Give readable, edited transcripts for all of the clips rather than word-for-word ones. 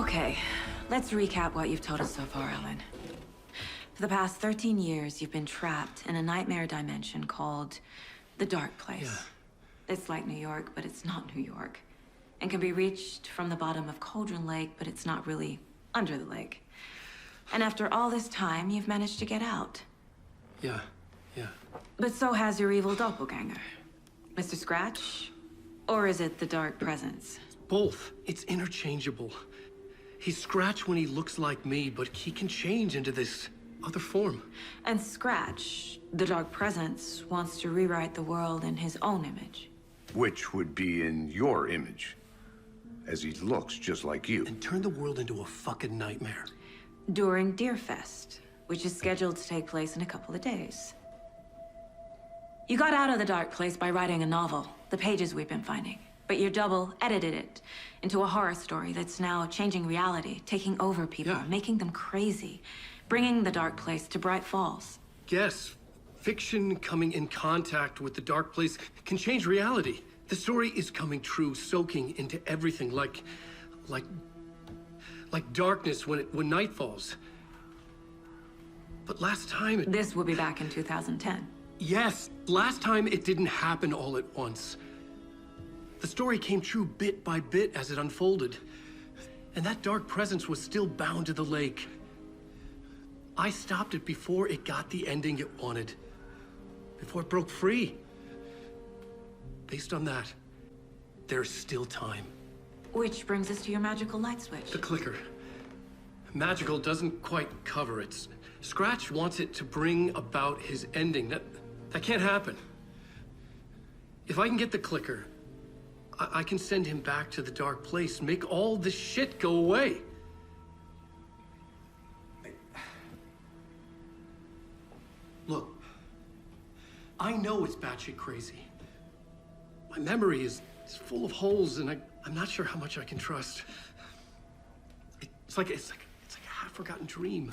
Okay, let's recap what you've told us so far, Alan. For the past 13 years, you've been trapped in a nightmare dimension called the Dark Place. Yeah. It's like New York, but it's not New York. And can be reached from the bottom of Cauldron Lake, but it's not really under the lake. And after all this time, you've managed to get out. Yeah. But so has your evil doppelganger. Mr. Scratch? Or is it the Dark Presence? Both. It's interchangeable. He's Scratch when he looks like me, but he can change into this other form. And Scratch, the Dark Presence, wants to rewrite the world in his own image. Which would be in your image, as he looks just like you. And turn the world into a fucking nightmare. During Deerfest, which is scheduled to take place in a couple of days. You got out of the Dark Place by writing a novel, the pages we've been finding. But your double edited it into a horror story that's now changing reality, taking over people, Yeah. making them crazy, bringing the Dark Place to Bright Falls. Yes, fiction coming in contact with the Dark Place can change reality. The story is coming true, soaking into everything like darkness when night falls. But last time This will be back in 2010. Yes, last time it didn't happen all at once. The story came true bit by bit as it unfolded. And that dark presence was still bound to the lake. I stopped it before it got the ending it wanted. Before it broke free. Based on that, there's still time. Which brings us to your magical light switch. The clicker. Magical doesn't quite cover it. Scratch wants it to bring about his ending. That can't happen. If I can get the clicker, I can send him back to the Dark Place, make all this shit go away. Look, I know it's batshit crazy. My memory is full of holes, and I'm not sure how much I can trust. It's like a half-forgotten dream.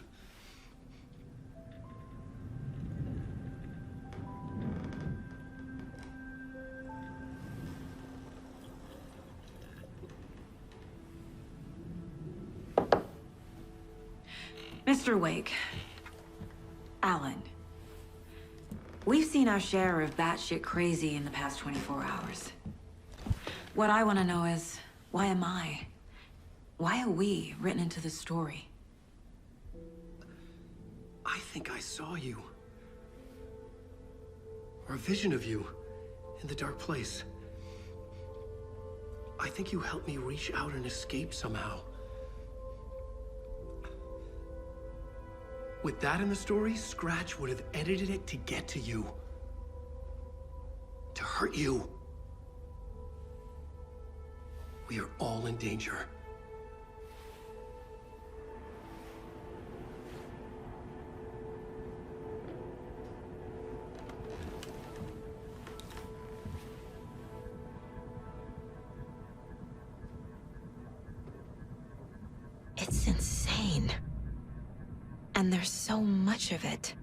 Mr. Wake. Alan. We've seen our share of batshit crazy in the past 24 hours. What I want to know is, why am I? Why are we written into the story? I think I saw you. Or a vision of you in the Dark Place. I think you helped me reach out and escape somehow. With that in the story, Scratch would have edited it to get to you. To hurt you. We are all in danger. It's insane. And there's so much of it.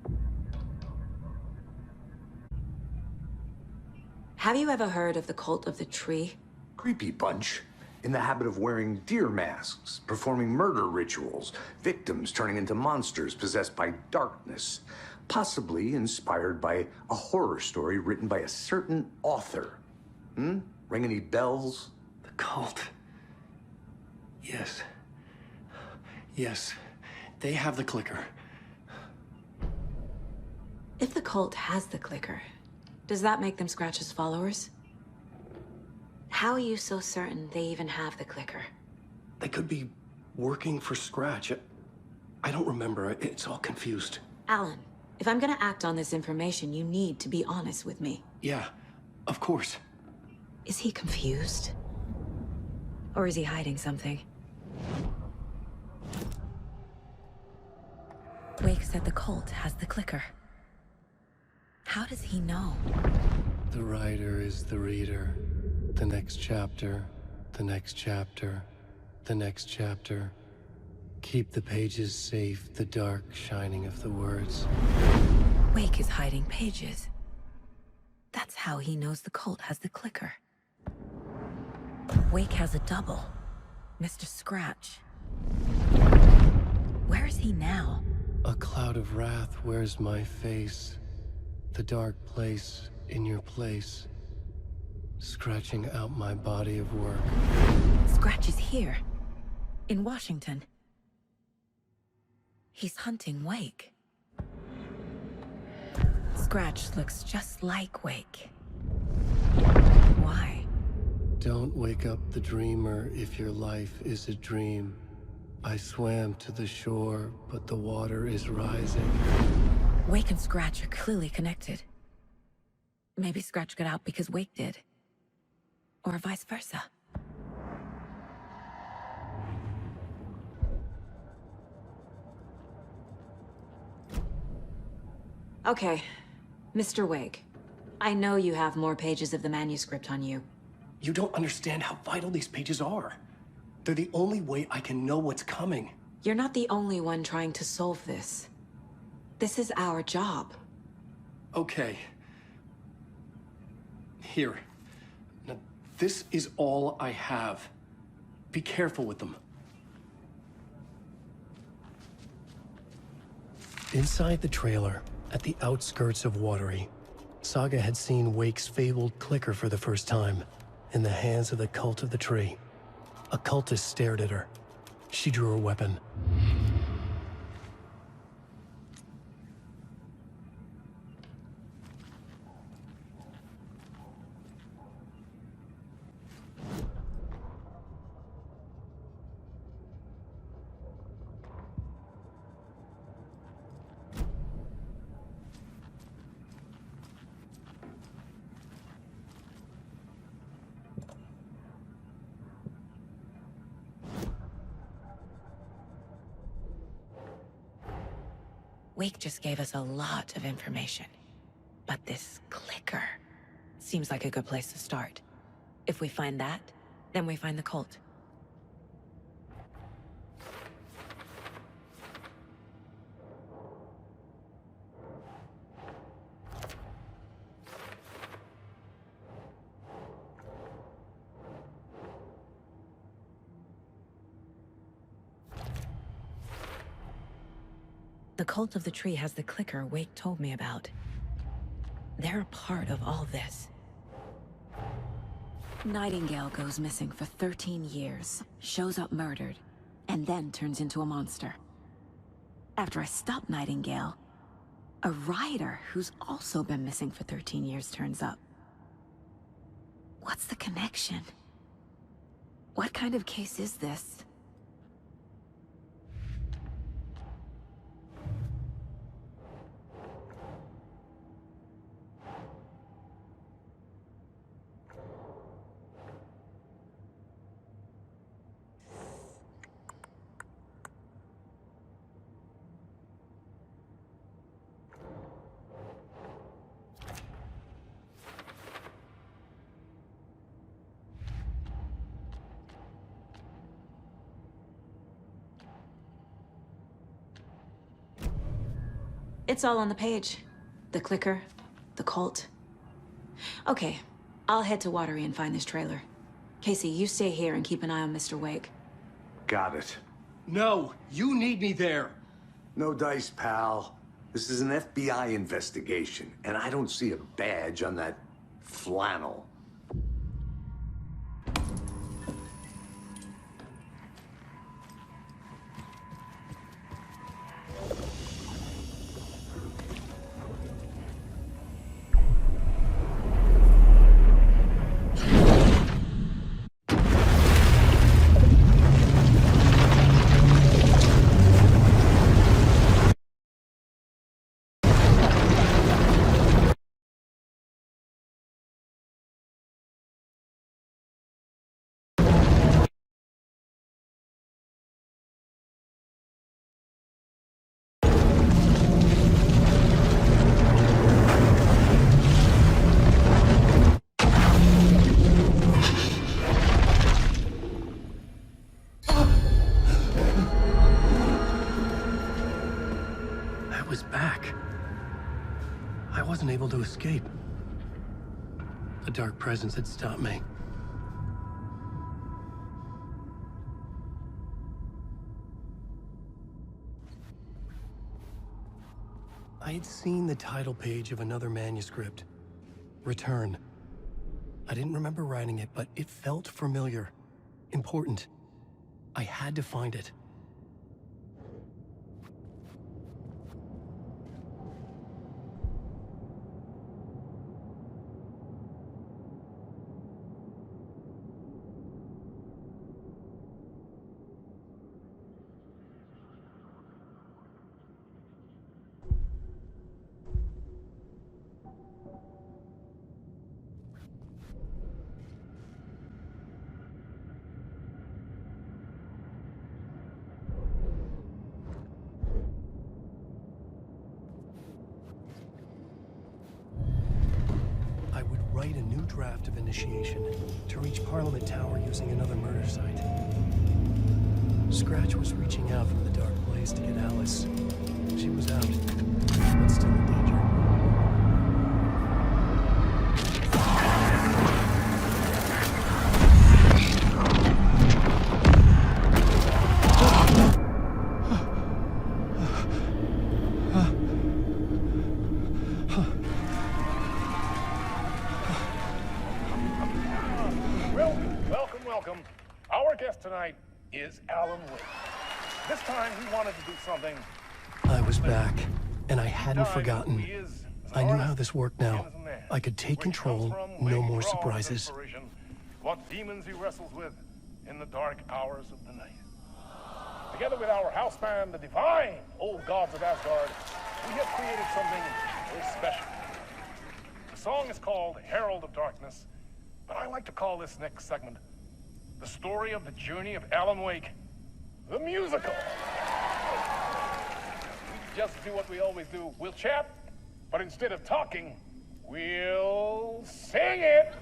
Have you ever heard of the Cult of the Tree? Creepy bunch. In the habit of wearing deer masks, performing murder rituals, victims turning into monsters possessed by darkness, possibly inspired by a horror story written by a certain author. Ring any bells? The cult. Yes. Yes. They have the clicker. If the cult has the clicker, does that make them Scratch's followers? How are you so certain they even have the clicker? They could be working for Scratch. I don't remember. It's all confused. Alan, if I'm gonna act on this information, you need to be honest with me. Yeah, of course. Is he confused? Or is he hiding something? Wake said the cult has the clicker. How does he know? The writer is the reader. The next chapter, the next chapter, the next chapter. Keep the pages safe, the dark shining of the words. Wake is hiding pages. That's how he knows the cult has the clicker. Wake has a double. Mr. Scratch. Where is he now? A cloud of wrath wears my face. The dark place in your place. Scratching out my body of work. Scratch is here. In Washington. He's hunting Wake. Scratch looks just like Wake. Why? Don't wake up the dreamer if your life is a dream. I swam to the shore, but the water is rising. Wake and Scratch are clearly connected. Maybe Scratch got out because Wake did. Or vice versa. Okay, Mr. Wake. I know you have more pages of the manuscript on you. You don't understand how vital these pages are. They're the only way I can know what's coming. You're not the only one trying to solve this. This is our job. Okay. Here. Now, this is all I have. Be careful with them. Inside the trailer, at the outskirts of Watery, Saga had seen Wake's fabled clicker for the first time, in the hands of the Cult of the Tree. A cultist stared at her. She drew her weapon. Wake just gave us a lot of information. But this clicker seems like a good place to start. If we find that, then we find the cult. The Cult of the Tree has the clicker Wake told me about. They're a part of all this. Nightingale goes missing for 13 years, shows up murdered, and then turns into a monster. After I stop Nightingale, a rider who's also been missing for 13 years turns up. What's the connection? What kind of case is this? It's all on the page. The clicker, the cult. Okay, I'll head to Watery and find this trailer. Casey, you stay here and keep an eye on Mr. Wake. Got it. No, you need me there. No dice, pal. This is an FBI investigation, and I don't see a badge on that flannel. I was back. I wasn't able to escape. A dark presence had stopped me. I had seen the title page of another manuscript. Return. I didn't remember writing it, but it felt familiar. Important. I had to find it. Write a new draft of initiation to reach Parliament Tower using another murder site. Scratch was reaching out from the Dark Place to get Alice. She was out, but still in danger. Welcome. Our guest tonight is Alan Wake. This time he wanted to do something. I was back, and I hadn't forgotten. I knew how this worked now. I could take control, no more surprises. What demons he wrestles with in the dark hours of the night. Together with our house band, the divine old gods of Asgard, we have created something very special. The song is called Herald of Darkness, but I like to call this next segment the story of the journey of Alan Wake, the musical. We just do what we always do. We'll chat, but instead of talking, we'll sing it.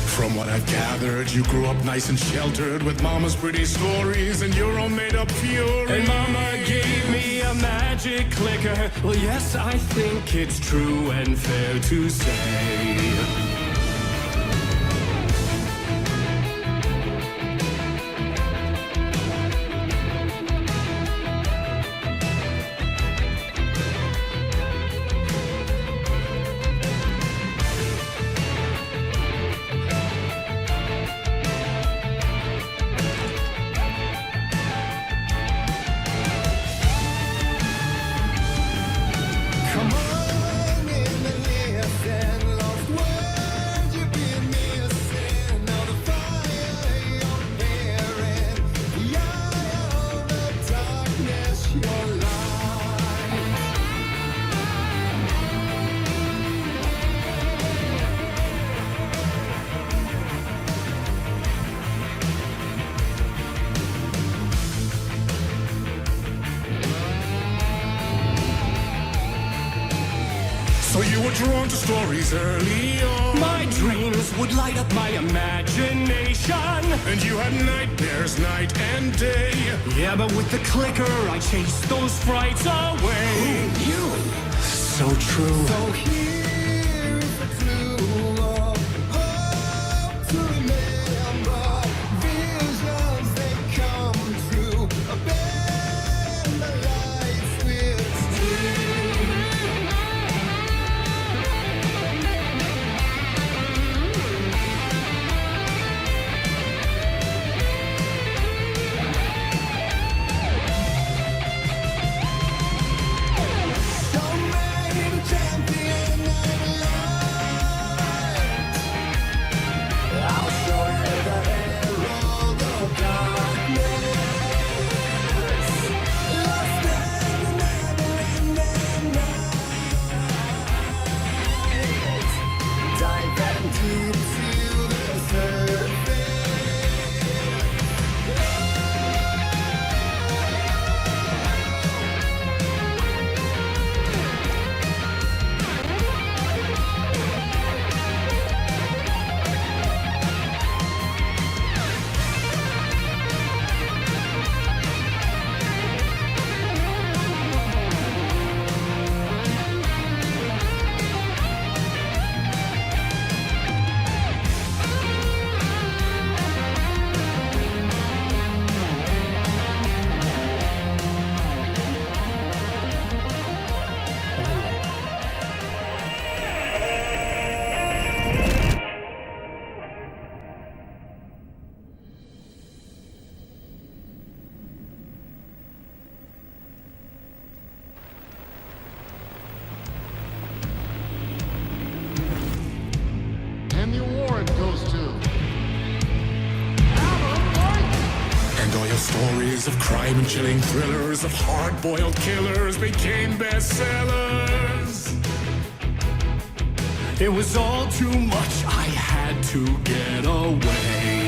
From what I've gathered, you grew up nice and sheltered with mama's pretty stories and your own made-up fury. And mama gave me a magic clicker. Well, yes, I think it's true and fair to say. So you were drawn to stories early on. My dreams would light up my imagination. And you had nightmares night and day. Yeah, but with the clicker, I chased those frights away. Who knew? So true. So here is a clue of hope to remember. Visions, they come true. Bend the lights with steel. Stories of crime and chilling thrillers of hard-boiled killers became bestsellers. It was all too much, I had to get away.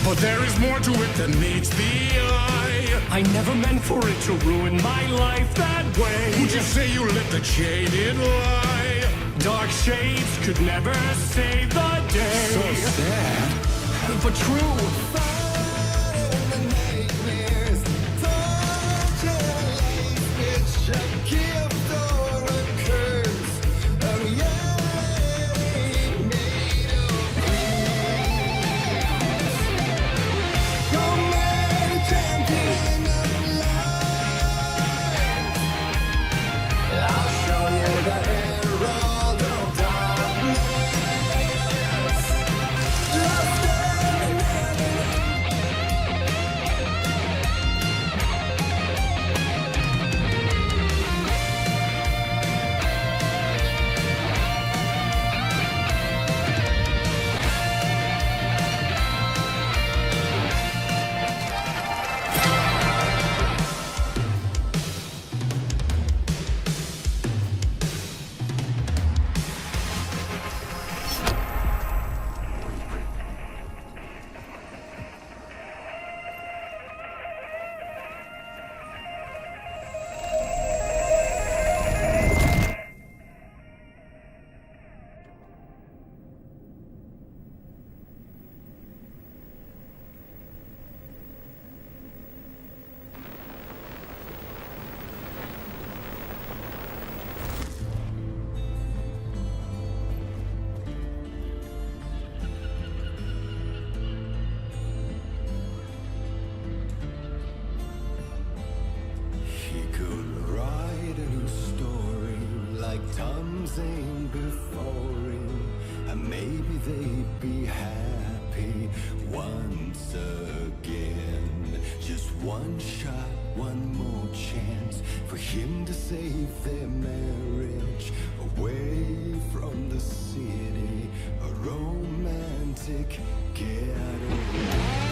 But there is more to it than meets the eye. I never meant for it to ruin my life that way. Would you say you lit the jaded lie? Dark shades could never save the day. So sad, but true. Tom Zane before him, and maybe they'd be happy once again. Just one shot, one more chance for him to save their marriage away from the city, a romantic getaway.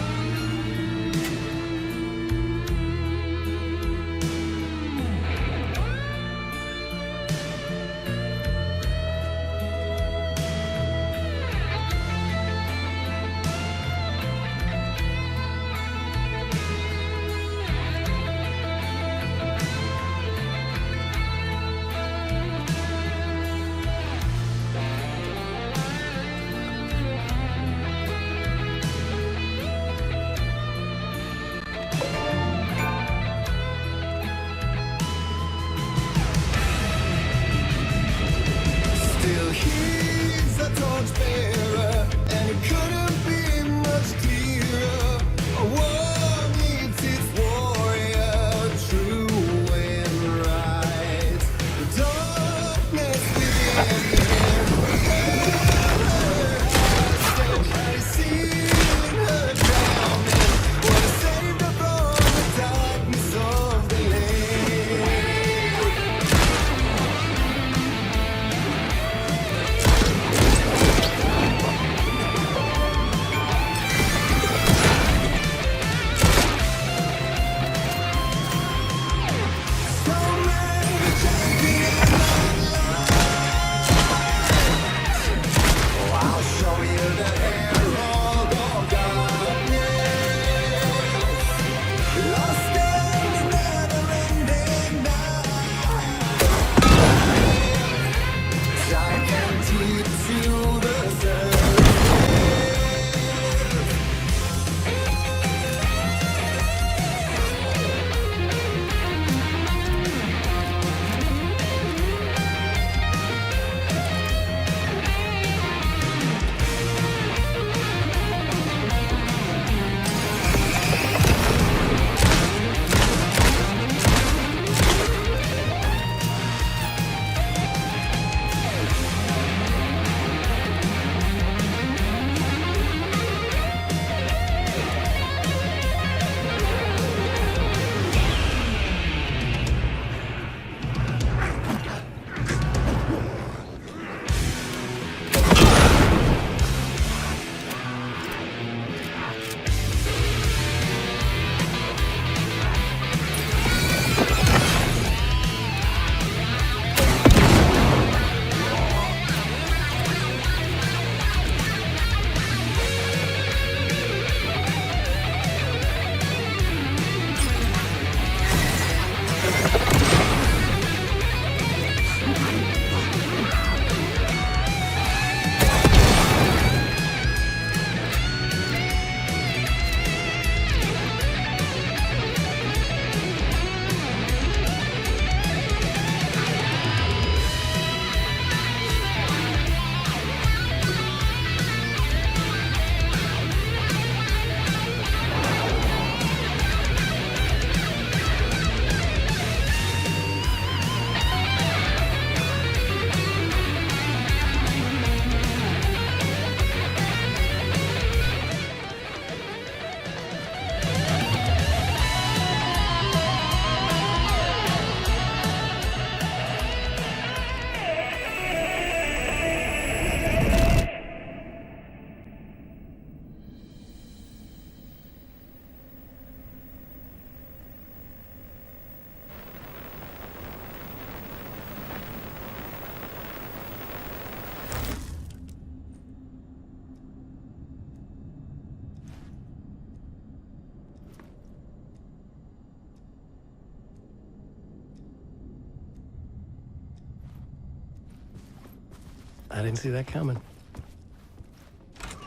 I didn't see that coming.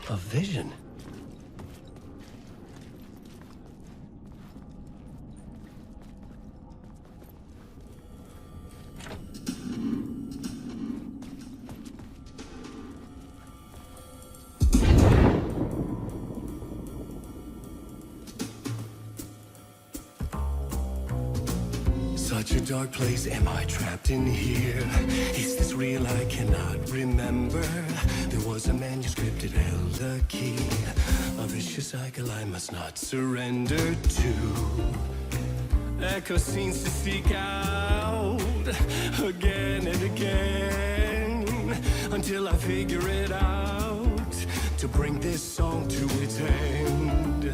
A vision. Such a dark place, am I trapped in here? Is this real? I cannot remember. There was a manuscript, it held a key. A vicious cycle I must not surrender to. Echo scenes to seek out again and again until I figure it out to bring this song to its end.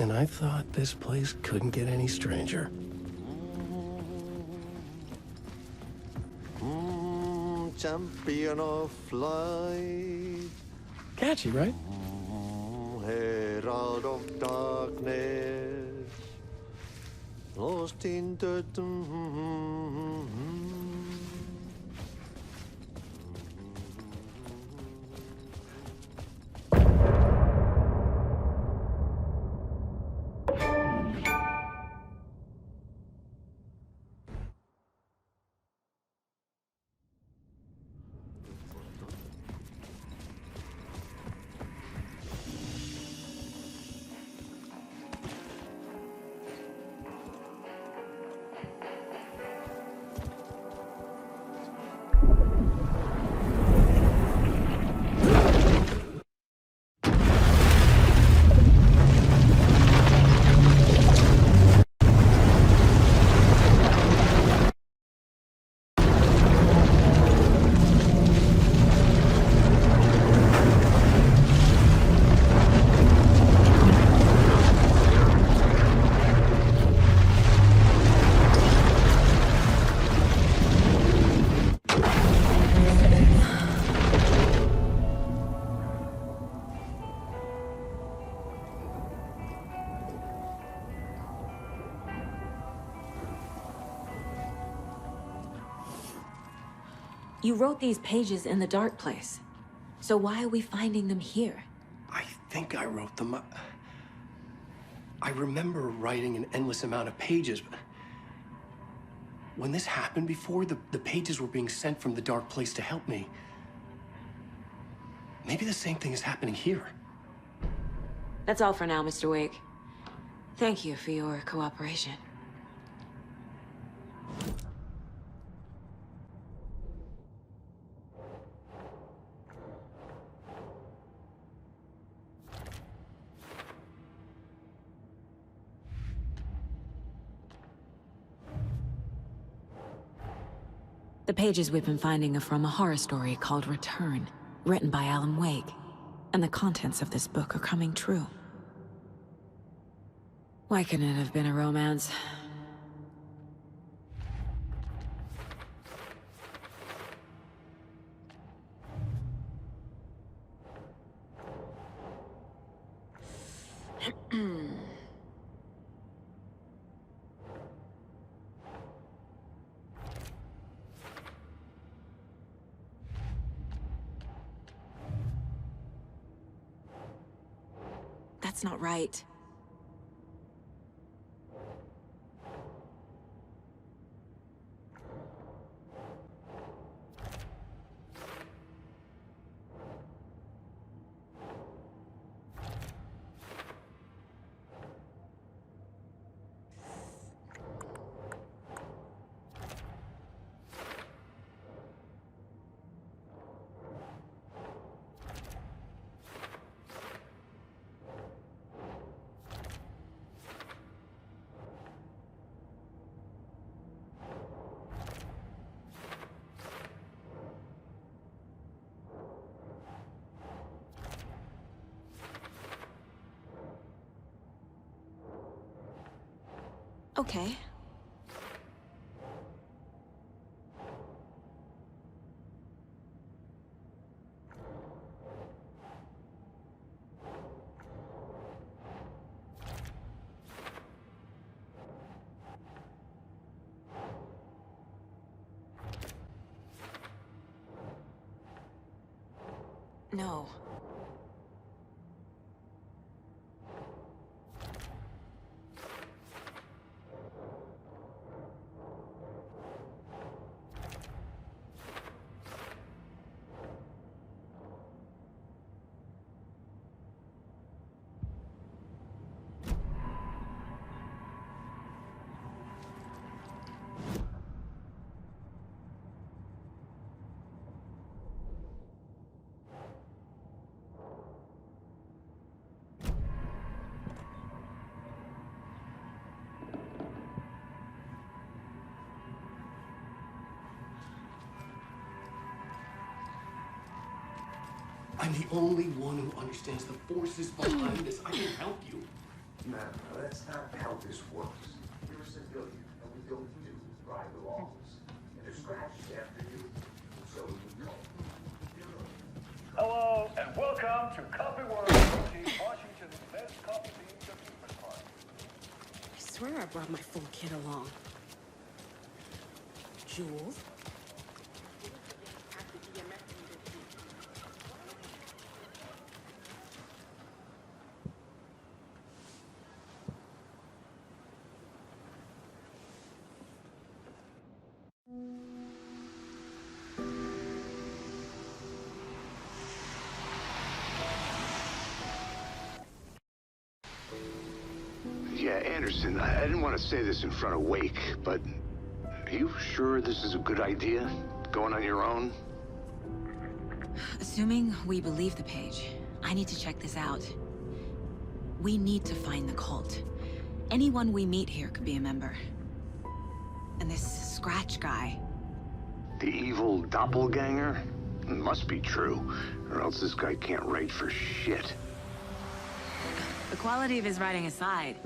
And I thought this place couldn't get any stranger. Champion of light, Catchy, right? herald of darkness, lost in the You wrote these pages in the dark place. So why are we finding them here? I think I wrote them. I remember writing an endless amount of pages, but when this happened before, the pages were being sent from the dark place to help me. Maybe the same thing is happening here. That's all for now, Mr. Wake. Thank you for your cooperation. The pages we've been finding are from a horror story called Return, written by Alan Wake. And the contents of this book are coming true. Why couldn't it have been a romance? That's not right. Okay. No. I'm the only one who understands the forces behind this. I can help you. No, that's not how this works. You're a civilian, and we don't do by the laws. And they're scratched after you, so we call. Hello, and welcome to Coffee World, Washington's best coffee beans amusement park. I swear I brought my full kit along. Jules? Yeah, Anderson, I didn't want to say this in front of Wake, but are you sure this is a good idea? Going on your own? Assuming we believe the page, I need to check this out. We need to find the cult. Anyone we meet here could be a member. And this Scratch guy. The evil doppelganger? It must be true, or else this guy can't write for shit. The quality of his writing aside,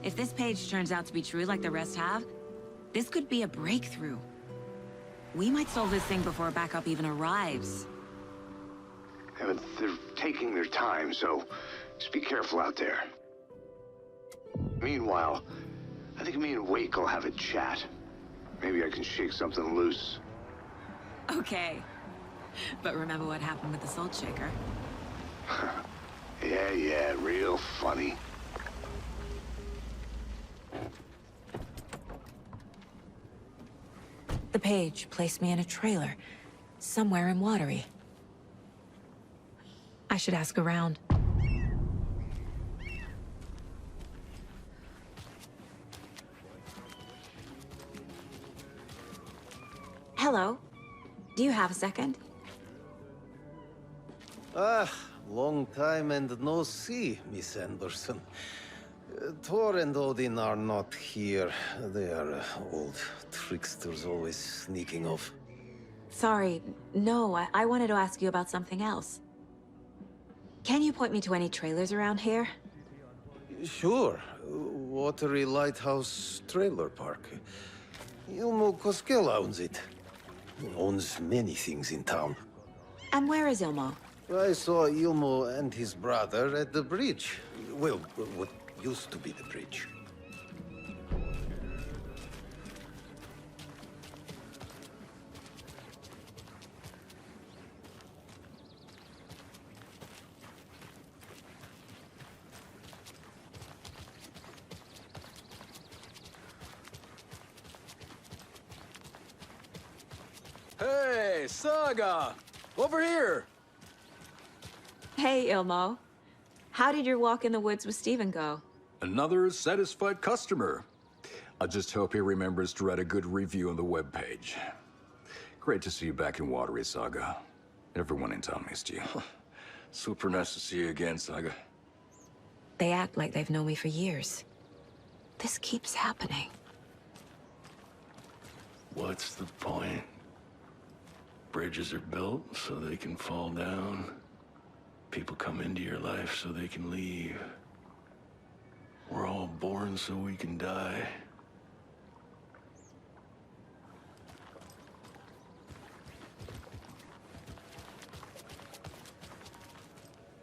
if this page turns out to be true like the rest have, this could be a breakthrough. We might solve this thing before backup even arrives. Yeah, but they're taking their time, so just be careful out there. Meanwhile, I think me and Wake will have a chat. Maybe I can shake something loose. Okay. But remember what happened with the Salt Shaker? Yeah, real funny. The page placed me in a trailer, somewhere in Watery. I should ask around. Hello. Do you have a second? Ah, long time and no see, Miss Anderson. Thor and Odin are not here. They are old tricksters always sneaking off. Sorry, no, I wanted to ask you about something else. Can you point me to any trailers around here? Sure. Watery Lighthouse Trailer Park. Ilmo Koskela owns it. He owns many things in town. And where is Ilmo? I saw Ilmo and his brother at the bridge. Well, what used to be the bridge. Saga! Over here! Hey, Ilmo. How did your walk in the woods with Steven go? Another satisfied customer. I just hope he remembers to write a good review on the webpage. Great to see you back in Watery, Saga. Everyone in town missed you. Super nice to see you again, Saga. They act like they've known me for years. This keeps happening. What's the point? Bridges are built so they can fall down. People come into your life so they can leave. We're all born so we can die.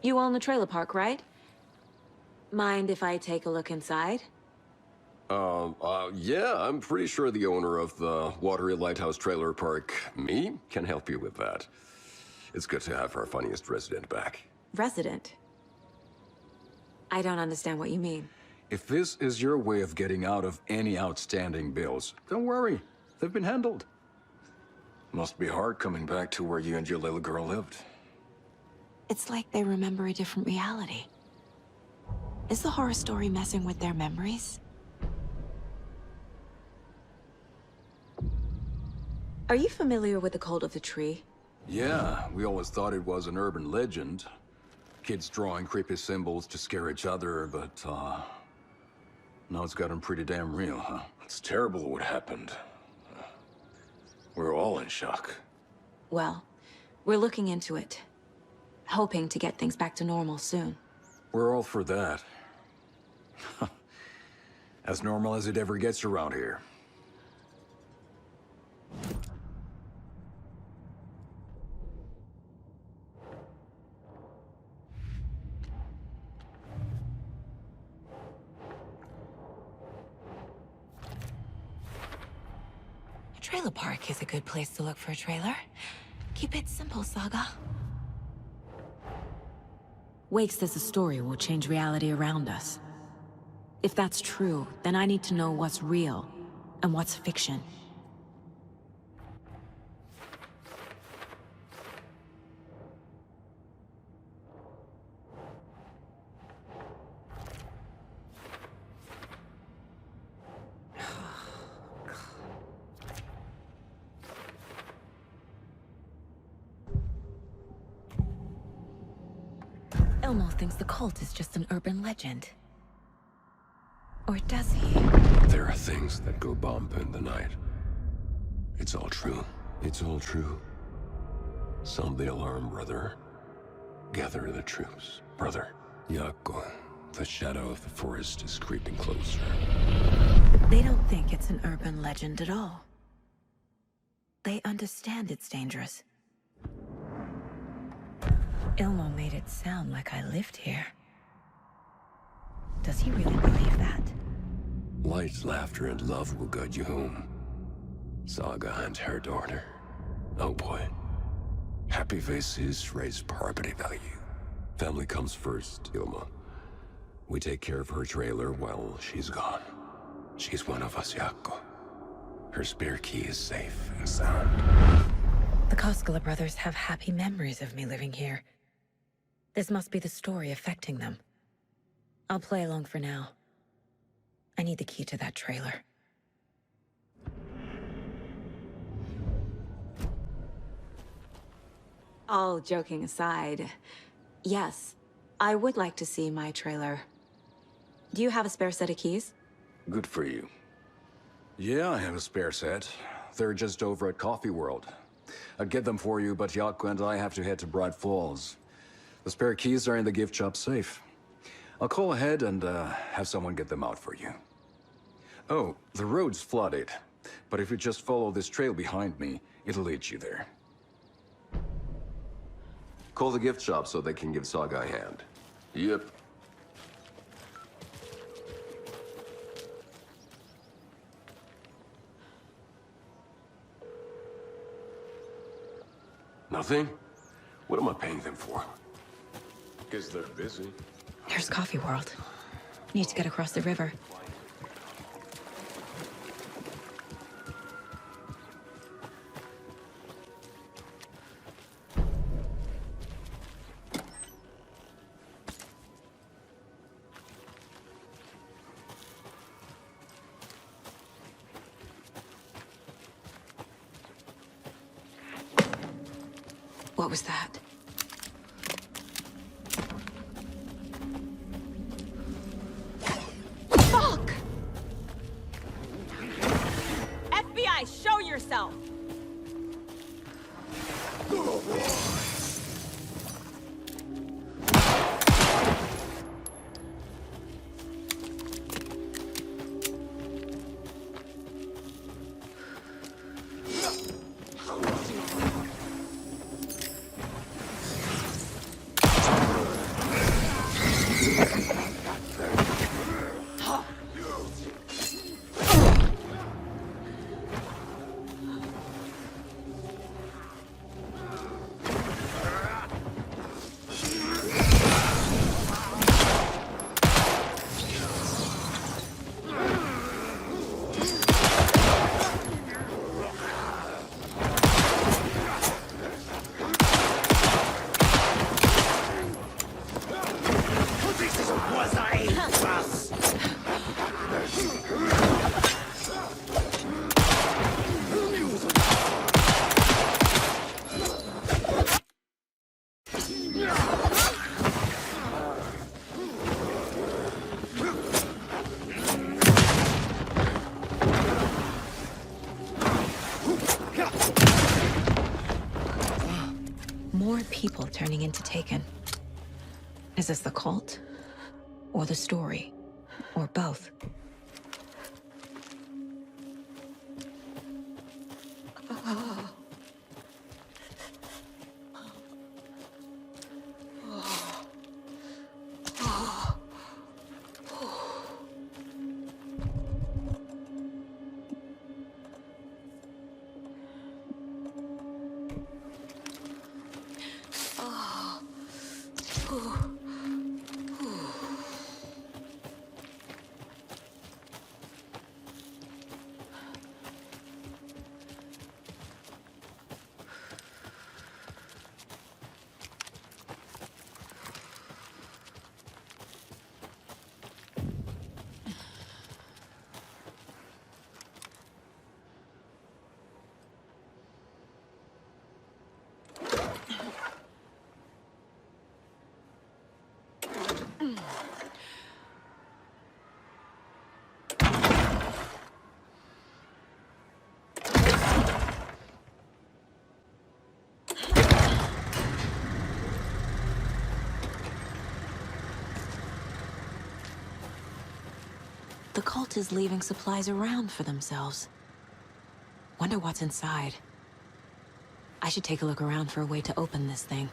You own the trailer park, right? Mind if I take a look inside? Yeah, I'm pretty sure the owner of the Watery Lighthouse Trailer Park, me, can help you with that. It's good to have our funniest resident back. Resident? I don't understand what you mean. If this is your way of getting out of any outstanding bills, don't worry. They've been handled. Must be hard coming back to where you and your little girl lived. It's like they remember a different reality. Is the horror story messing with their memories? Are you familiar with the Cult of the Tree? Yeah, we always thought it was an urban legend. Kids drawing creepy symbols to scare each other, but, now it's gotten pretty damn real, huh? It's terrible what happened. We're all in shock. Well, we're looking into it. Hoping to get things back to normal soon. We're all for that. As normal as it ever gets around here. A trailer park is a good place to look for a trailer. Keep it simple, Saga. Wake says the story will change reality around us. If that's true, then I need to know what's real and what's fiction. Elmo thinks the cult is just an urban legend. Or does he? There are things that go bump in the night. It's all true. It's all true. Sound the alarm, brother. Gather the troops, brother. Yako, the shadow of the forest is creeping closer. They don't think it's an urban legend at all. They understand it's dangerous. Ilmo made it sound like I lived here. Does he really believe that? Light, laughter, and love will guide you home. Saga and her daughter. Oh boy. Happy faces raise property value. Family comes first, Ilma. We take care of her trailer while she's gone. She's one of us, Yako. Her spare key is safe and sound. The Koskela brothers have happy memories of me living here. This must be the story affecting them. I'll play along for now. I need the key to that trailer. All joking aside, yes, I would like to see my trailer. Do you have a spare set of keys? Good for you. Yeah, I have a spare set. They're just over at Coffee World. I'd get them for you, but Yako and I have to head to Bright Falls. The spare keys are in the gift shop safe. I'll call ahead and have someone get them out for you. Oh, the road's flooded, but if you just follow this trail behind me, it'll lead you there. Call the gift shop so they can give Saga a hand. Yep. Nothing? What am I paying them for? Guess they're busy. There's Coffee World. Need to get across the river. What was that? Fuck! FBI, show yourself! More people turning into Taken. Is this the cult? Or the story? Or both? The cult is leaving supplies around for themselves. Wonder what's inside. I should take a look around for a way to open this thing.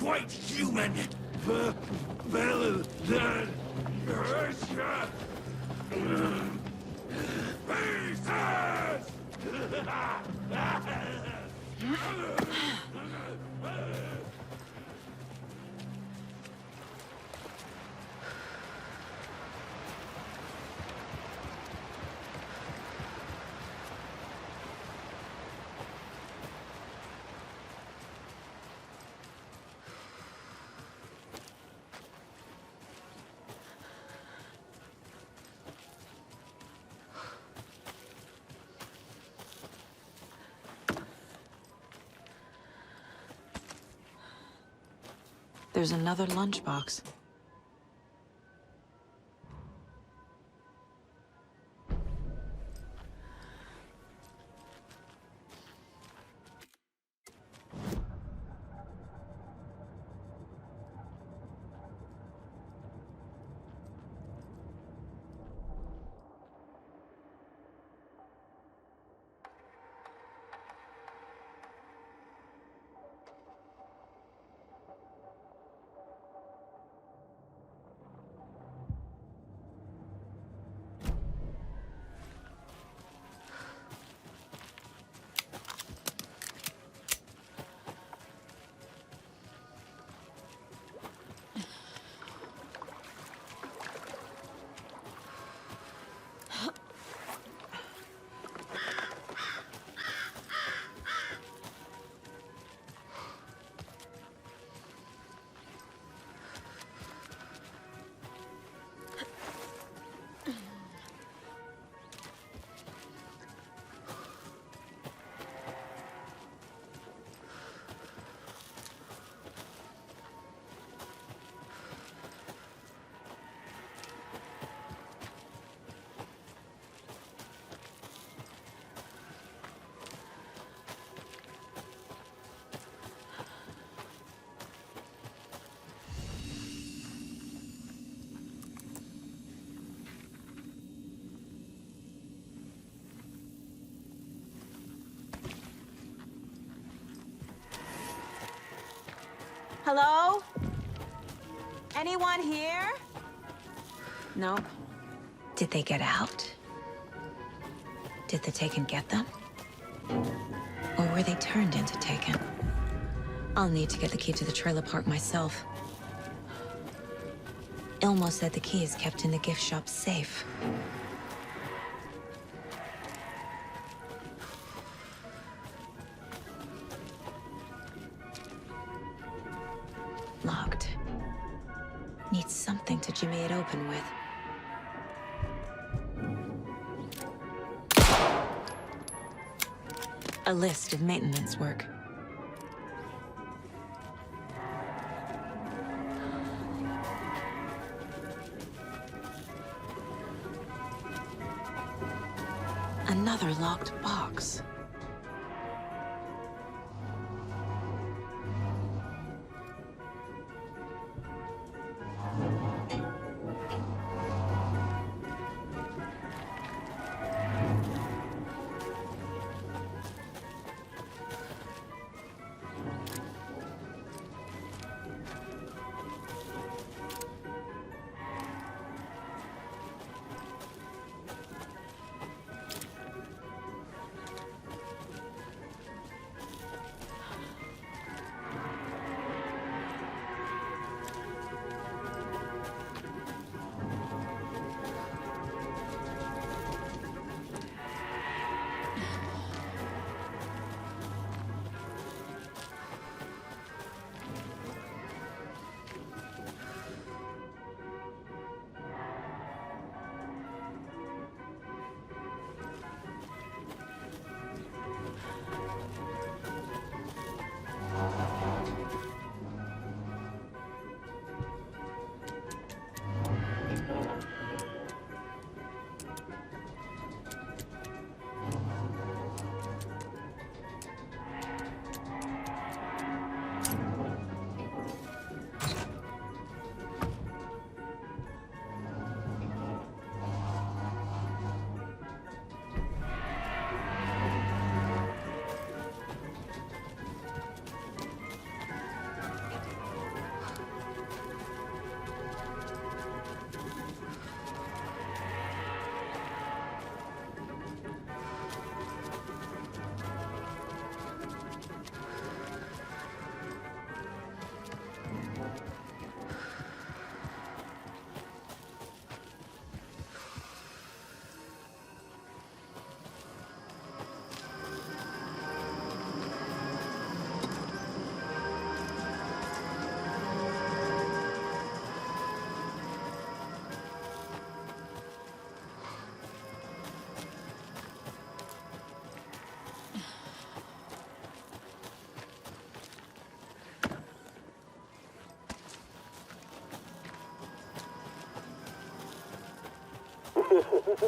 quite human. Better than Russia. There's another lunchbox. Hello? Anyone here? Nope. Did they get out? Did the Taken get them? Or were they turned into Taken? I'll need to get the key to the trailer park myself. Ilmo said the key is kept in the gift shop safe. Locked. Need something to jimmy it open with. A list of maintenance work. Another locked box.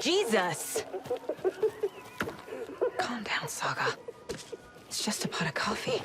Jesus! Calm down, Saga. It's just a pot of coffee.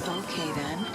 Okay, then.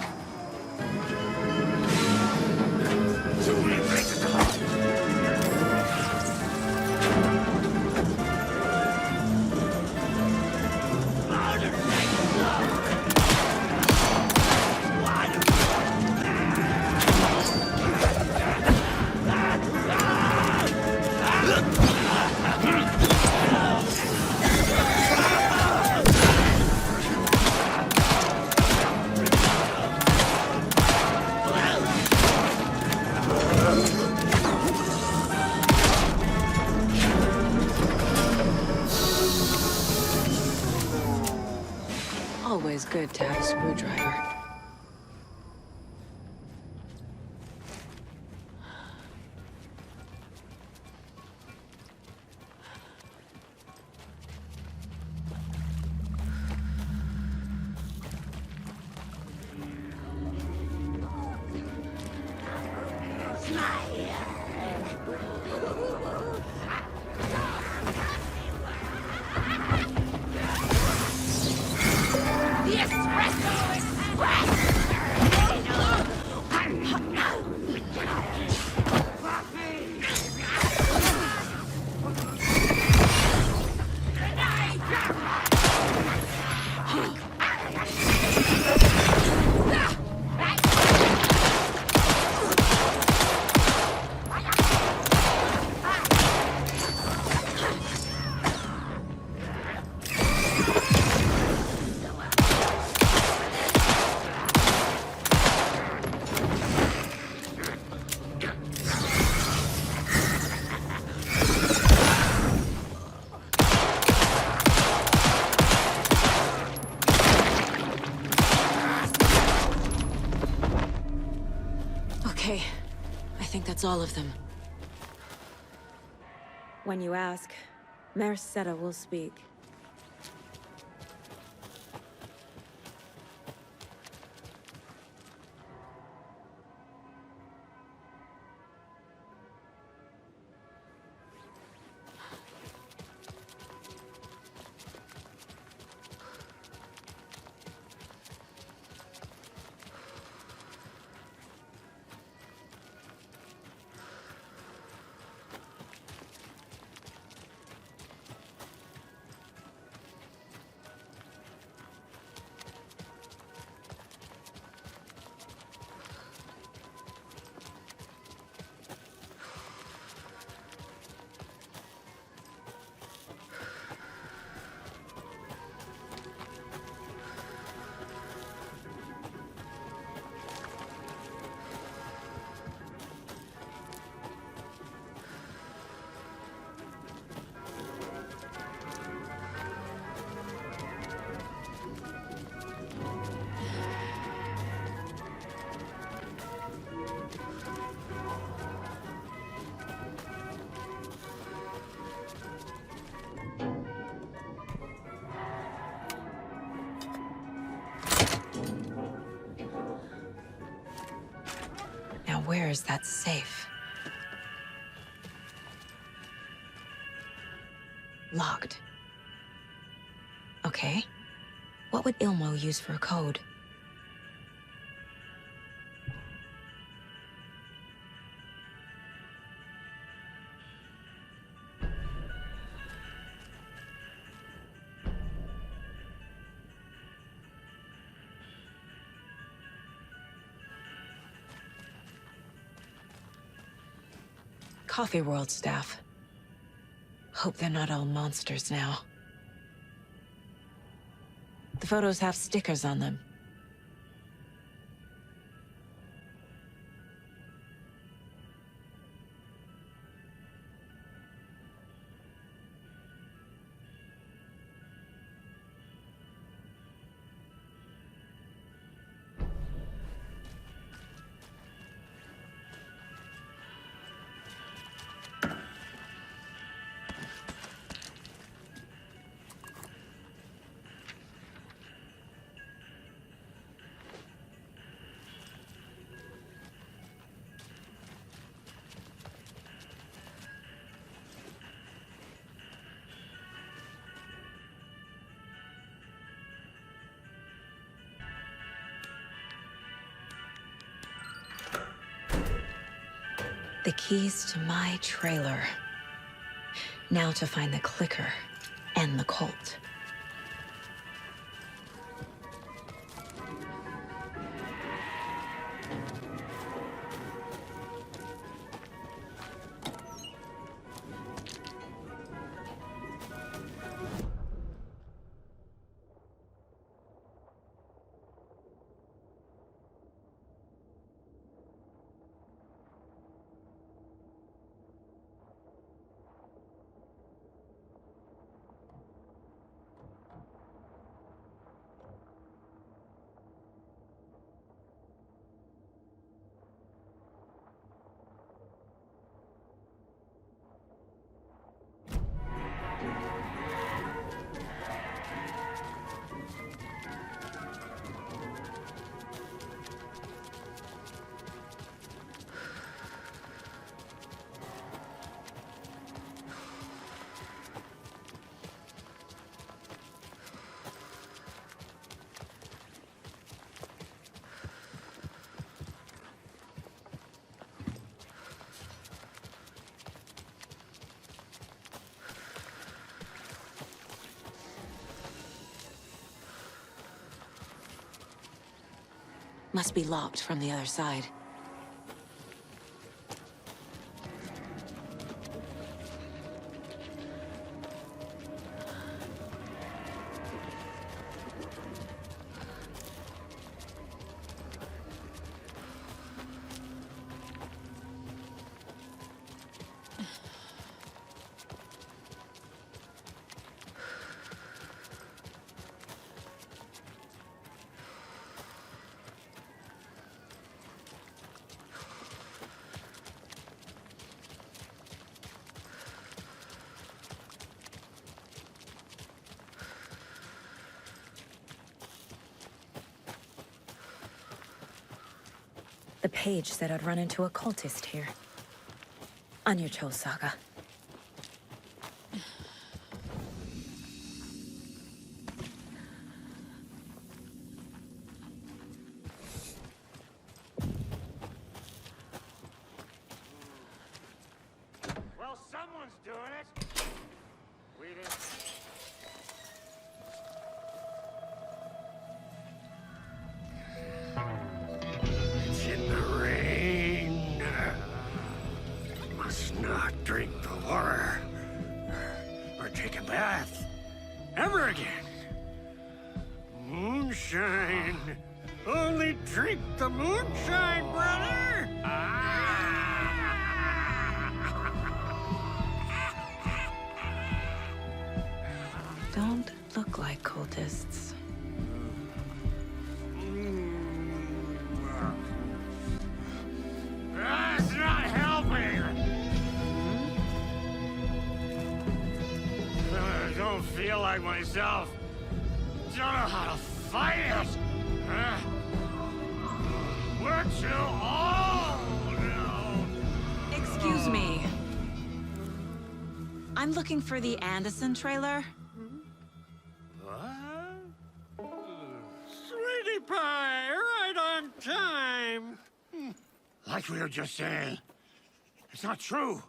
Always good to have a screwdriver. Okay, I think that's all of them. When you ask, Merceda will speak. where is that safe? Locked. Okay. What would Ilmo use for a code? Coffee World staff. Hope they're not all monsters now. The photos have stickers on them. The keys to my trailer. Now to find the clicker and the cult. Must be locked from the other side. The page said I'd run into a cultist here. On your Cho saga. Well, someone's doing it. We didn't. It's in the rain. Must not drink the water. Or take a bath. Ever again. Moonshine. Only drink the moonshine, brother! Don't look like cultists. That's not helping! I don't feel like myself. Don't know how to fight it. We're too old. I'm looking for the Anderson trailer. What? Sweetie pie, right on time. Like we were just saying, it's not true.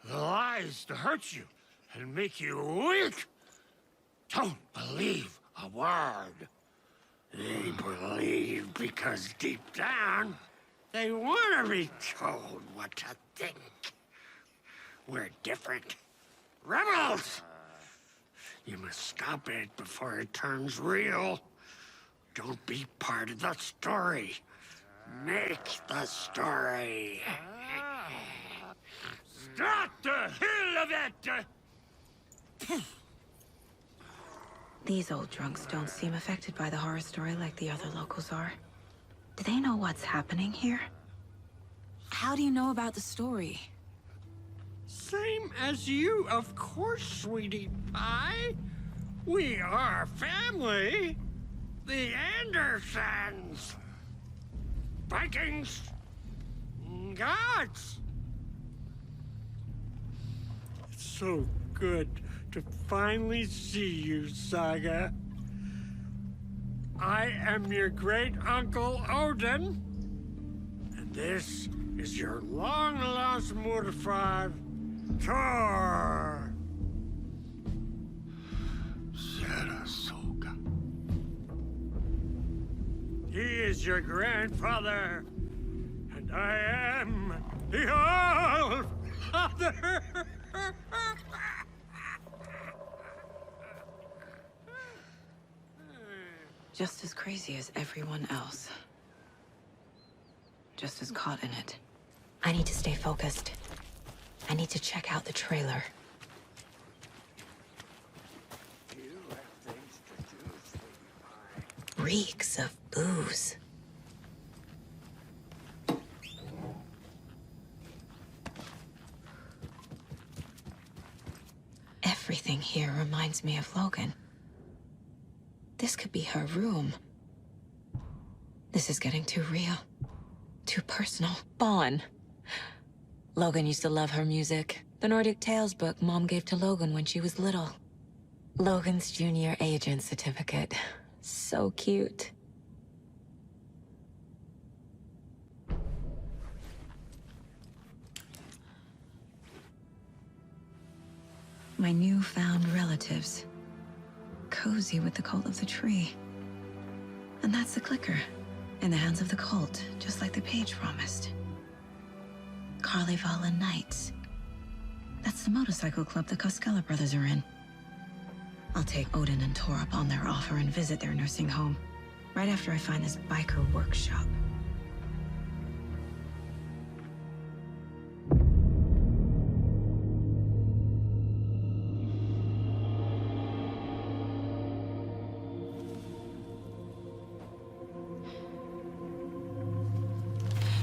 The lies to hurt you and make you weak. Don't believe a word. They believe because deep down, they want to be told what to think. We're different. Rebels! You must stop it before it turns real. Don't be part of the story. Make the story. Start the hell of it! These old drunks don't seem affected by the horror story like the other locals are. Do they know what's happening here? How do you know about the story? Same as you, of course, sweetie pie. We are family. The Andersons. Vikings. Gods. It's so good to finally see you, Saga. I am your great-uncle Odin. And this is your long-lost Mordefar, Thor. Saratoga. He is your grandfather, and I am the All-Father. Just as crazy as everyone else. Just as caught in it. I need to stay focused. I need to check out the trailer. Reeks of booze. Everything here reminds me of Logan. This could be her room. This is getting too real. Too personal. Bon. Logan used to love her music. The Nordic Tales book Mom gave to Logan when she was little. Logan's junior agent certificate. So cute. My newfound relatives. Cozy with the cult of the tree. And that's the clicker. In the hands of the cult, just like the page promised. Carlivala Knights. That's the motorcycle club the Koskela brothers are in. I'll take Odin and Tor up on their offer and visit their nursing home. Right after I find this biker workshop.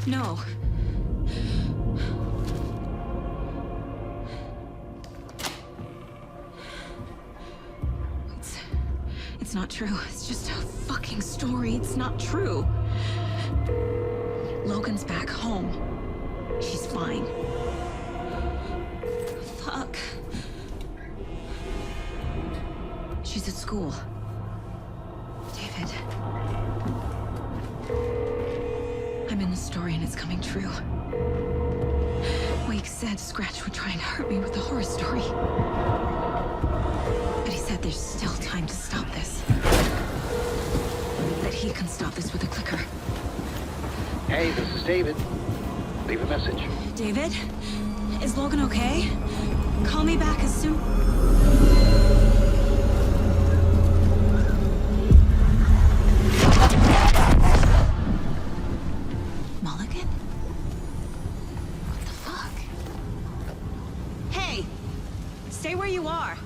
No. It's not true. It's just a fucking story. It's not true. Logan's back home. She's fine. Fuck. She's at school. David. I'm in the story and it's coming true. Wake said Scratch would try and hurt me with the horror story. But he said there's still time to stop this. That he can stop this with a clicker. Hey, this is David. Leave a message. David? Is Logan okay? Call me back as soon... Mulligan? What the fuck? Hey! Stay where you are!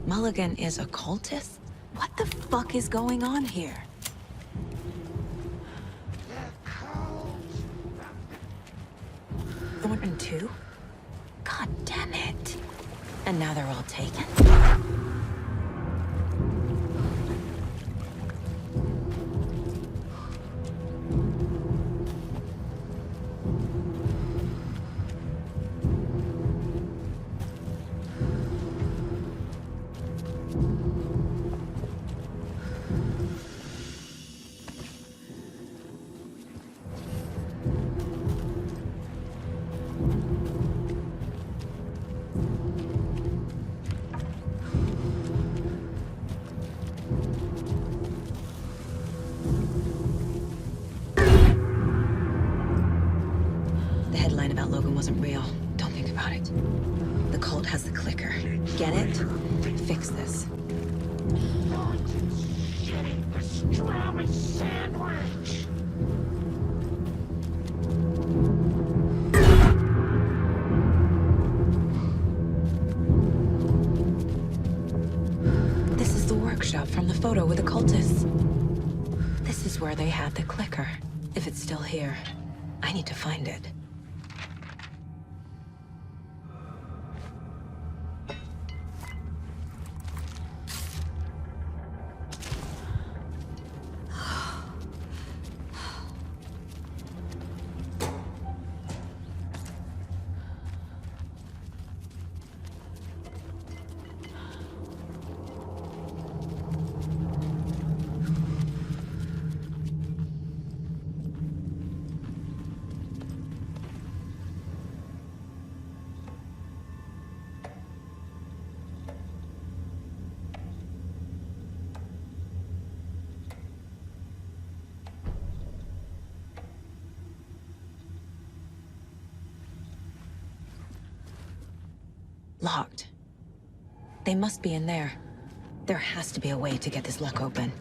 Mulligan is a cultist? What the fuck is going on here? Thornton too? God damn it. And now they're all taken? wasn't real. Don't think about it. The cult has the clicker. Get it? Fix this. Pastrami sandwich! This is the workshop from the photo with the cultists. This is where they had the clicker. If it's still here, I need to find it. Locked. They must be in there. There has to be a way to get this lock open.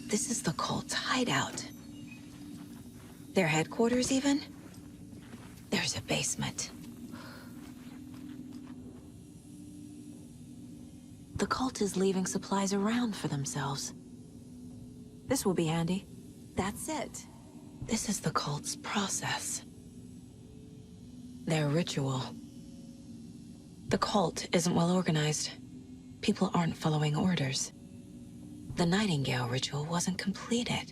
This is the cult's hideout. Their headquarters, even? There's a basement. The cult is leaving supplies around for themselves. This will be handy. That's it. This is the cult's process. Their ritual. The cult isn't well organized. People aren't following orders. The Nightingale ritual wasn't completed.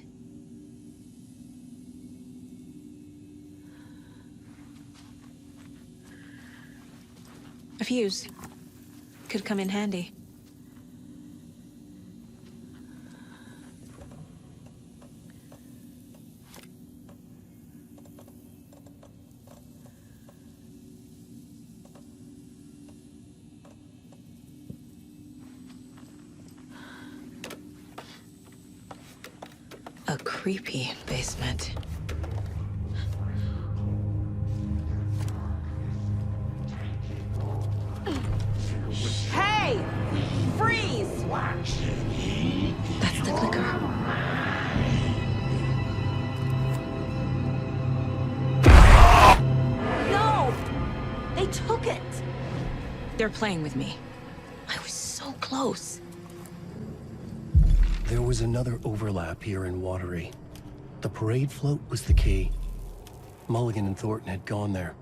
A fuse. Could come in handy. A creepy basement. Hey! Freeze! That's the clicker. No! they're playing with me. I was so close. There was another overlap here in Watery. The parade float was the key. Mulligan and Thornton had gone there,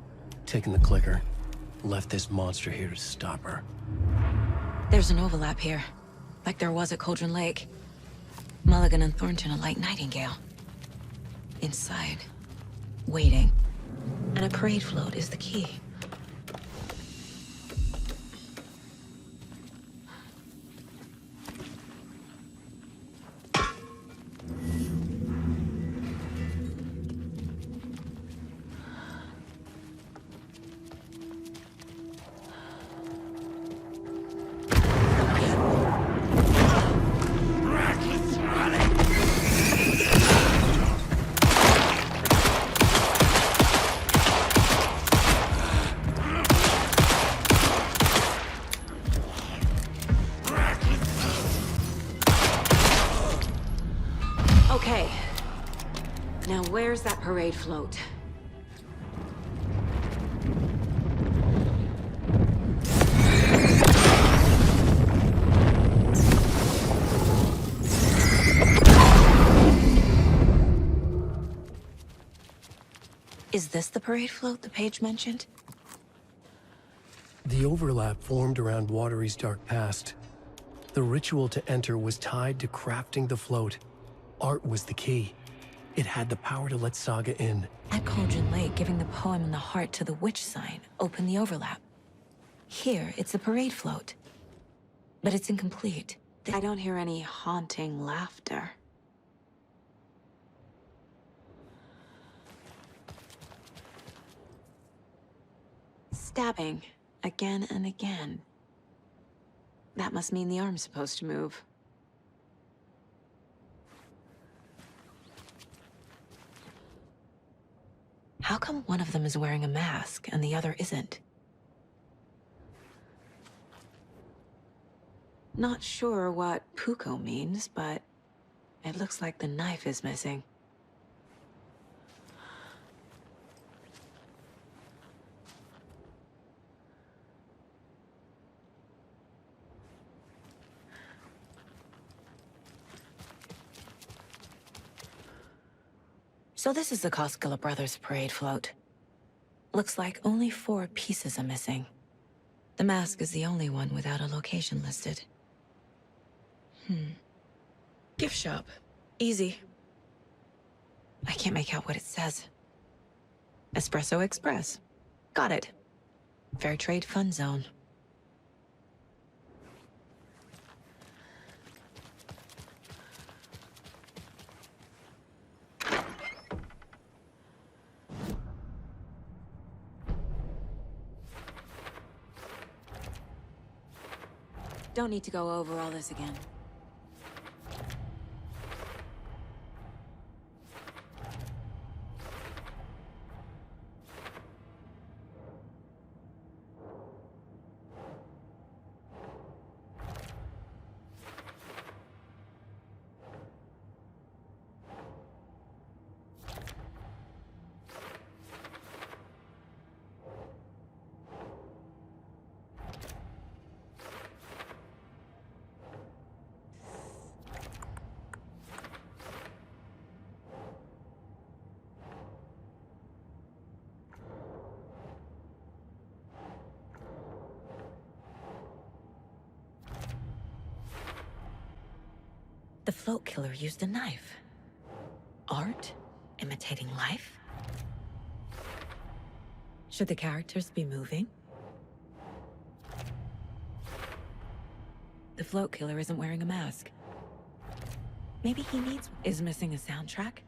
taken the clicker, left this monster here to stop her. There's an overlap here, like there was at Cauldron Lake. Mulligan and Thornton are like Nightingale. Inside, waiting. And a parade float is the key. Okay. Now where's that parade float? Is this the parade float the page mentioned? The overlap formed around Watery's dark past. The ritual to enter was tied to crafting the float. Art was the key. It had the power to let Saga in. At Cauldron Lake, giving the poem and the heart to the witch sign opened the overlap. Here, it's the parade float. But it's incomplete. I don't hear any haunting laughter. Stabbing, again and again. That must mean the arm's supposed to move. How come one of them is wearing a mask and the other isn't? Not sure what Puko means, but it looks like the knife is missing. So this is the Koskela Brothers parade float. Looks like only 4 pieces are missing. The mask is the only one without a location listed. Gift shop. Easy. I can't make out what it says. Espresso Express. Got it. Fair Trade Fun Zone. Don't need to go over all this again. The float killer used a knife. Art? Imitating life? Should the characters be moving? The float killer isn't wearing a mask. Maybe he is missing a soundtrack?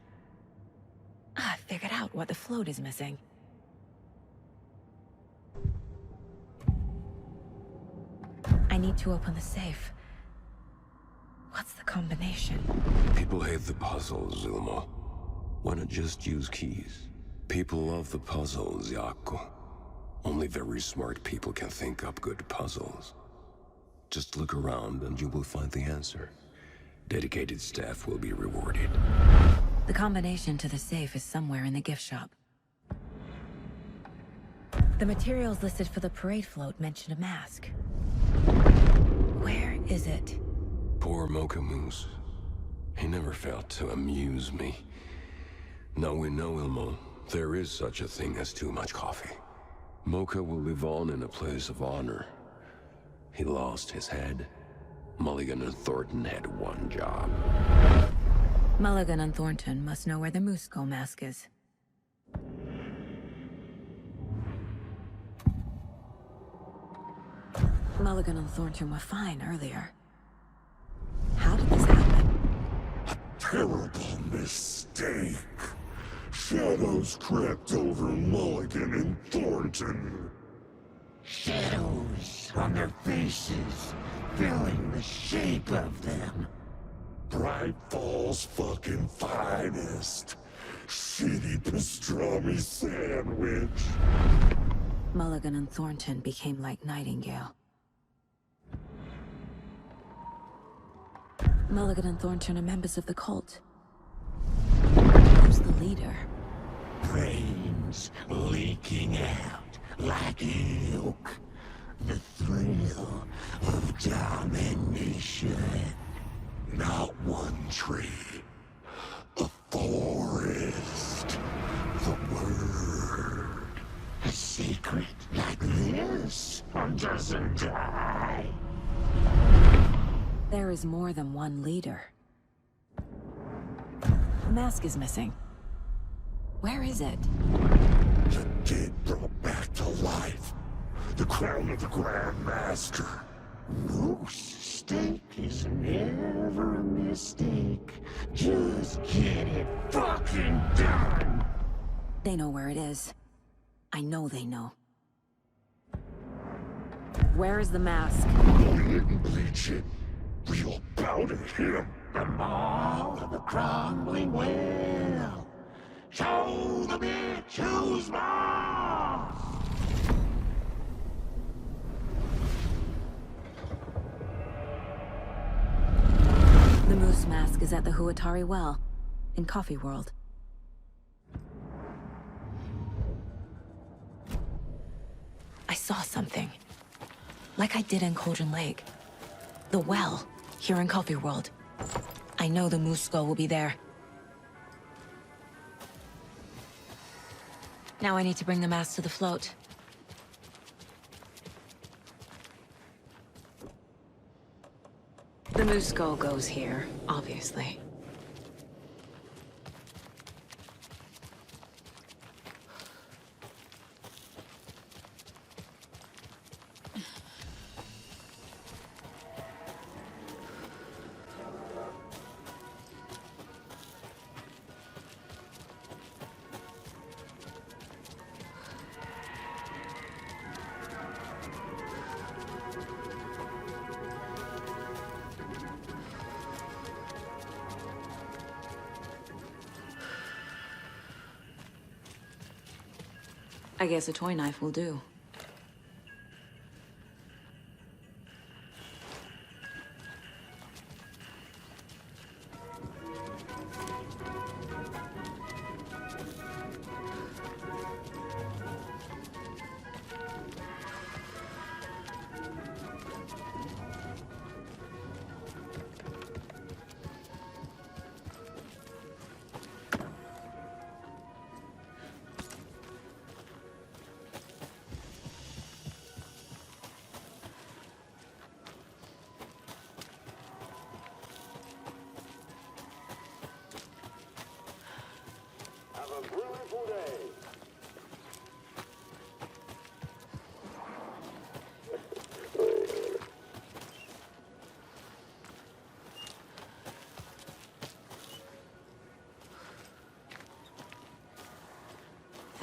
I figured out what the float is missing. I need to open the safe. What's the combination? People hate the puzzles, Ilmo. Why not just use keys? People love the puzzles, Jaakko. Only very smart people can think up good puzzles. Just look around and you will find the answer. Dedicated staff will be rewarded. The combination to the safe is somewhere in the gift shop. The materials listed for the parade float mention a mask. Where is it? Poor Mocha Moose. He never failed to amuse me. Now we know, Ilmo, there is such a thing as too much coffee. Mocha will live on in a place of honor. He lost his head. Mulligan and Thornton had one job. Mulligan and Thornton must know where the Moose Skull mask is. Mulligan and Thornton were fine earlier. How did this happen? Terrible mistake. Shadows crept over Mulligan and Thornton. Shadows on their faces, filling the shape of them. Bright Falls fucking finest. Shitty pastrami sandwich. Mulligan and Thornton became like Nightingale. Mulligan and Thornton are members of the cult. Who's the leader? Brains leaking out like ilk. The thrill of domination. Not one tree. A forest. The word. A secret like this doesn't die. There is more than one leader. The mask is missing. Where is it? The dead brought back to life. The crown of the Grand Master. Moose steak is never a mistake. Just get it fucking done. They know where it is. I know they know. Where is the mask? We didn't bleach it. We all bowed at him. The maw of the crumbling well. Show the bitch who's boss. The moose mask is at the Huatari Well, in Coffee World. I saw something. Like I did in Cauldron Lake. The well, here in Coffee World. I know the Moose Skull will be there. Now I need to bring the mask to the float. The Moose Skull goes here, obviously. I guess a toy knife will do.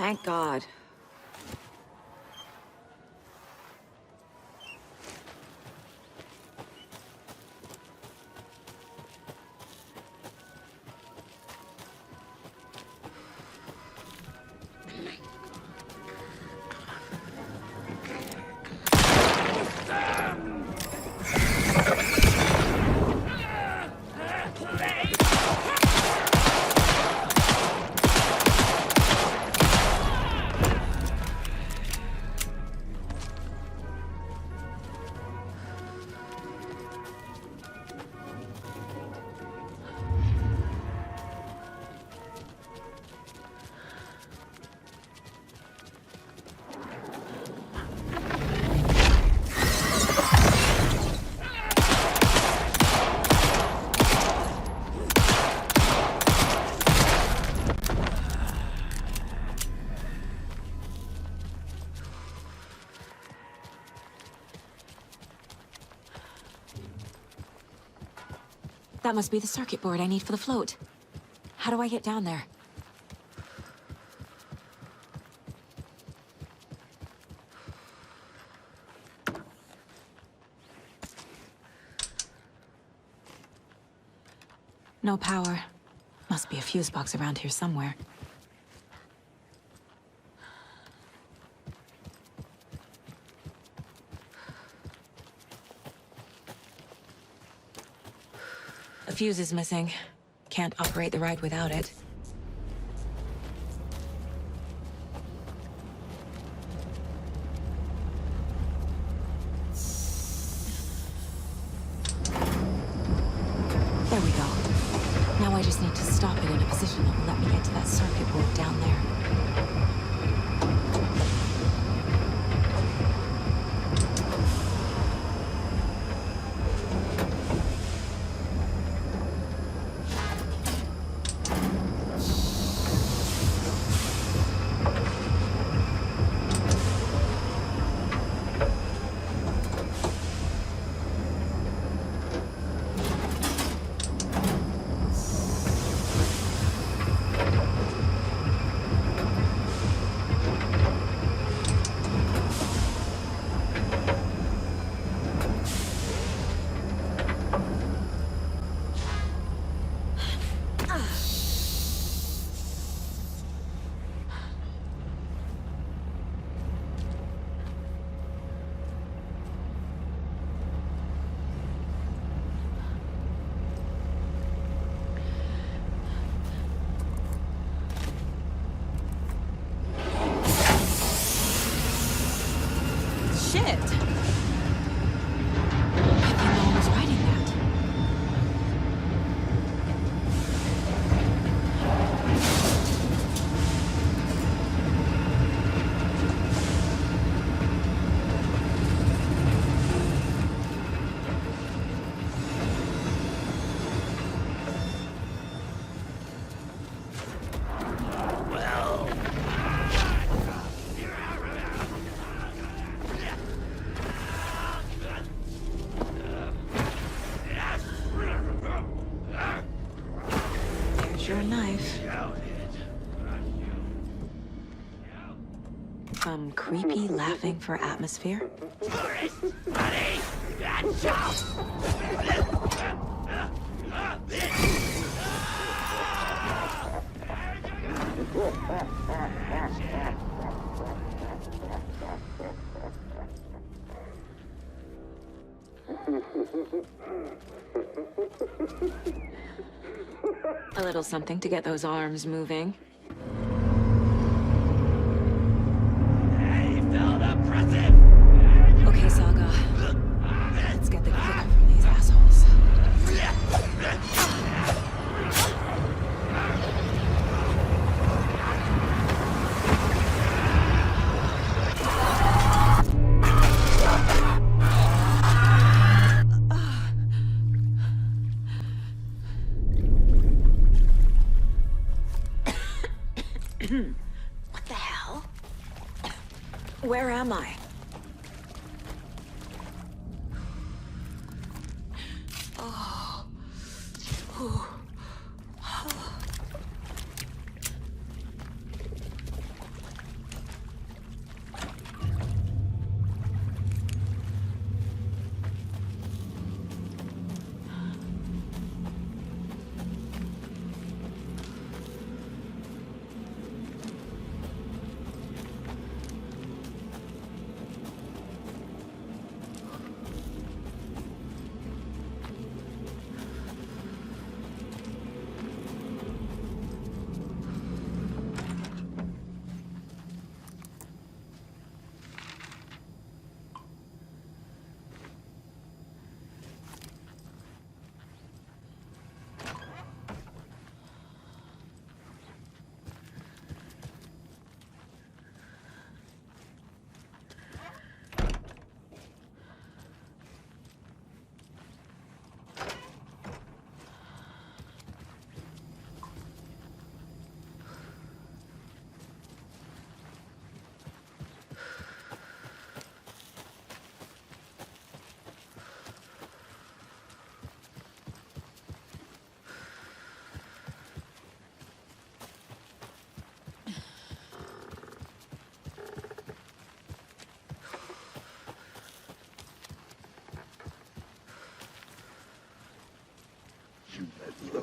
Thank God. That must be the circuit board I need for the float. How do I get down there? No power. Must be a fuse box around here somewhere. A fuse is missing. Can't operate the ride without it. There we go. Now I just need to stop it in a position that will let me get to that circuit board down there. Shit! I think no one was writing that. Your knife. Some creepy laughing for atmosphere. A little something to get those arms moving. Okay, Saga. Let's get the clicker from these assholes. What the hell? Where am I? Oh. Ooh.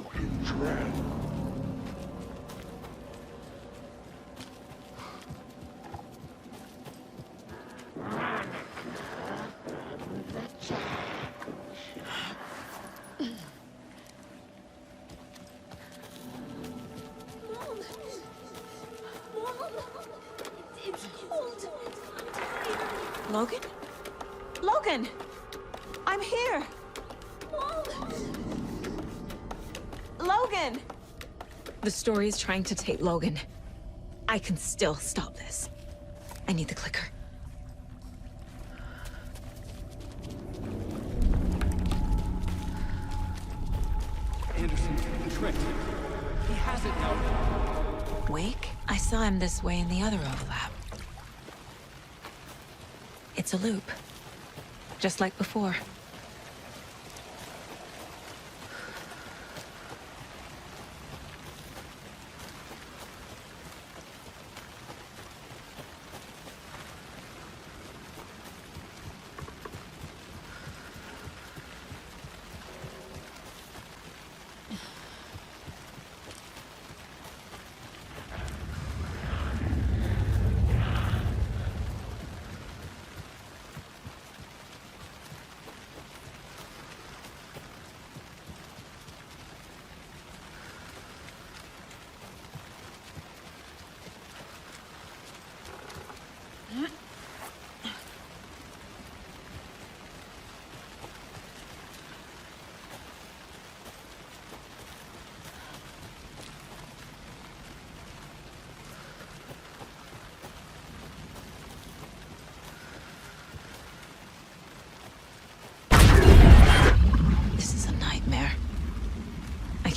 fucking trap. Logan? Logan! I'm here! Logan! The story is trying to take Logan. I can still stop this. I need the clicker. Anderson, the trick. He has it now. Wake? I saw him this way in the other overlap. It's a loop. Just like before.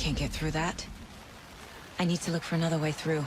Can't get through that. I need to look for another way through.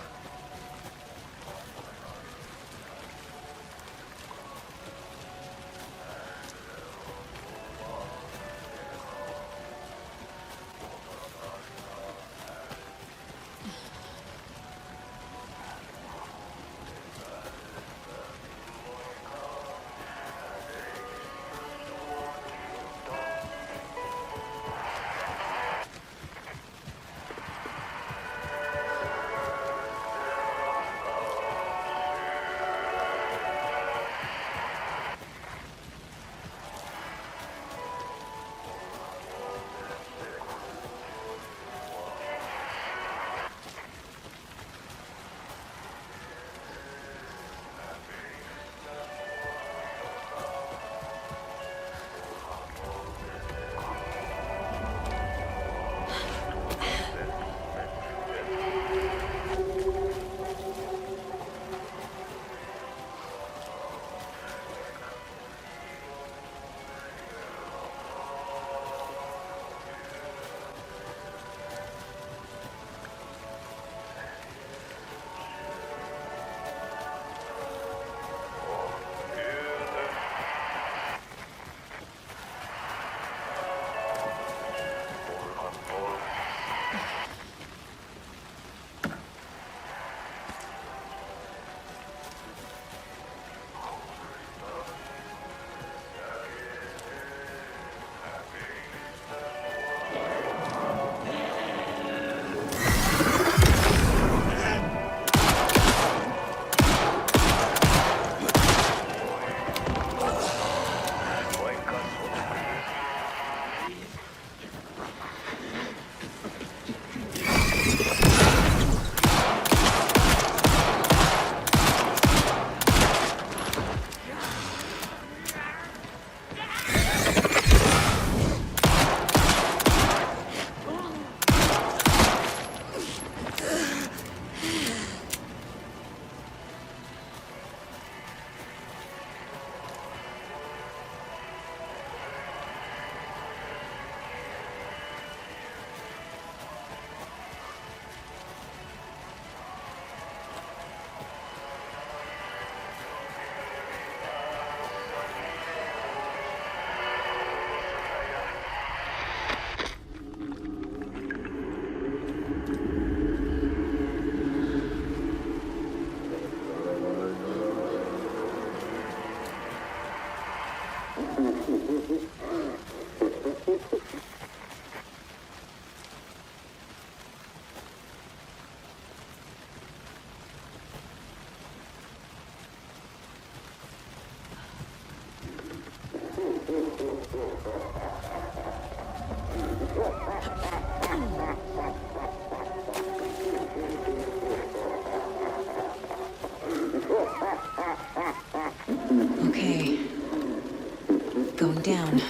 Okay. Going down.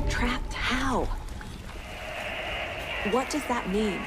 Trapped how? What does that mean?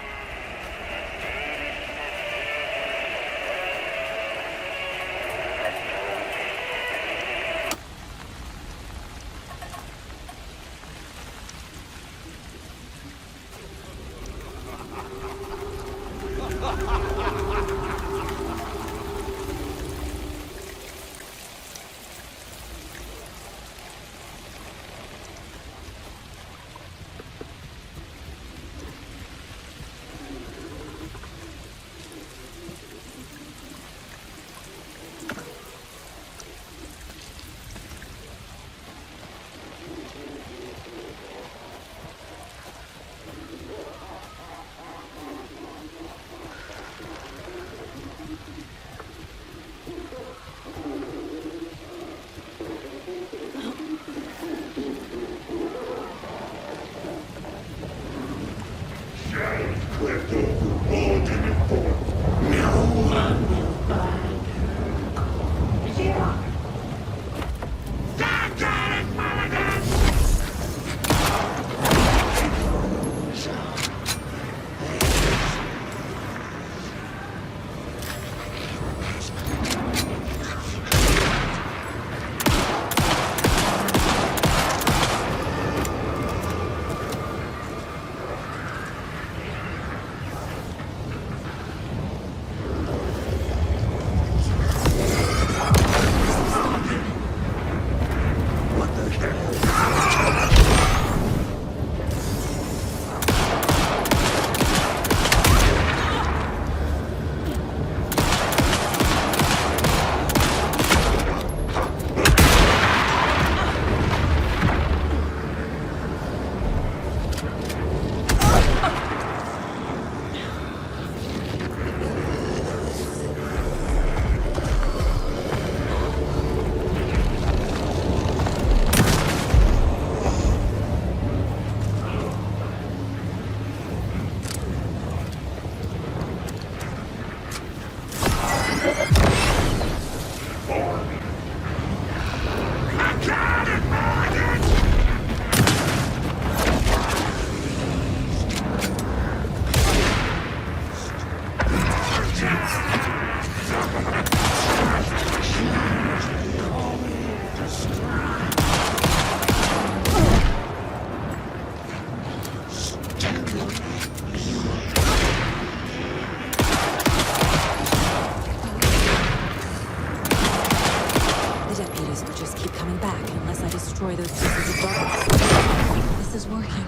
Destroy those pieces of darkness. This is working.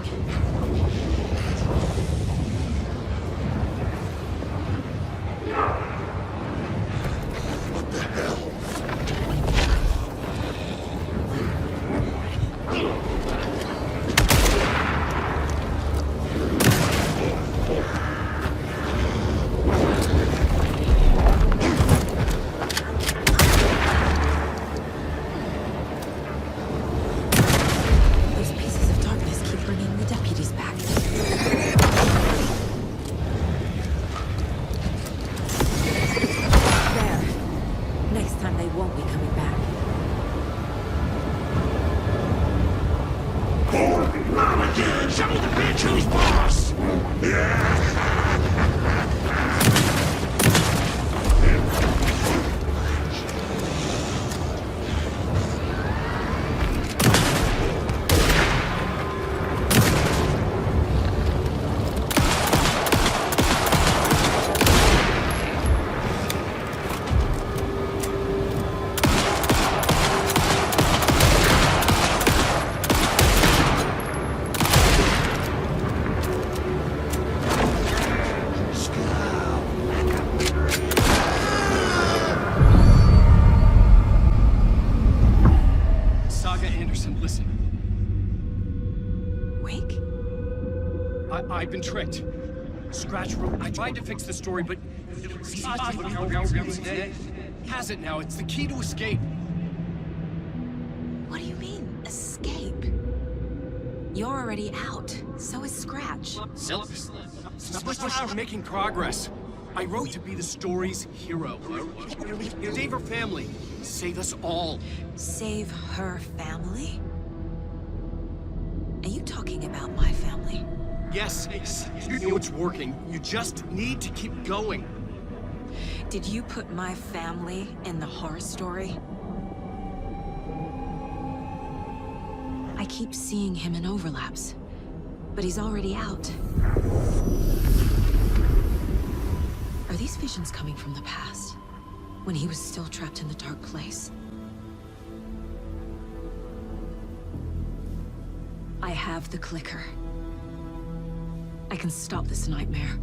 Anderson, listen. Wake? I've been tricked. Scratch wrote. I tried to fix the story, but he has it now. It's the key to escape. What do you mean, escape? You're already out. So is Scratch. We're making progress. I wrote to be the story's hero. Save her family. Save us all. Save her family? Are you talking about my family? Yes, you know it's working. You just need to keep going. Did you put my family in the horror story? I keep seeing him in overlaps, but he's already out. Are these visions coming from the past, when he was still trapped in the dark place? I have the clicker. I can stop this nightmare.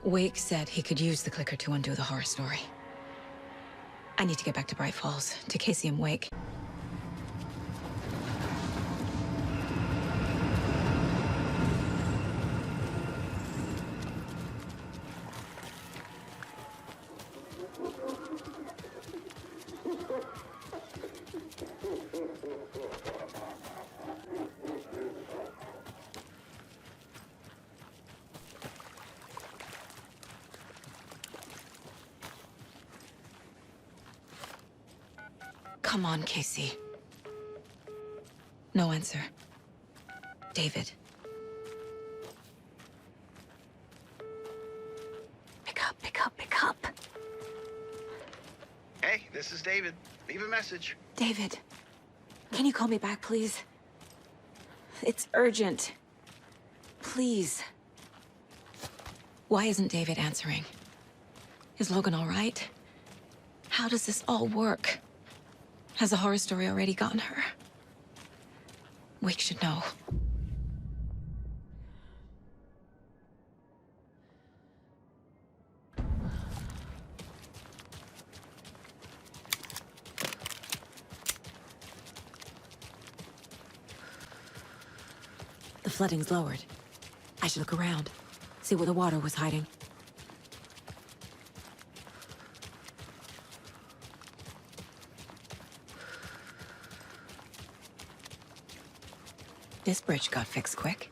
Wake said he could use the clicker to undo the horror story. I need to get back to Bright Falls, to Casey and Wake. Come on, Casey. No answer. David. Pick up, pick up, pick up. Hey, this is David. Leave a message. David, can you call me back, please? It's urgent. Please. Why isn't David answering? Is Logan all right? How does this all work? Has the horror story already gotten her? Wake should know. The flooding's lowered. I should look around, see where the water was hiding. This bridge got fixed quick.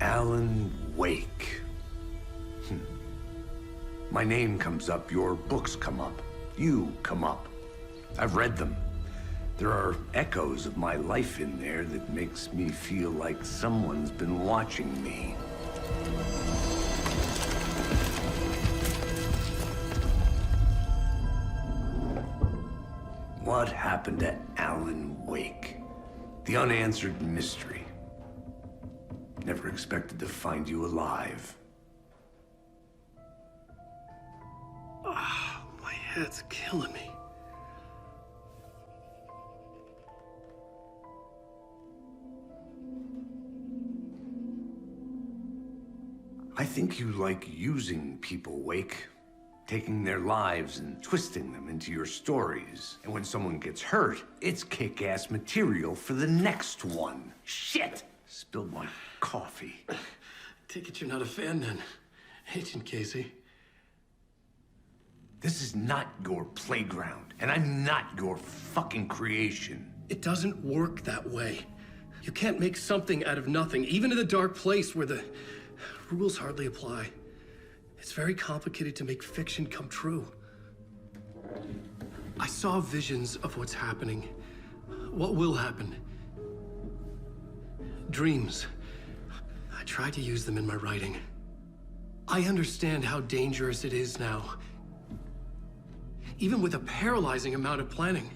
Alan Wake. My name comes up, your books come up, you come up. I've read them. There are echoes of my life in there that makes me feel like someone's been watching me. What happened to Alan Wake? The unanswered mystery. Never expected to find you alive. My head's killing me. I think you like using people, Wake. Taking their lives and twisting them into your stories. And when someone gets hurt, it's kick-ass material for the next one. Shit! Spilled my coffee. Take it you're not a fan then, Agent Casey. This is not your playground, and I'm not your fucking creation. It doesn't work that way. You can't make something out of nothing, even in a dark place where the rules hardly apply. It's very complicated to make fiction come true. I saw visions of what's happening, what will happen. Dreams. I tried to use them in my writing. I understand how dangerous it is now. Even with a paralyzing amount of planning.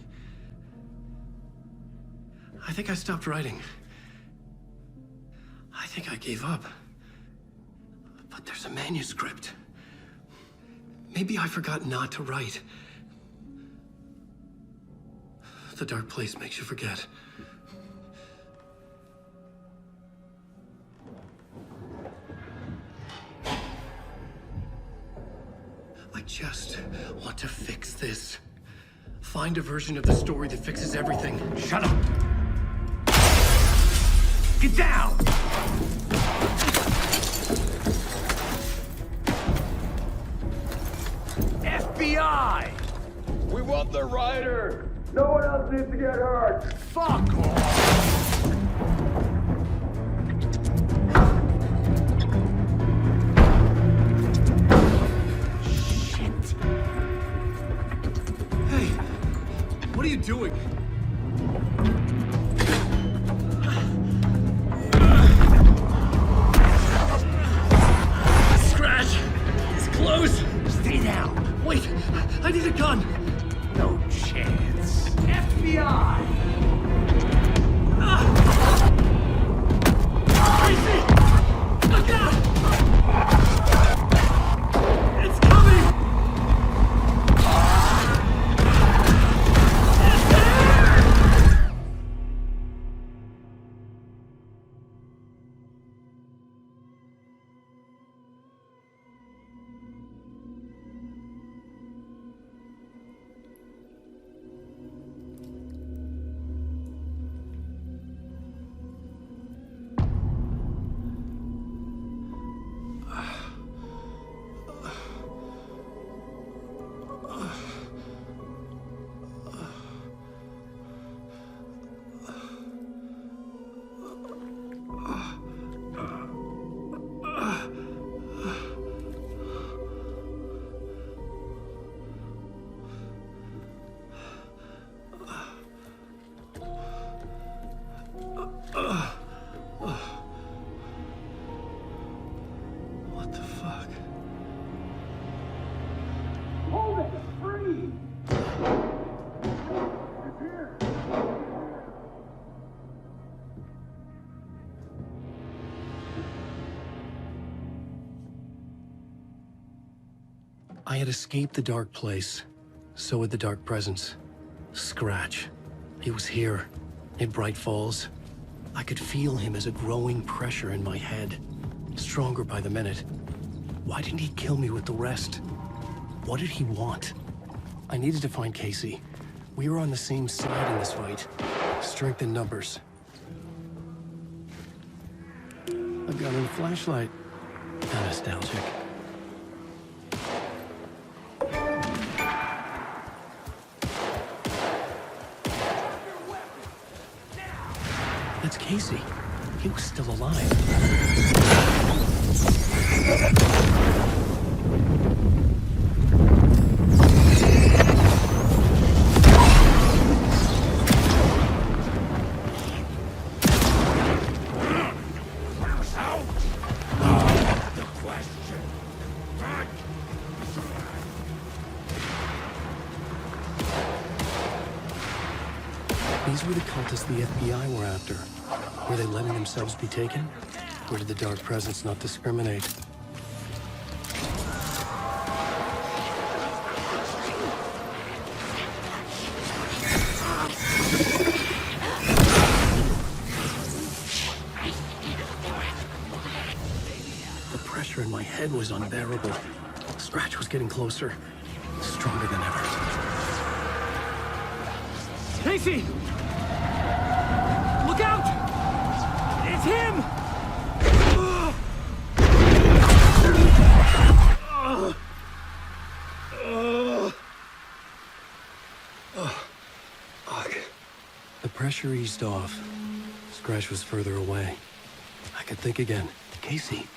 I think I stopped writing. I think I gave up. But there's a manuscript. Maybe I forgot not to write. The dark place makes you forget. I just want to fix this. Find a version of the story that fixes everything. Shut up! Get down! FBI! We want the rider! No one else needs to get hurt! Fuck off! Shit! Hey, what are you doing? Scratch! It's close! Stay down! Wait, I need a gun! No chance. FBI! Casey! Look out! It's coming! It's there! What the fuck? Hold it! Free! I had escaped the dark place. So had the dark presence. Scratch. He was here, in Bright Falls. I could feel him as a growing pressure in my head. Stronger by the minute. Why didn't he kill me with the rest? What did he want? I needed to find Casey. We were on the same side in this fight. Strength in numbers. A gun and a flashlight. How nostalgic. That's Casey. He was still alive. These were the cultists the FBI were after. Were they letting themselves be taken? Or did the Dark Presence not discriminate? The pressure in my head was unbearable. Scratch was getting closer, stronger than ever. Casey! Look out! It's him! The pressure eased off. Scratch was further away. I could think again. Casey.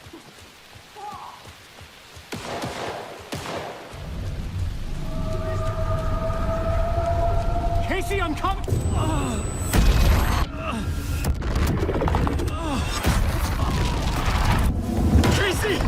Casey, I'm coming! Casey!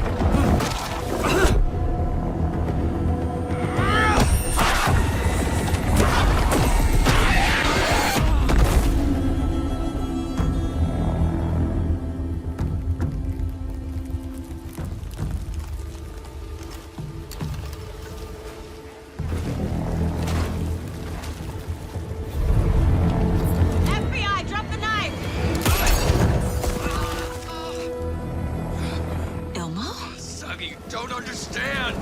FBI, drop the knife! Elmo? Suggy, you don't understand!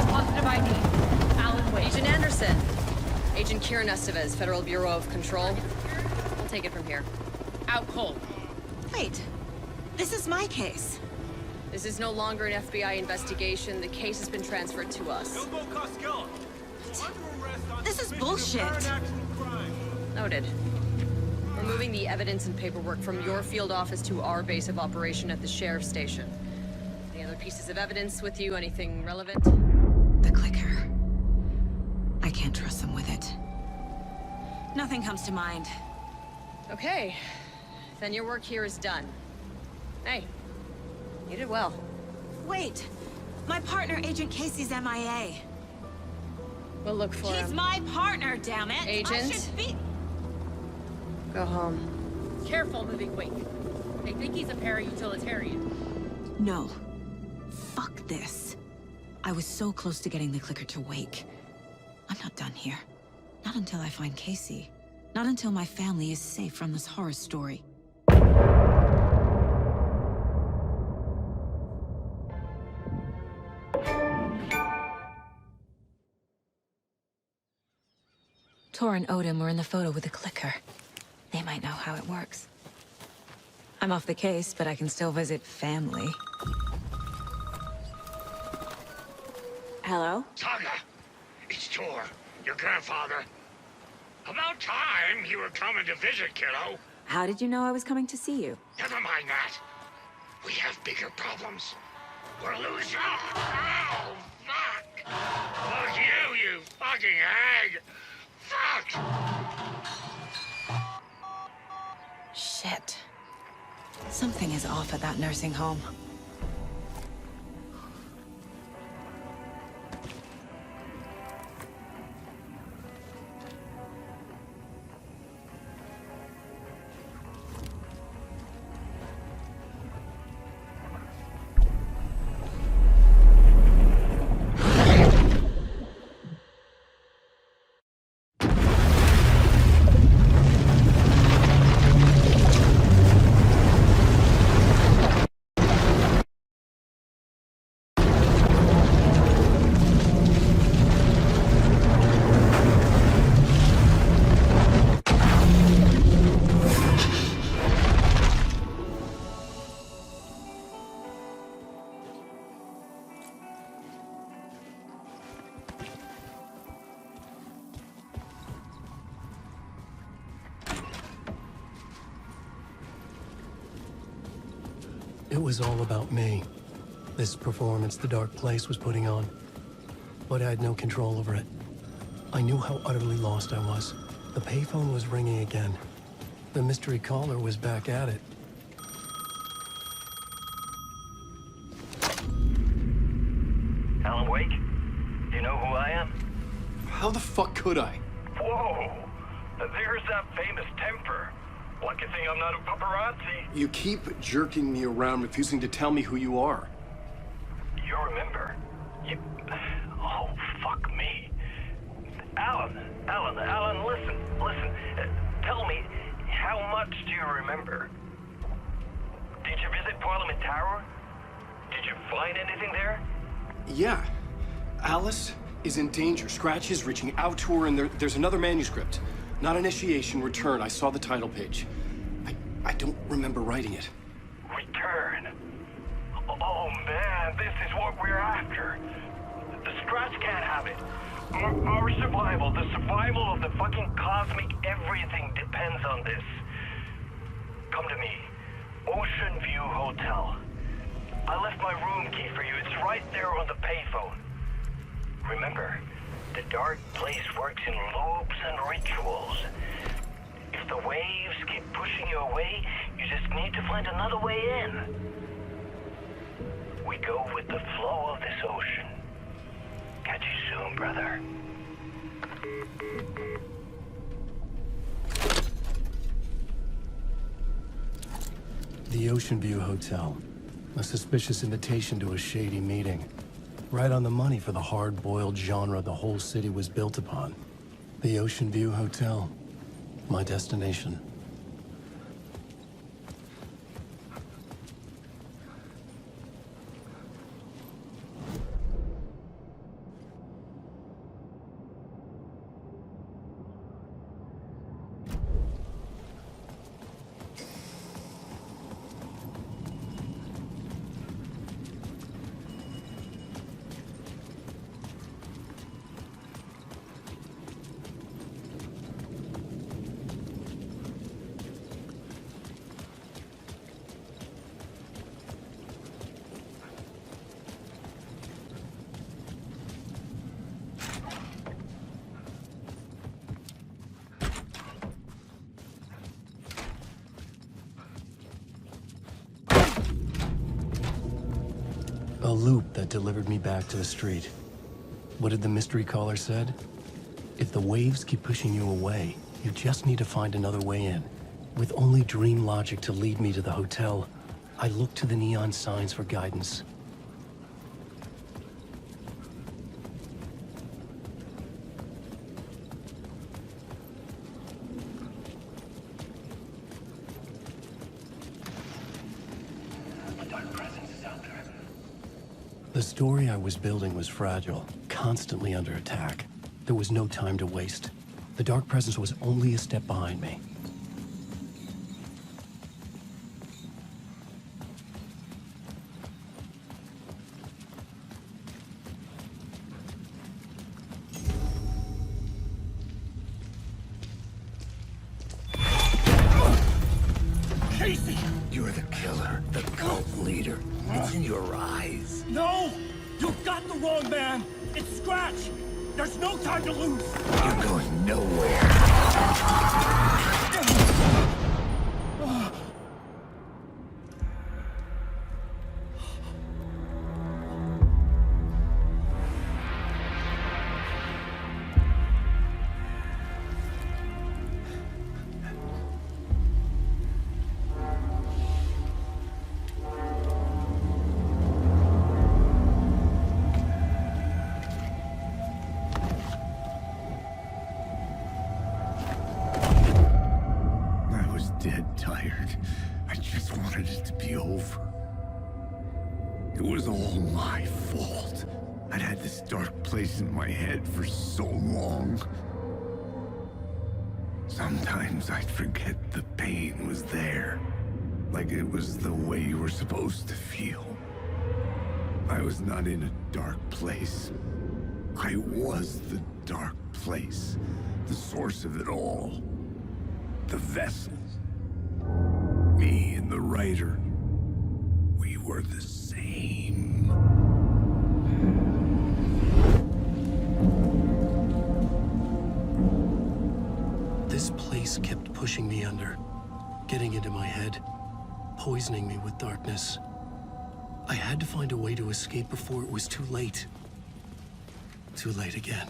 Positive ID. Alan Wake. Agent Anderson. Agent Kieran Estevez, Federal Bureau of Control. We'll take it from here. Out cold. Wait. This is my case. This is no longer an FBI investigation. The case has been transferred to us. This is bullshit. Noted. We're moving the evidence and paperwork from your field office to our base of operation at the sheriff's station. Any other pieces of evidence with you? Anything relevant? The clicker. I can't trust them with it. Nothing comes to mind. Okay. Then your work here is done. Hey, you did well. Wait. My partner, Agent Casey's MIA. We'll look for him. He's my partner, damn it! Agent? I should be... Go home. Careful moving Wake. They think he's a para-utilitarian. No. Fuck this. I was so close to getting the clicker to Wake. I'm not done here. Not until I find Casey. Not until my family is safe from this horror story. Tor and Odin were in the photo with the clicker. They might know how it works. I'm off the case, but I can still visit family. Hello? Saga, it's Tor, your grandfather. About time you were coming to visit, kiddo. How did you know I was coming to see you? Never mind that. We have bigger problems. We're losing. Oh, fuck! Fuck you fucking hag! Fuck! Shit. Something is off at that nursing home. It was all about me. This performance the Dark Place was putting on. But I had no control over it. I knew how utterly lost I was. The payphone was ringing again. The mystery caller was back at it. Alan Wake? Do you know who I am? How the fuck could I? Whoa! There's that famous temper. Lucky thing I'm not a paparazzi. You keep jerking me around, refusing to tell me who you are. You remember? Oh, fuck me. Alan, listen. Tell me, much do you remember? Did you visit Parliament Tower? Did you find anything there? Yeah. Alice is in danger. Scratch is reaching out to her, and there's another manuscript. Not initiation, return. I saw the title page. I don't remember writing it. Return? Oh man, this is what we're after. The Scratch can't have it. Our survival, the survival of the fucking cosmic everything depends on this. Come to me. Ocean View Hotel. I left my room key for you. It's right there on the payphone. Remember, the dark place works in loops and rituals. If the waves keep pushing you away, you just need to find another way in. We go with the flow of this ocean. Catch you soon, brother. The Ocean View Hotel. A suspicious invitation to a shady meeting. Right on the money for the hard-boiled genre the whole city was built upon. The Ocean View Hotel. My destination. A loop that delivered me back to the street. What did the mystery caller said? If the waves keep pushing you away, you just need to find another way in. With only dream logic to lead me to the hotel, I looked to the neon signs for guidance. The story I was building was fragile, constantly under attack. There was no time to waste. The Dark Presence was only a step behind me. Casey! You're the killer, the cult leader. It's in your eyes. No! You've got the wrong man! It's Scratch! There's no time to lose! You're going nowhere. Dead tired. I just wanted it to be over. It was all my fault. I'd had this dark place in my head for so long. Sometimes I'd forget the pain was there. Like it was the way you were supposed to feel. I was not in a dark place. I was the dark place. The source of it all. The vessel. Me and the writer, we were the same. This place kept pushing me under, getting into my head, poisoning me with darkness. I had to find a way to escape before it was too late. Too late again.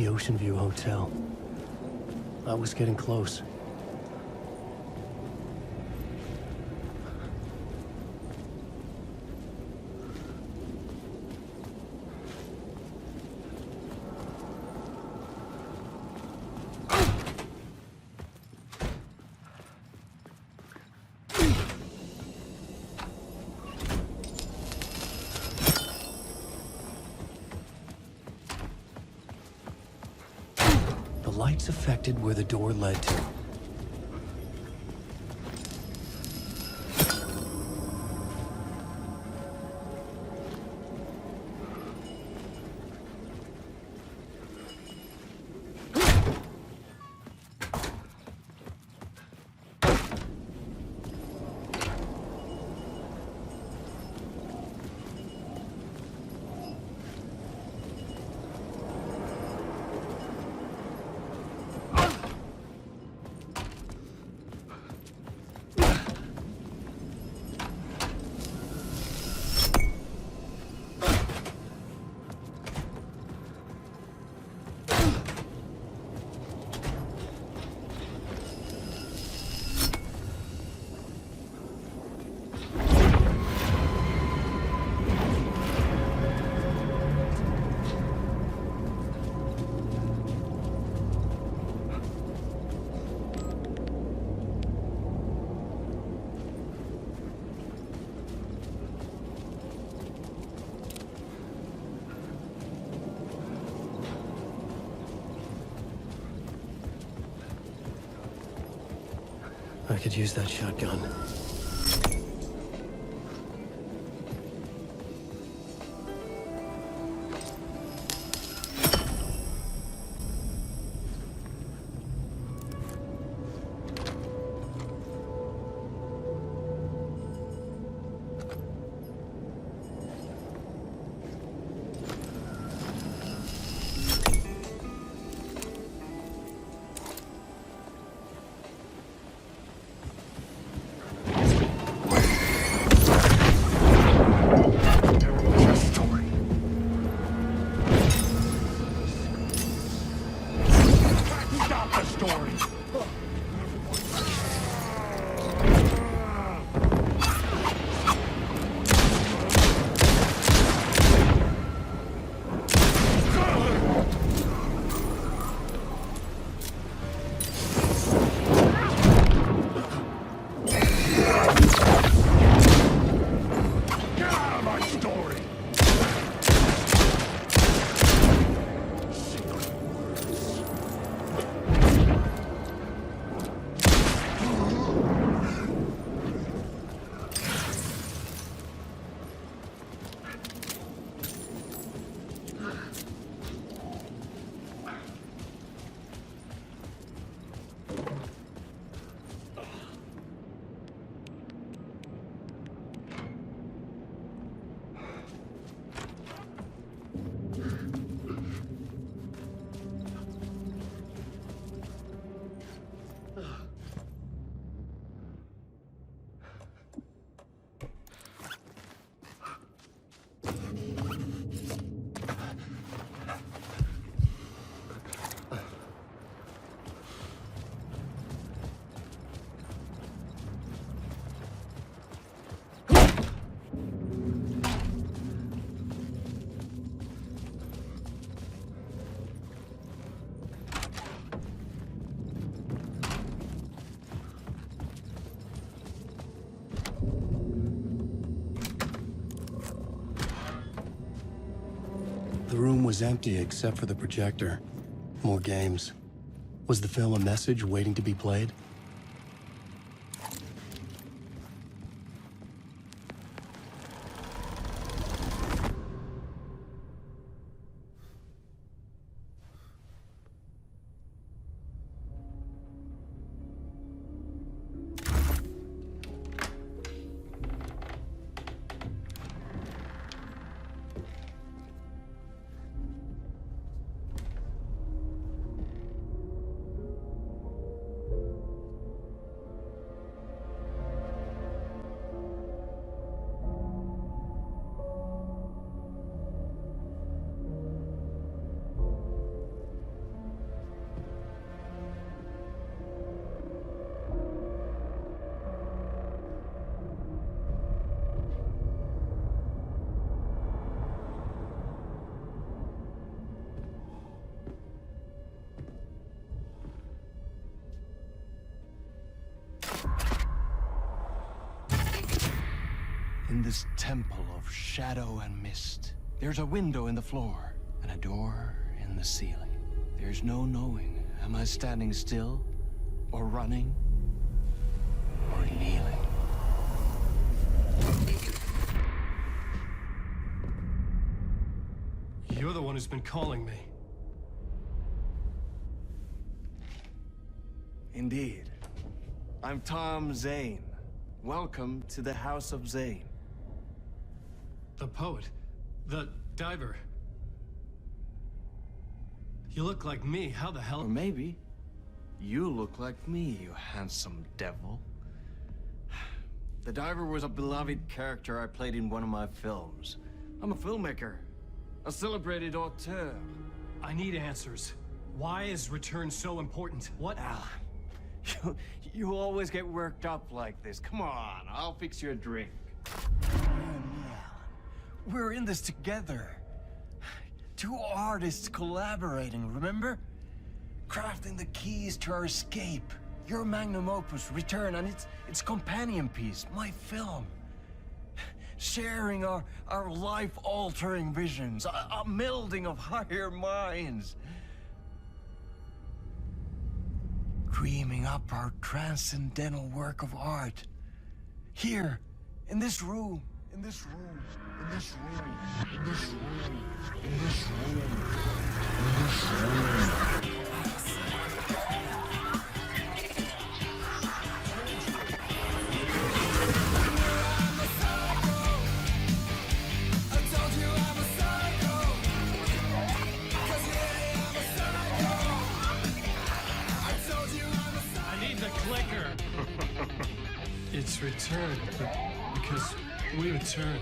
the Ocean View Hotel. I was getting close. The lights affected where the door led to. I could use that shotgun. The room was empty except for the projector. More games. Was the film a message waiting to be played? In this temple of shadow and mist, there's a window in the floor and a door in the ceiling. There's no knowing, am I standing still, or running, or kneeling? You're the one who's been calling me. Indeed. I'm Tom Zane. Welcome to the House of Zane. The poet. The diver. You look like me. How the hell? Or maybe you look like me, you handsome devil. The diver was a beloved character I played in one of my films. I'm a filmmaker, a celebrated auteur. I need answers. Why is Return so important? What? Alan, you always get worked up like this. Come on, I'll fix you a drink. We're in this together. Two artists collaborating, remember? Crafting the keys to our escape. Your magnum opus, Return, and its companion piece, my film. Sharing our life-altering visions, a melding of higher minds. Dreaming up our transcendental work of art. Here, in this room, in this room, in this room, in this room, in this room, in this room. It's Return, because we return.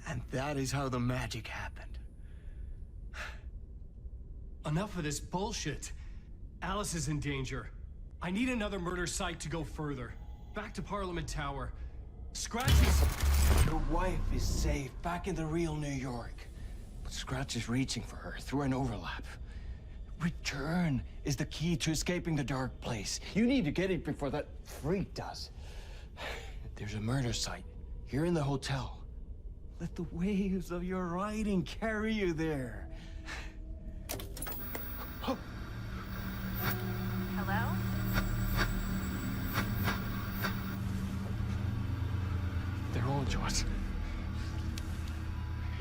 And that is how the magic happened. Enough of this bullshit. Alice is in danger. I need another murder site to go further. Back to Parliament Tower. Scratch is... Your wife is safe, back in the real New York. But Scratch is reaching for her through an overlap. Return is the key to escaping the dark place. You need to get it before that freak does. There's a murder site here in the hotel. Let the waves of your writing carry you there. Hello? They're all yours.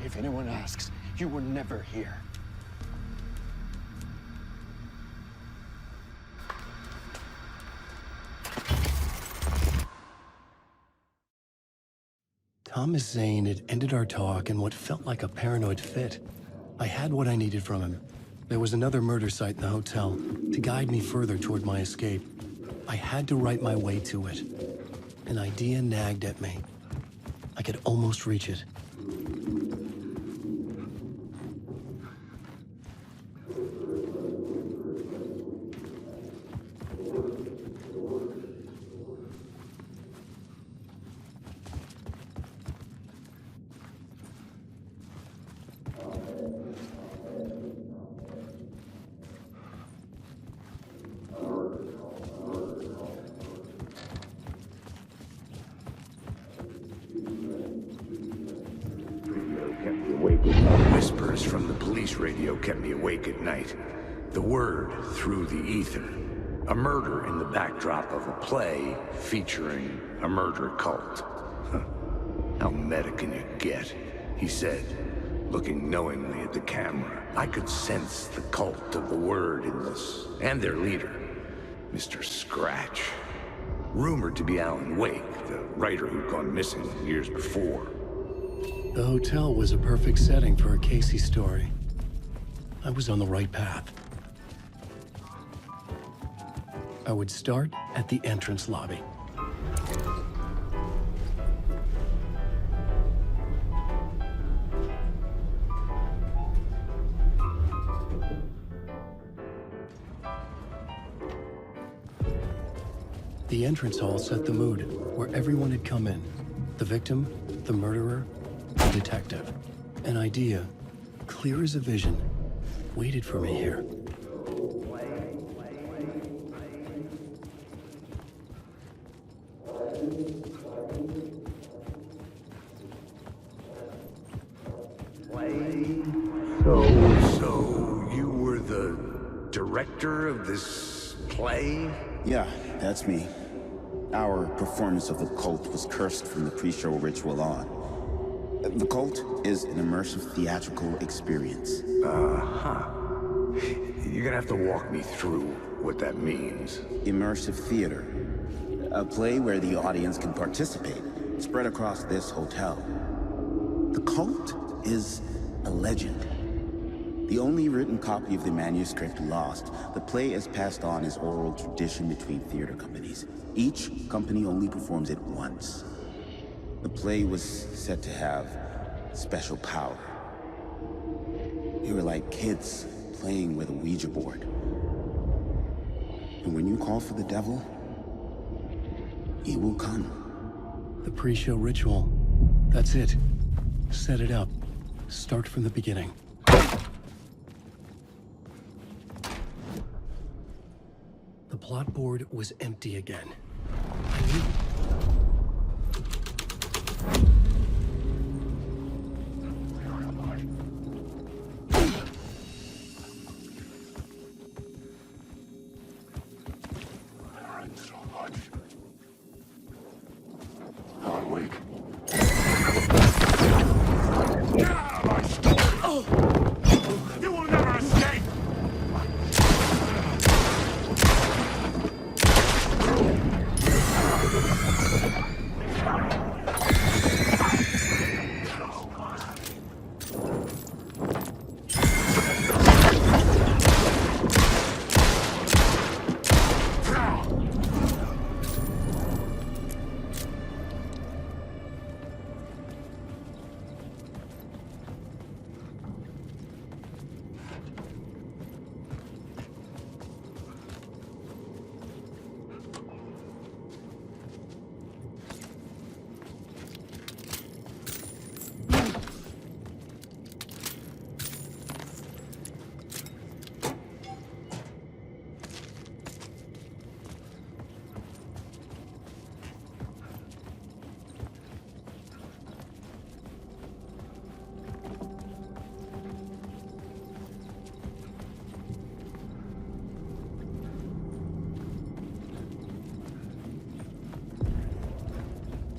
If anyone asks, you were never here. Thomas Zane had ended our talk in what felt like a paranoid fit. I had what I needed from him. There was another murder site in the hotel to guide me further toward my escape. I had to write my way to it. An idea nagged at me. I could almost reach it. Whispers from the police radio kept me awake at night. The word through the ether. A murder in the backdrop of a play featuring a murder cult. How meta can you get? He said, looking knowingly at the camera. I could sense the cult of the word in this, and their leader, Mr. Scratch. Rumored to be Alan Wake, the writer who'd gone missing years before. The hotel was a perfect setting for a Casey story. I was on the right path. I would start at the entrance lobby. The entrance hall set the mood, where everyone had come in. The victim, the murderer, the detective. An idea, clear as a vision, waited for me here. So you were the director of this play? Yeah, that's me. Our performance of The Cult was cursed from the pre-show ritual on. The Cult is an immersive theatrical experience. Uh-huh. You're gonna have to walk me through what that means. Immersive theater. A play where the audience can participate, spread across this hotel. The Cult is a legend. The only written copy of the manuscript lost, the play is passed on as oral tradition between theater companies. Each company only performs it once. The play was said to have special power. We were like kids playing with a Ouija board. And when you call for the devil, he will come. The pre-show ritual. That's it. Set it up. Start from the beginning. The plot board was empty again. You will never escape!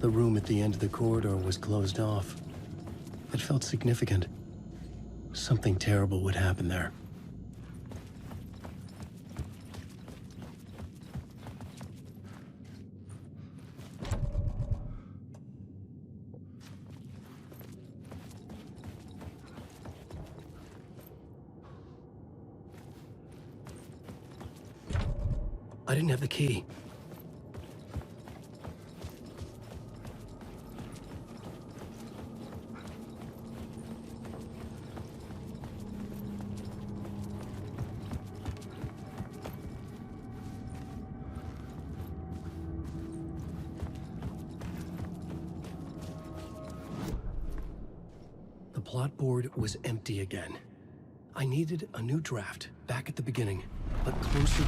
The room at the end of the corridor was closed off. It felt significant. Something terrible would happen there. I didn't have the key. The plot board was empty again. I needed a new draft, back at the beginning, but closer.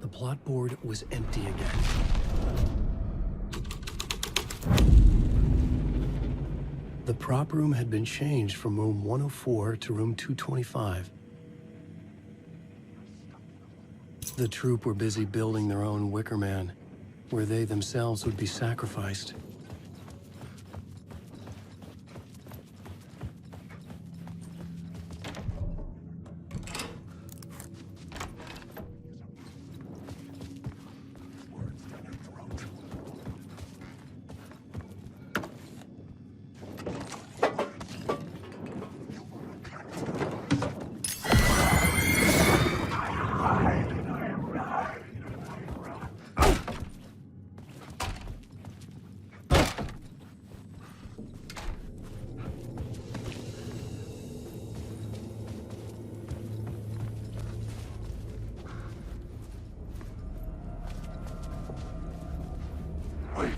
The plot board was empty again. The prop room had been changed from room 104 to room 225. The troupe were busy building their own Wicker Man, where they themselves would be sacrificed. Wake.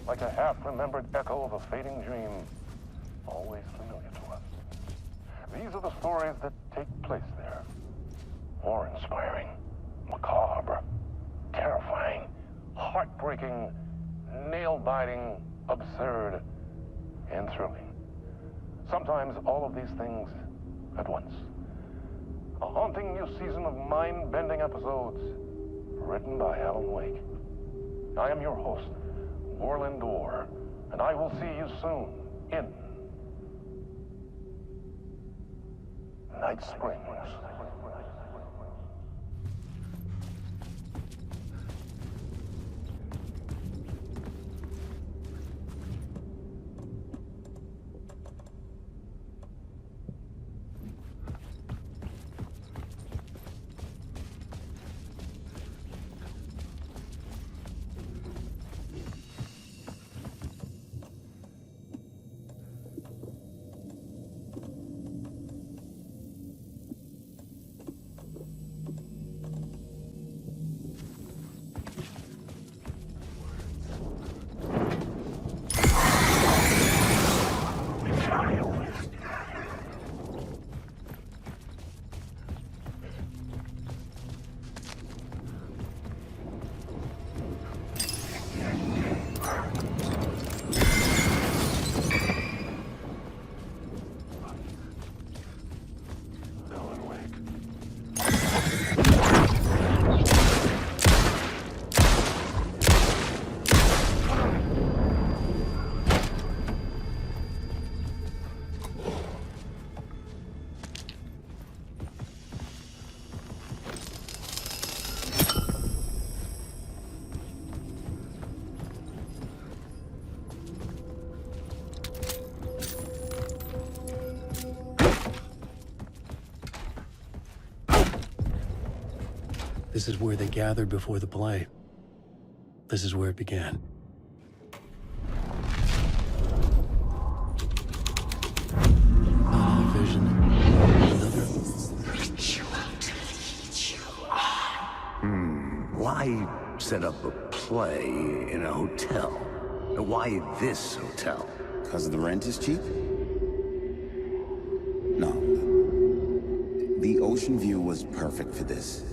Like a half-remembered echo of a fading dream, always familiar to us. These are the stories that take place there. Awe-inspiring, macabre, terrifying, heartbreaking, nail-biting, absurd, and thrilling. Sometimes all of these things at once. A haunting new season of mind-bending episodes written by Alan Wake. I am your host, Orland Orr, and I will see you soon in Night Springs. This is where they gathered before the play. This is where it began. Why set up a play in a hotel? Why this hotel? Because the rent is cheap? No. The ocean view was perfect for this.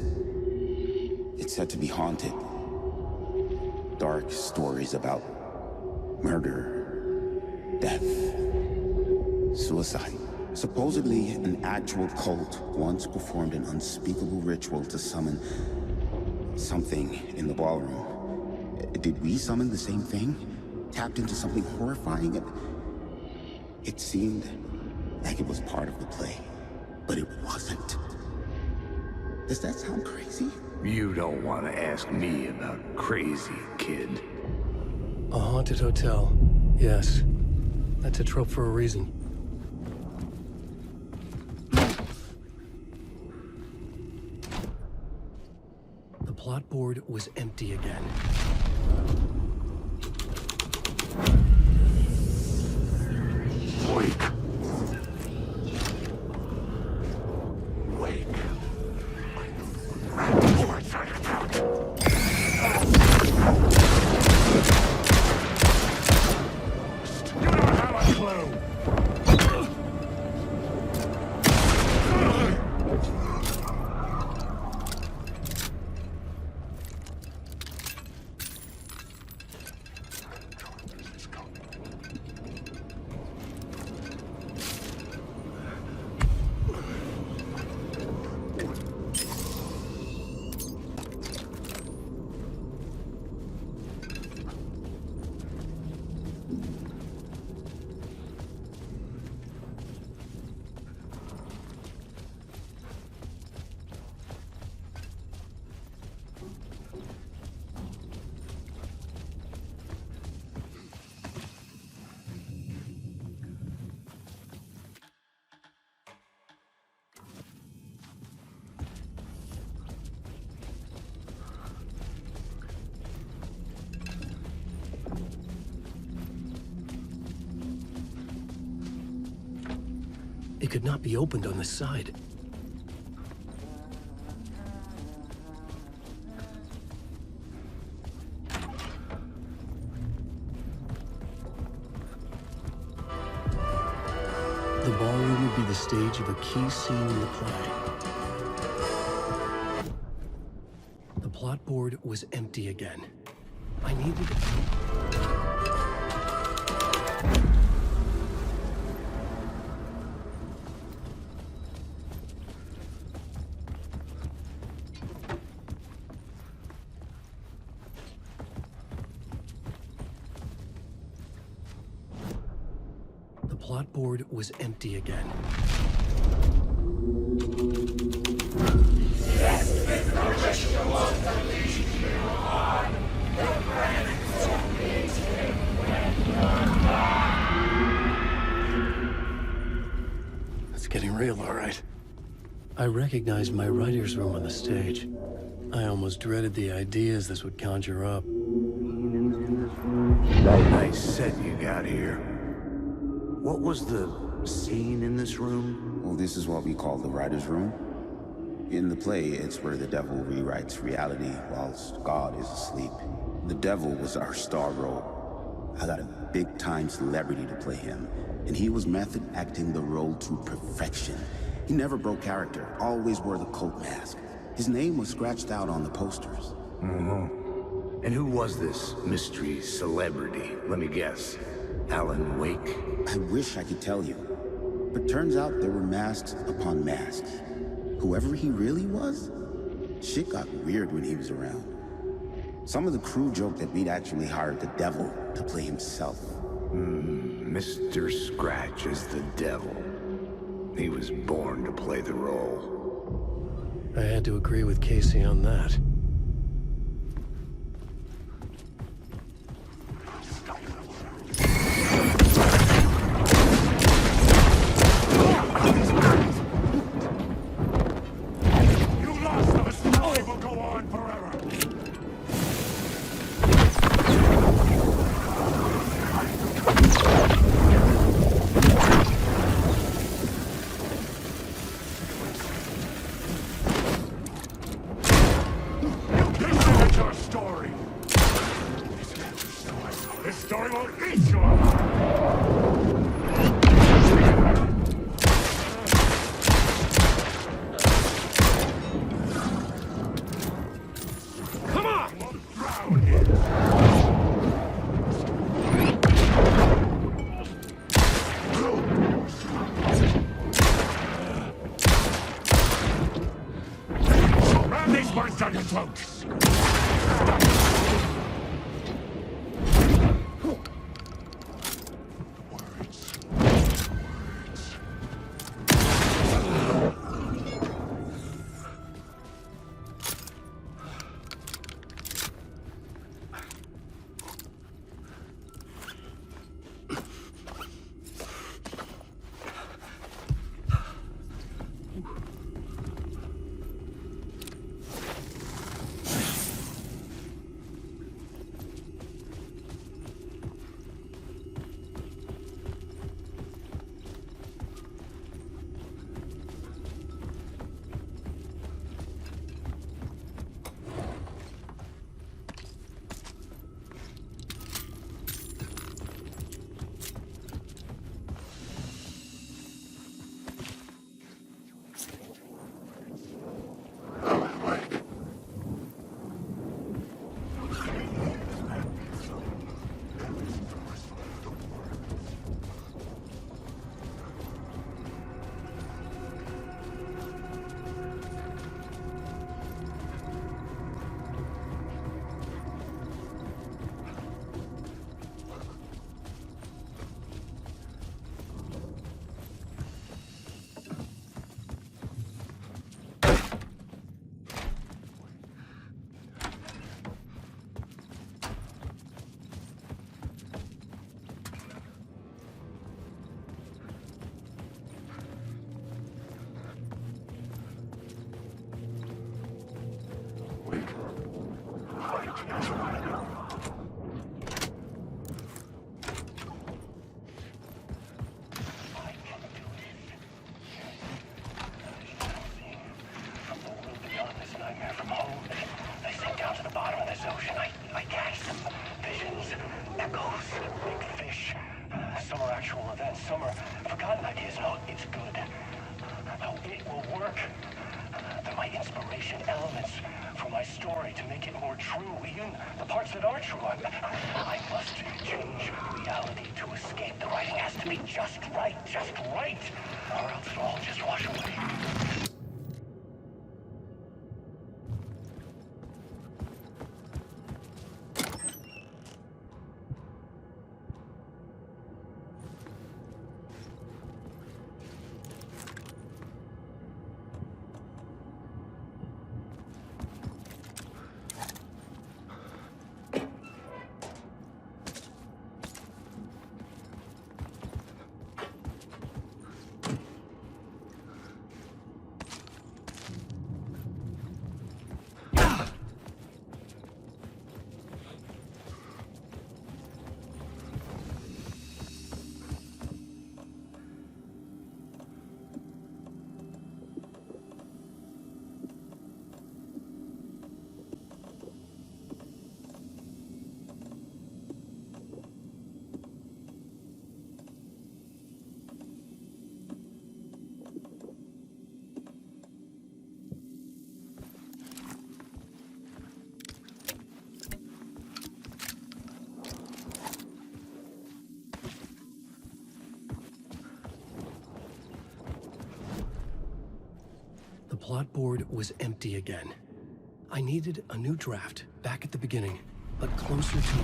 It's said to be haunted. Dark stories about murder, death, suicide. Supposedly, an actual cult once performed an unspeakable ritual to summon something in the ballroom. Did we summon the same thing? Tapped into something horrifying? It seemed like it was part of the play, but it wasn't. Does that sound crazy? You don't want to ask me about crazy, kid. A haunted hotel. Yes. That's a trope for a reason. The plot board was empty again. Wake. It could not be opened on the side. The ballroom would be the stage of a key scene in the play. The plot board was empty again. I needed... The plot board was empty again. It's getting real, all right. I recognized my writer's room on the stage. I almost dreaded the ideas this would conjure up. Nice set you got here. What was the scene in this room? Well, this is what we call the writer's room. In the play, it's where the devil rewrites reality whilst God is asleep. The devil was our star role. I got a big-time celebrity to play him, and he was method acting the role to perfection. He never broke character, always wore the cult mask. His name was scratched out on the posters. And who was this mystery celebrity? Let me guess. Alan Wake? I wish I could tell you. But turns out there were masks upon masks. Whoever he really was, shit got weird when he was around. Some of the crew joked that we'd actually hired the devil to play himself. Mr. Scratch is the devil. He was born to play the role. I had to agree with Casey on that. What's your story? This story will eat you alive! Come on! Drown here! Ram these words down your throat! Some are forgotten ideas. No, it's good. No, it will work. They're my inspiration elements for my story to make it more true, even the parts that are true. I must change reality to escape. The writing has to be just right, or else it'll all just wash away. The plot board was empty again. I needed a new draft back at the beginning, but closer to...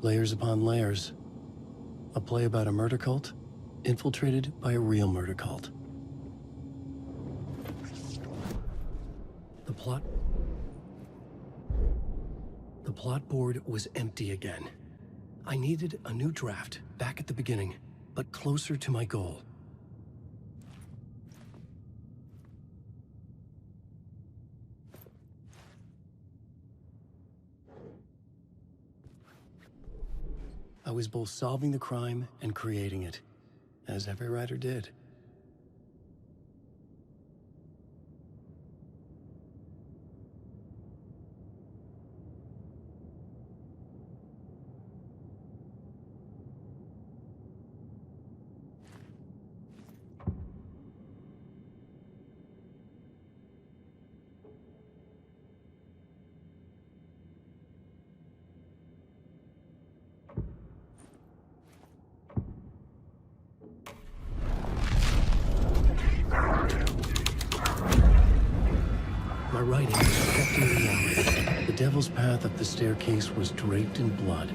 Layers upon layers. A play about a murder cult, infiltrated by a real murder cult. The plot board was empty again. I needed a new draft back at the beginning, but closer to my goal. I was both solving the crime and creating it, as every writer did. My writing was affecting reality. The devil's path up the staircase was draped in blood.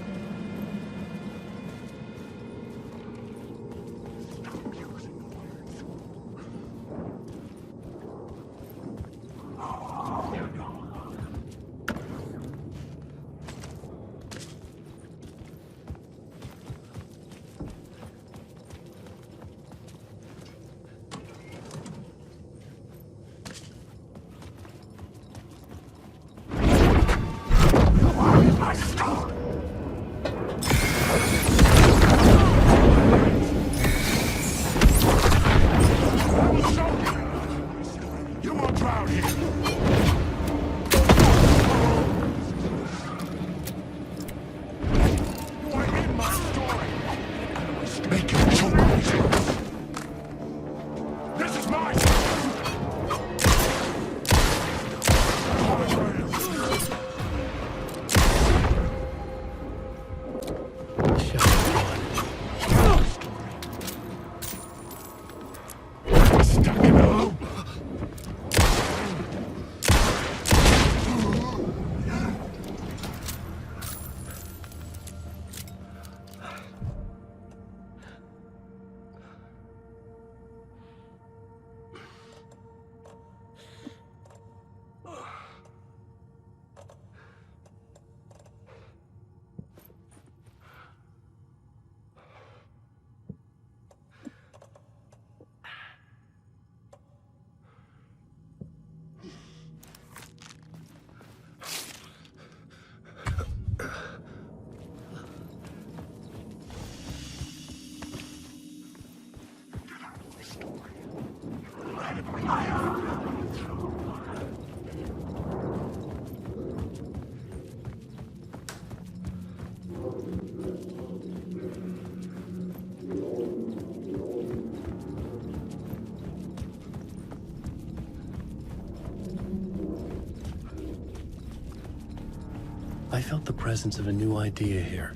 I felt the presence of a new idea here.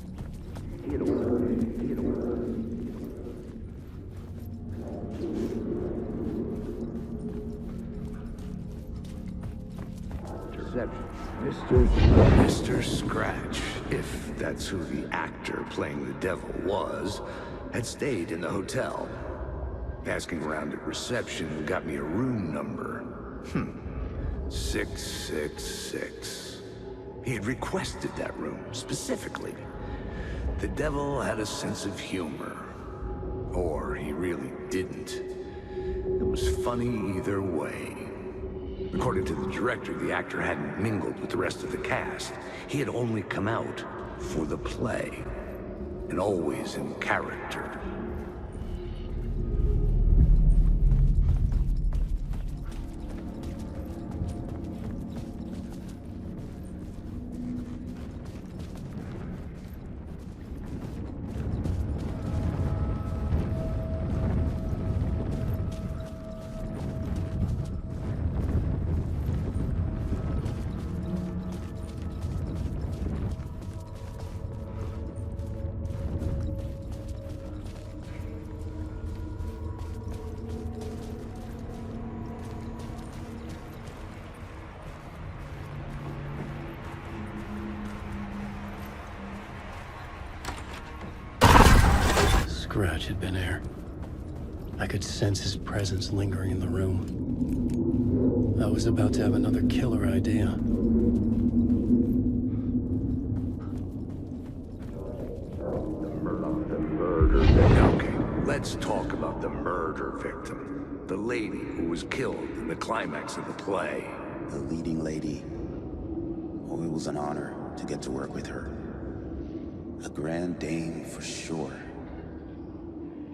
Mr. Scratch, if that's who the actor playing the devil was, had stayed in the hotel. Asking around at reception got me a room number. 666. He had requested that room, specifically. The devil had a sense of humor. Or he really didn't. It was funny either way. According to the director, the actor hadn't mingled with the rest of the cast. He had only come out for the play, and always in character. Scratch had been there. I could sense his presence lingering in the room. I was about to have another killer idea. Okay, let's talk about the murder victim. The lady who was killed in the climax of the play. The leading lady. Oh, it was an honor to get to work with her. A Grand Dame for sure.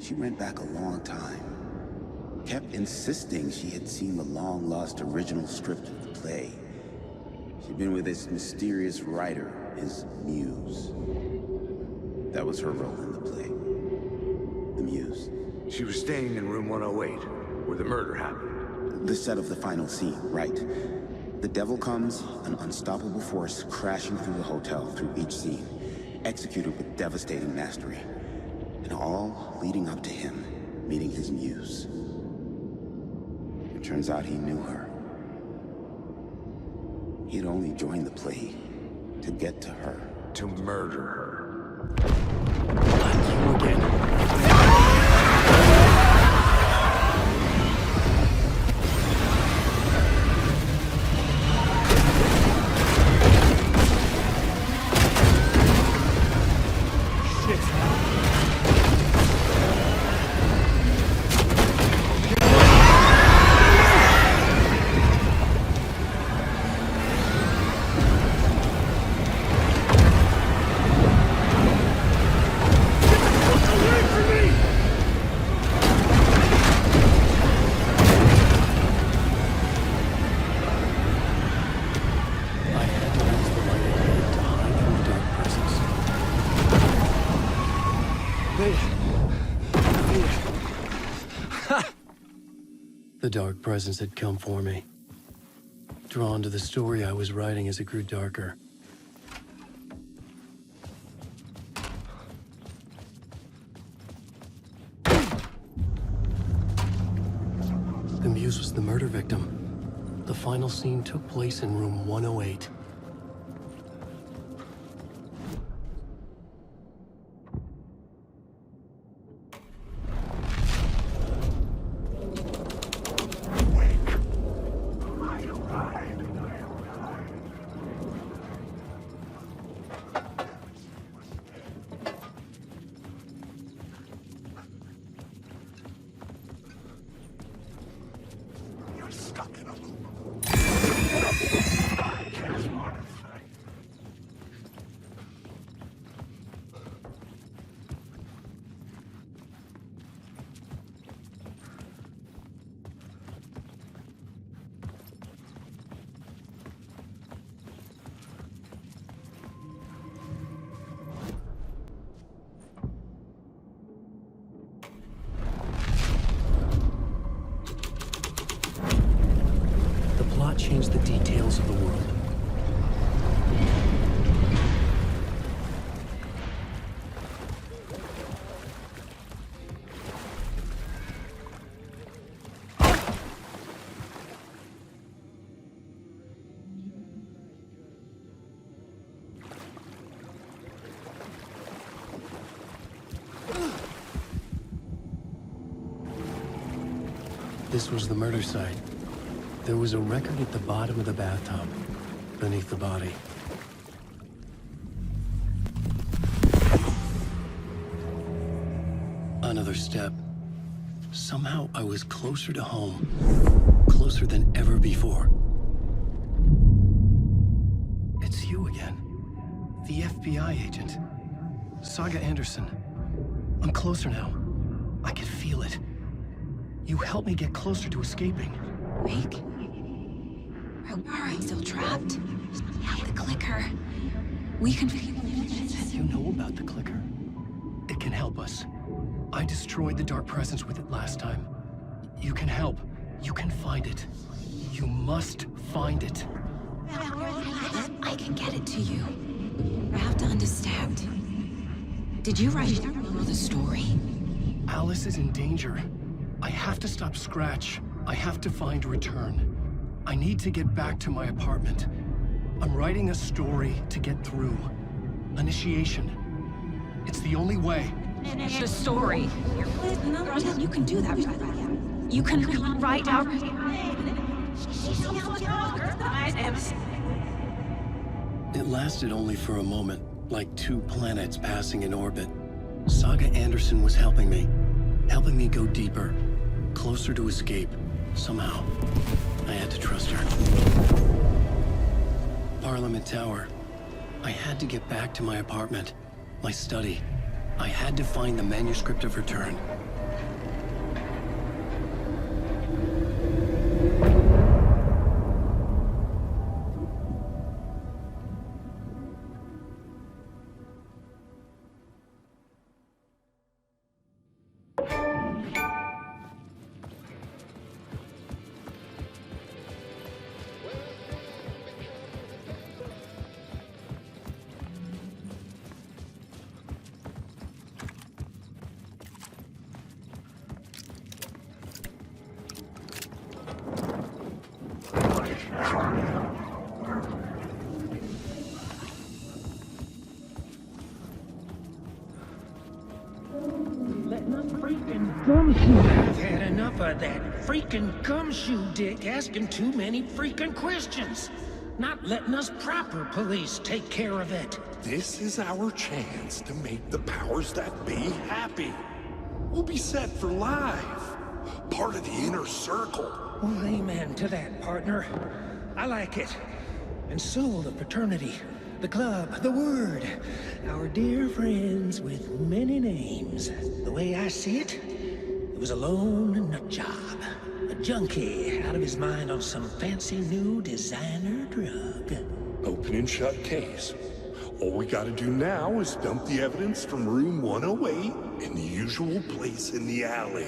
She went back a long time. Kept insisting she had seen the long-lost original script of the play. She'd been with this mysterious writer, his muse. That was her role in the play. The muse. She was staying in room 108, where the murder happened. The set of the final scene, right. The devil comes, an unstoppable force crashing through the hotel through each scene, executed with devastating mastery. And all leading up to him meeting his muse. It turns out he knew her. He'd only joined the play to get to her. To murder her. You again. The dark presence had come for me. Drawn to the story I was writing as it grew darker. The muse was the murder victim. The final scene took place in room 108. Change the details of the world. This was the murder site. There was a record at the bottom of the bathtub, beneath the body. Another step. Somehow I was closer to home. Closer than ever before. It's you again. The FBI agent. Saga Anderson. I'm closer now. I can feel it. You helped me get closer to escaping. Wake? Are I still trapped? The clicker. We can... You know about the clicker. It can help us. I destroyed the dark presence with it last time. You can help. You can find it. You must find it. I can get it to you. I have to understand. Did you write the story? Alice is in danger. I have to stop Scratch. I have to find Return. I need to get back to my apartment. I'm writing a story to get through. Initiation. It's the only way. The story. You can do that. You can write out... It lasted only for a moment, like two planets passing in orbit. Saga Anderson was helping me go deeper, closer to escape, somehow. I had to trust her. Parliament Tower. I had to get back to my apartment. My study. I had to find the manuscript of return. I've had enough of that freaking gumshoe dick asking too many freaking questions. Not letting us proper police take care of it. This is our chance to make the powers that be happy. We'll be set for life. Part of the inner circle. Well, amen to that, partner. I like it. And so will the fraternity, the club, the word. Our dear friends with many names. The way I see it, it was a lone nut job. A junkie out of his mind on some fancy new designer drug. Open and shut case. All we gotta do now is dump the evidence from room 108 in the usual place in the alley.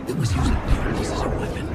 It was using darkness as a weapon.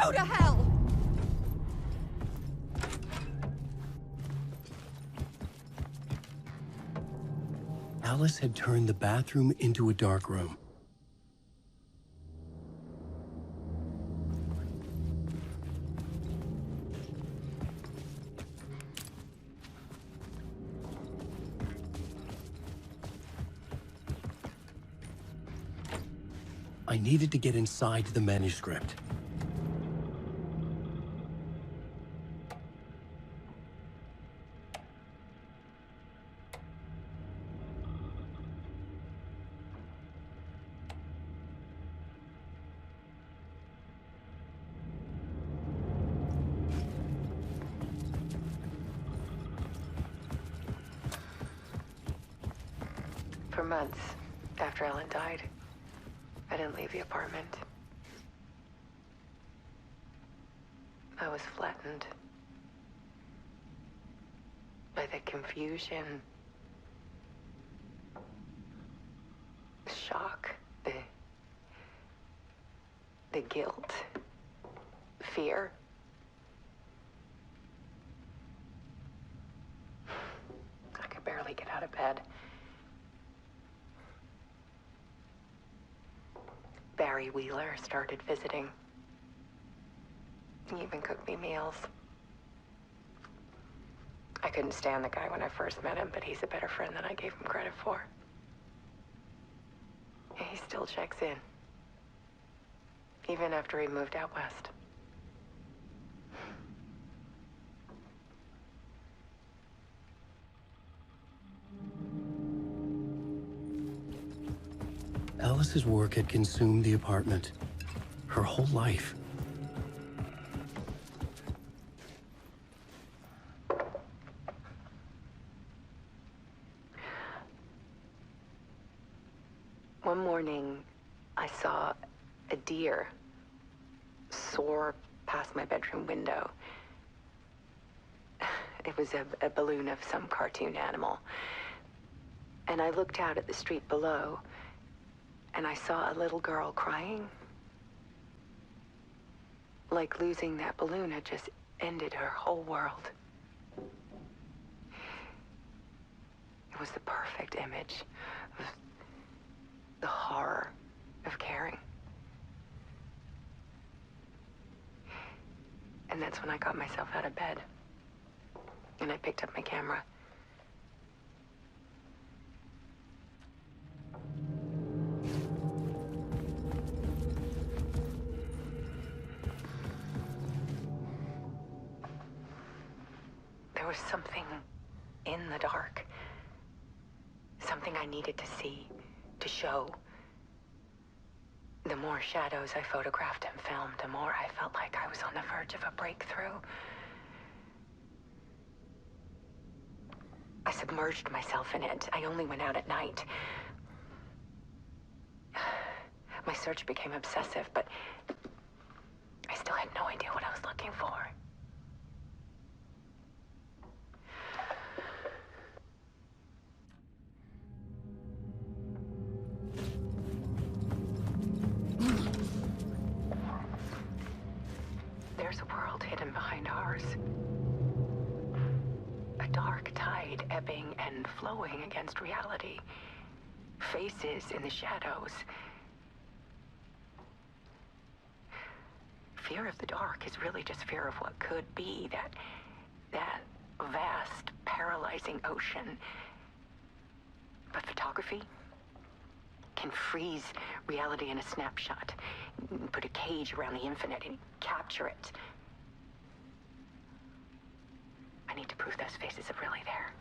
Go to hell! Alice had turned the bathroom into a dark room. I needed to get inside the manuscript. For months after Ellen died, I didn't leave the apartment. I was flattened by the confusion, the shock, the guilt, fear. I could barely get out of bed. Barry Wheeler started visiting. He even cooked me meals. I couldn't stand the guy when I first met him, but he's a better friend than I gave him credit for. He still checks in, even after he moved out west. Alice's work had consumed the apartment. Her whole life. One morning, I saw a deer soar past my bedroom window. It was a balloon of some cartoon animal. And I looked out at the street below, and I saw a little girl crying. Like losing that balloon had just ended her whole world. It was the perfect image of the horror of caring. And that's when I got myself out of bed. And I picked up my camera. There was something in the dark. Something I needed to see, to show. The more shadows I photographed and filmed, the more I felt like I was on the verge of a breakthrough. I submerged myself in it. I only went out at night. My search became obsessive, but I still had no idea what I was looking for. There's a world hidden behind ours. A dark tide ebbing and flowing against reality. Faces in the shadows. Fear of the dark is really just fear of what could be, that vast, paralyzing ocean. But photography can freeze reality in a snapshot. Put a cage around the infinite and capture it. I need to prove those faces are really there.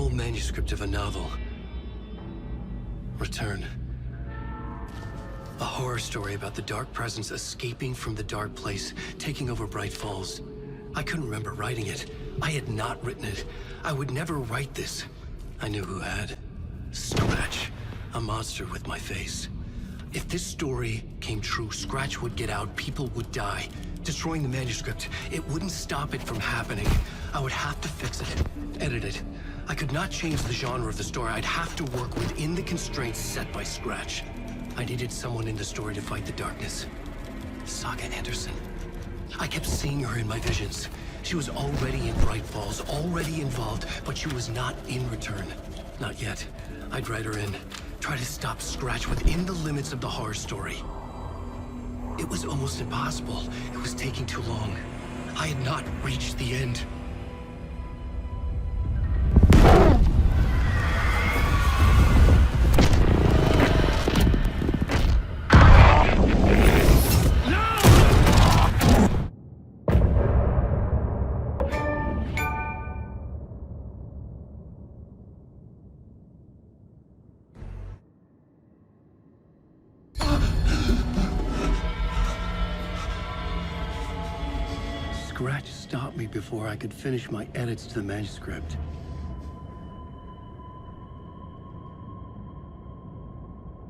old manuscript of a novel. Return. A horror story about the dark presence escaping from the dark place, taking over Bright Falls. I couldn't remember writing it. I had not written it. I would never write this. I knew who had. Scratch. A monster with my face. If this story came true, Scratch would get out, people would die. Destroying the manuscript, it wouldn't stop it from happening. I would have to fix it, edit it. I could not change the genre of the story. I'd have to work within the constraints set by Scratch. I needed someone in the story to fight the darkness. Saga Anderson. I kept seeing her in my visions. She was already in Bright Falls, already involved, but she was not in Return. Not yet. I'd write her in. Try to stop Scratch within the limits of the horror story. It was almost impossible. It was taking too long. I had not reached the end. Scratch stopped me before I could finish my edits to the manuscript.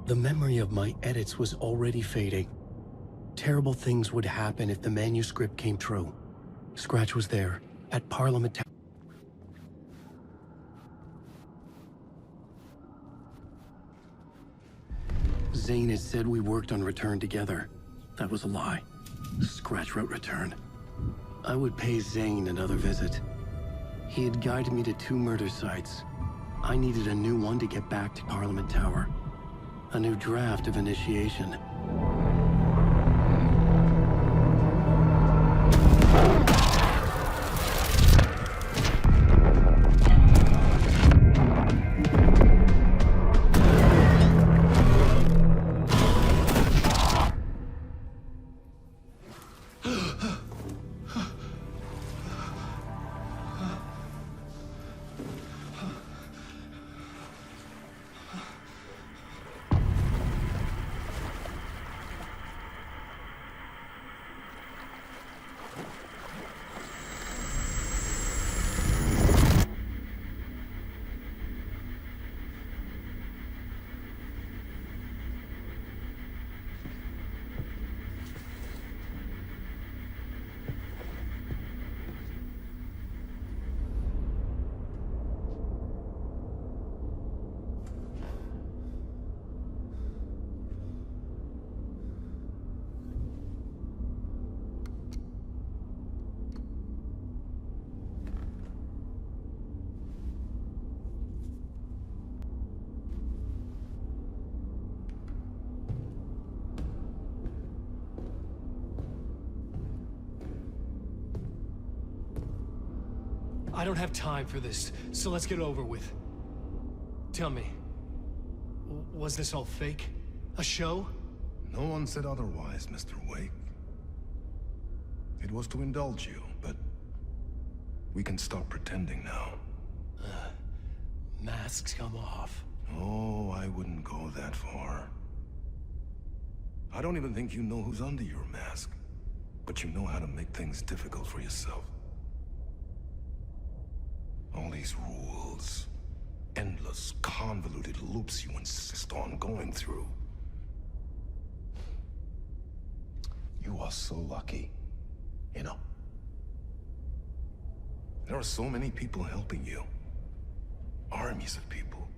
The memory of my edits was already fading. Terrible things would happen if the manuscript came true. Scratch was there, at Parliament Tower. Zane had said we worked on Return together. That was a lie. Scratch wrote Return. I would pay Zane another visit. He had guided me to 2 murder sites. I needed a new one to get back to Parliament Tower. A new draft of Initiation. I don't have time for this, so let's get over with. Tell me, was this all fake? A show? No one said otherwise, Mr. Wake. It was to indulge you, but we can stop pretending now. Masks come off. Oh, I wouldn't go that far. I don't even think you know who's under your mask, but you know how to make things difficult for yourself. All these rules, endless, convoluted loops you insist on going through. You are so lucky, you know. There are so many people helping you. Armies of people.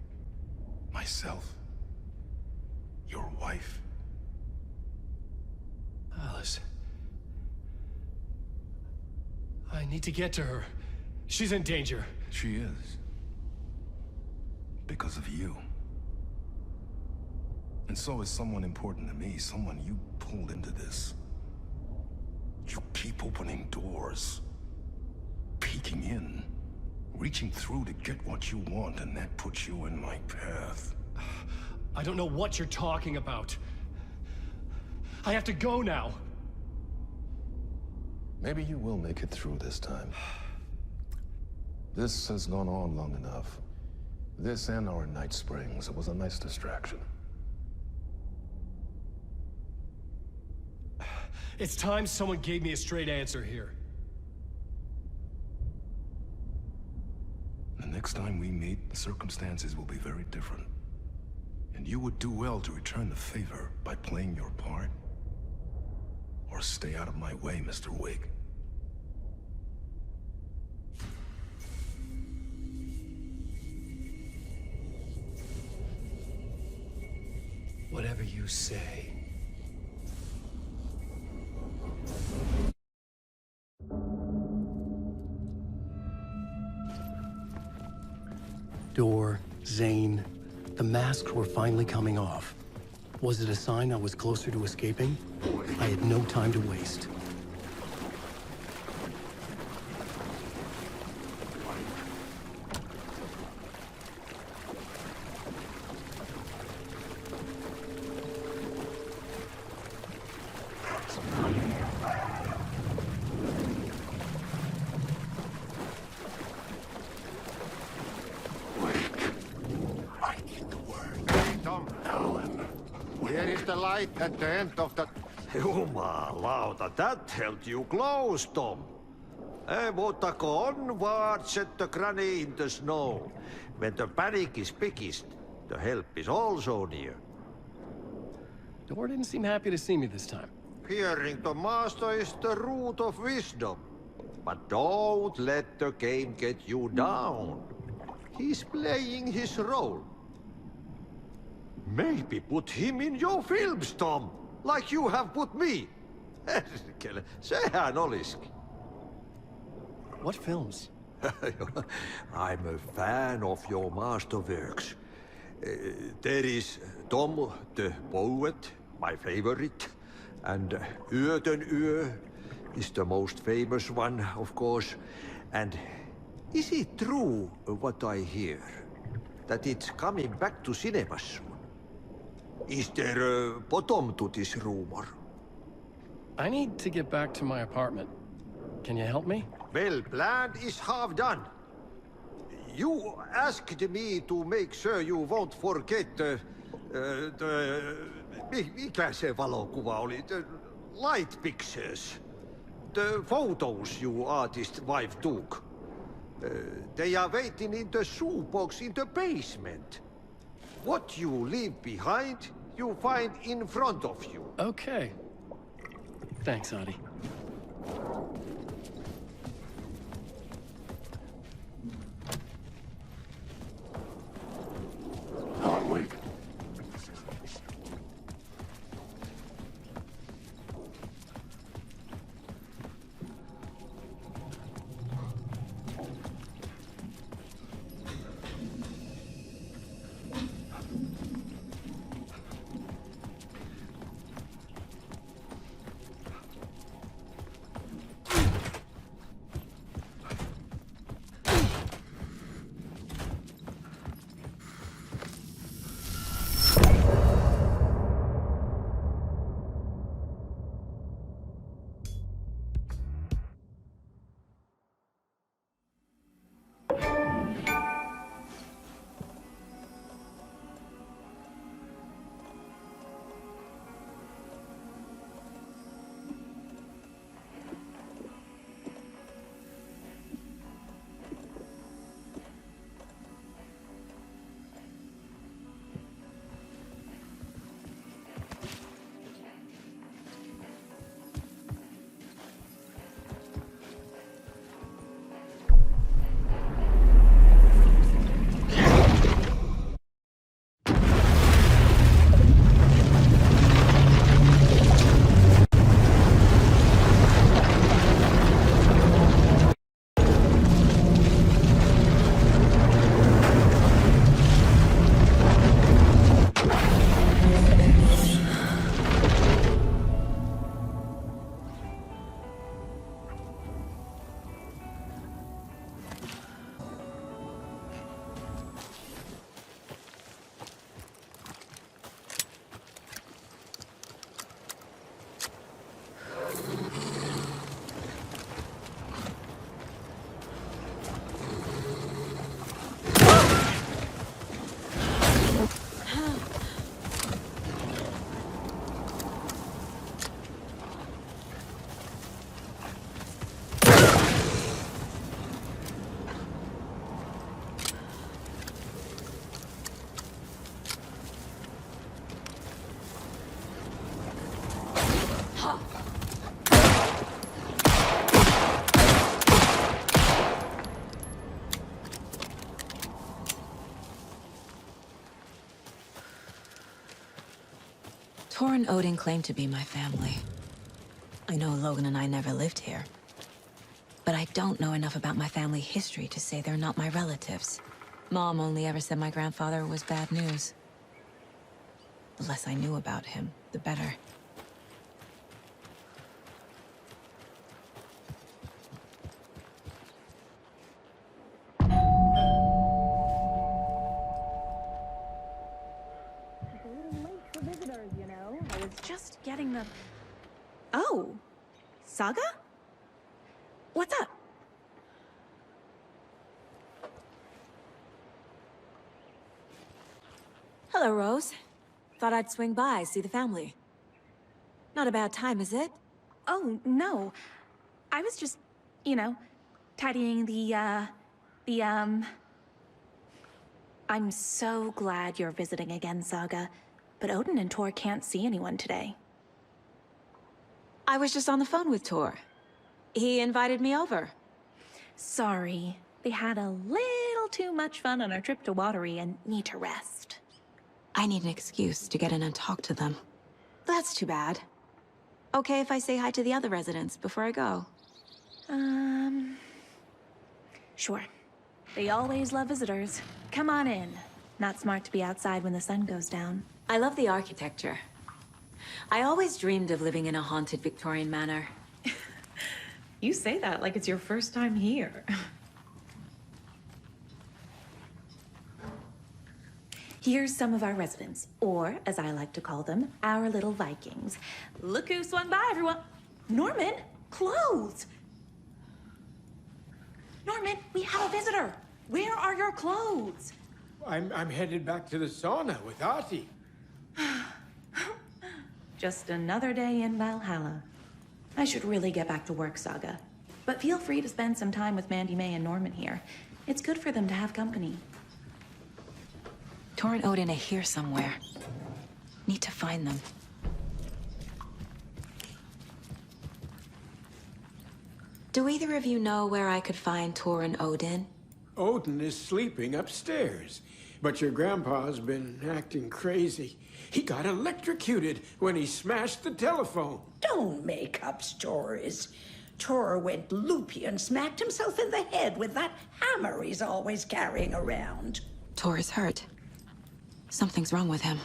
Myself. Your wife. Alice. I need to get to her. She's in danger. She is. Because of you. And so is someone important to me, someone you pulled into this. You keep opening doors. Peeking in. Reaching through to get what you want, and that puts you in my path. I don't know what you're talking about. I have to go now. Maybe you will make it through this time. This has gone on long enough. This and our Night Springs was a nice distraction. It's time someone gave me a straight answer here. The next time we meet, the circumstances will be very different. And you would do well to return the favor by playing your part. Or stay out of my way, Mr. Wig. Whatever you say. Door, Zane, the masks were finally coming off. Was it a sign I was closer to escaping? I had no time to waste. Here is the light at the end of the... Jumalauta, that held you close, Tom. Mutta onwards set the granny in the snow. When the panic is biggest, the help is also near. Door didn't seem happy to see me this time. Hearing the master is the root of wisdom. But don't let the game get you down. He's playing his role. Maybe put him in your films, Tom, like you have put me. Sehän olisikin. What films? I'm a fan of your masterworks. There is Tom the Poet, my favorite, and Yöten Yö is the most famous one, of course. And is it true what I hear, that it's coming back to cinemas soon? Is there a bottom to this rumor? I need to get back to my apartment. Can you help me? Well, plan is half done. You asked me to make sure you won't forget mikä se valokuva oli? The light pictures. The photos your artist wife took. They are waiting in the shoebox in the basement. What you leave behind, you find in front of you. Okay. Thanks, Adi. Hardwick. Tor and Odin claim to be my family. I know Logan and I never lived here. But I don't know enough about my family history to say they're not my relatives. Mom only ever said my grandfather was bad news. The less I knew about him, the better. I was just getting the... Oh, Saga? What's up? Hello, Rose. Thought I'd swing by, see the family. Not a bad time, is it? Oh, no. I was just, you know, tidying I'm so glad you're visiting again, Saga. But Odin and Tor can't see anyone today. I was just on the phone with Tor. He invited me over. Sorry. They had a little too much fun on our trip to Watery and need to rest. I need an excuse to get in and talk to them. That's too bad. Okay if I say hi to the other residents before I go? Sure. They always love visitors. Come on in. Not smart to be outside when the sun goes down. I love the architecture. I always dreamed of living in a haunted Victorian manor. You say that like it's your first time here. Here's some of our residents, or as I like to call them, our little Vikings. Look who swung by, everyone. Norman, clothes. Norman, we have a visitor. Where are your clothes? I'm headed back to the sauna with Artie. Just another day in Valhalla. I should really get back to work, Saga. But feel free to spend some time with Mandy May and Norman here. It's good for them to have company. Tor and Odin are here somewhere. Need to find them. Do either of you know where I could find Tor and Odin? Odin is sleeping upstairs, but your grandpa's been acting crazy. He got electrocuted when he smashed the telephone. Don't make up stories. Tor went loopy and smacked himself in the head with that hammer he's always carrying around. Tor is hurt. Something's wrong with him.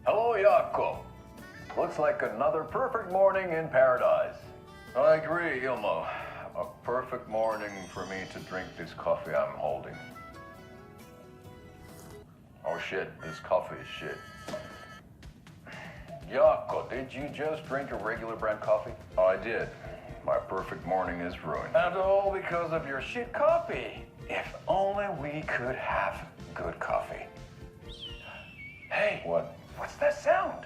Hello, Jaakko. Looks like another perfect morning in paradise. I agree, Ilmo. A perfect morning for me to drink this coffee I'm holding. Oh shit, this coffee is shit. Jaakko, did you just drink a regular brand coffee? I did. My perfect morning is ruined. And all because of your shit coffee. If only we could have good coffee. Hey. What? What's that sound?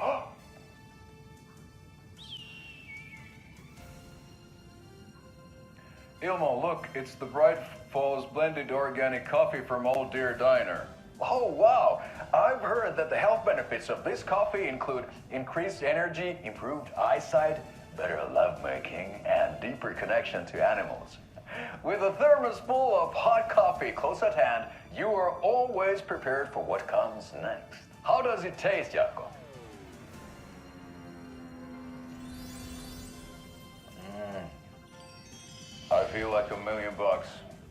Oh. Ilmo, look, it's the Bright Falls blended organic coffee from Old Deer Diner. Oh, wow. I've heard that the health benefits of this coffee include increased energy, improved eyesight, better lovemaking, and deeper connection to animals. With a thermos full of hot coffee close at hand, you are always prepared for what comes next. How does it taste, Jaakko? I feel like $1 million.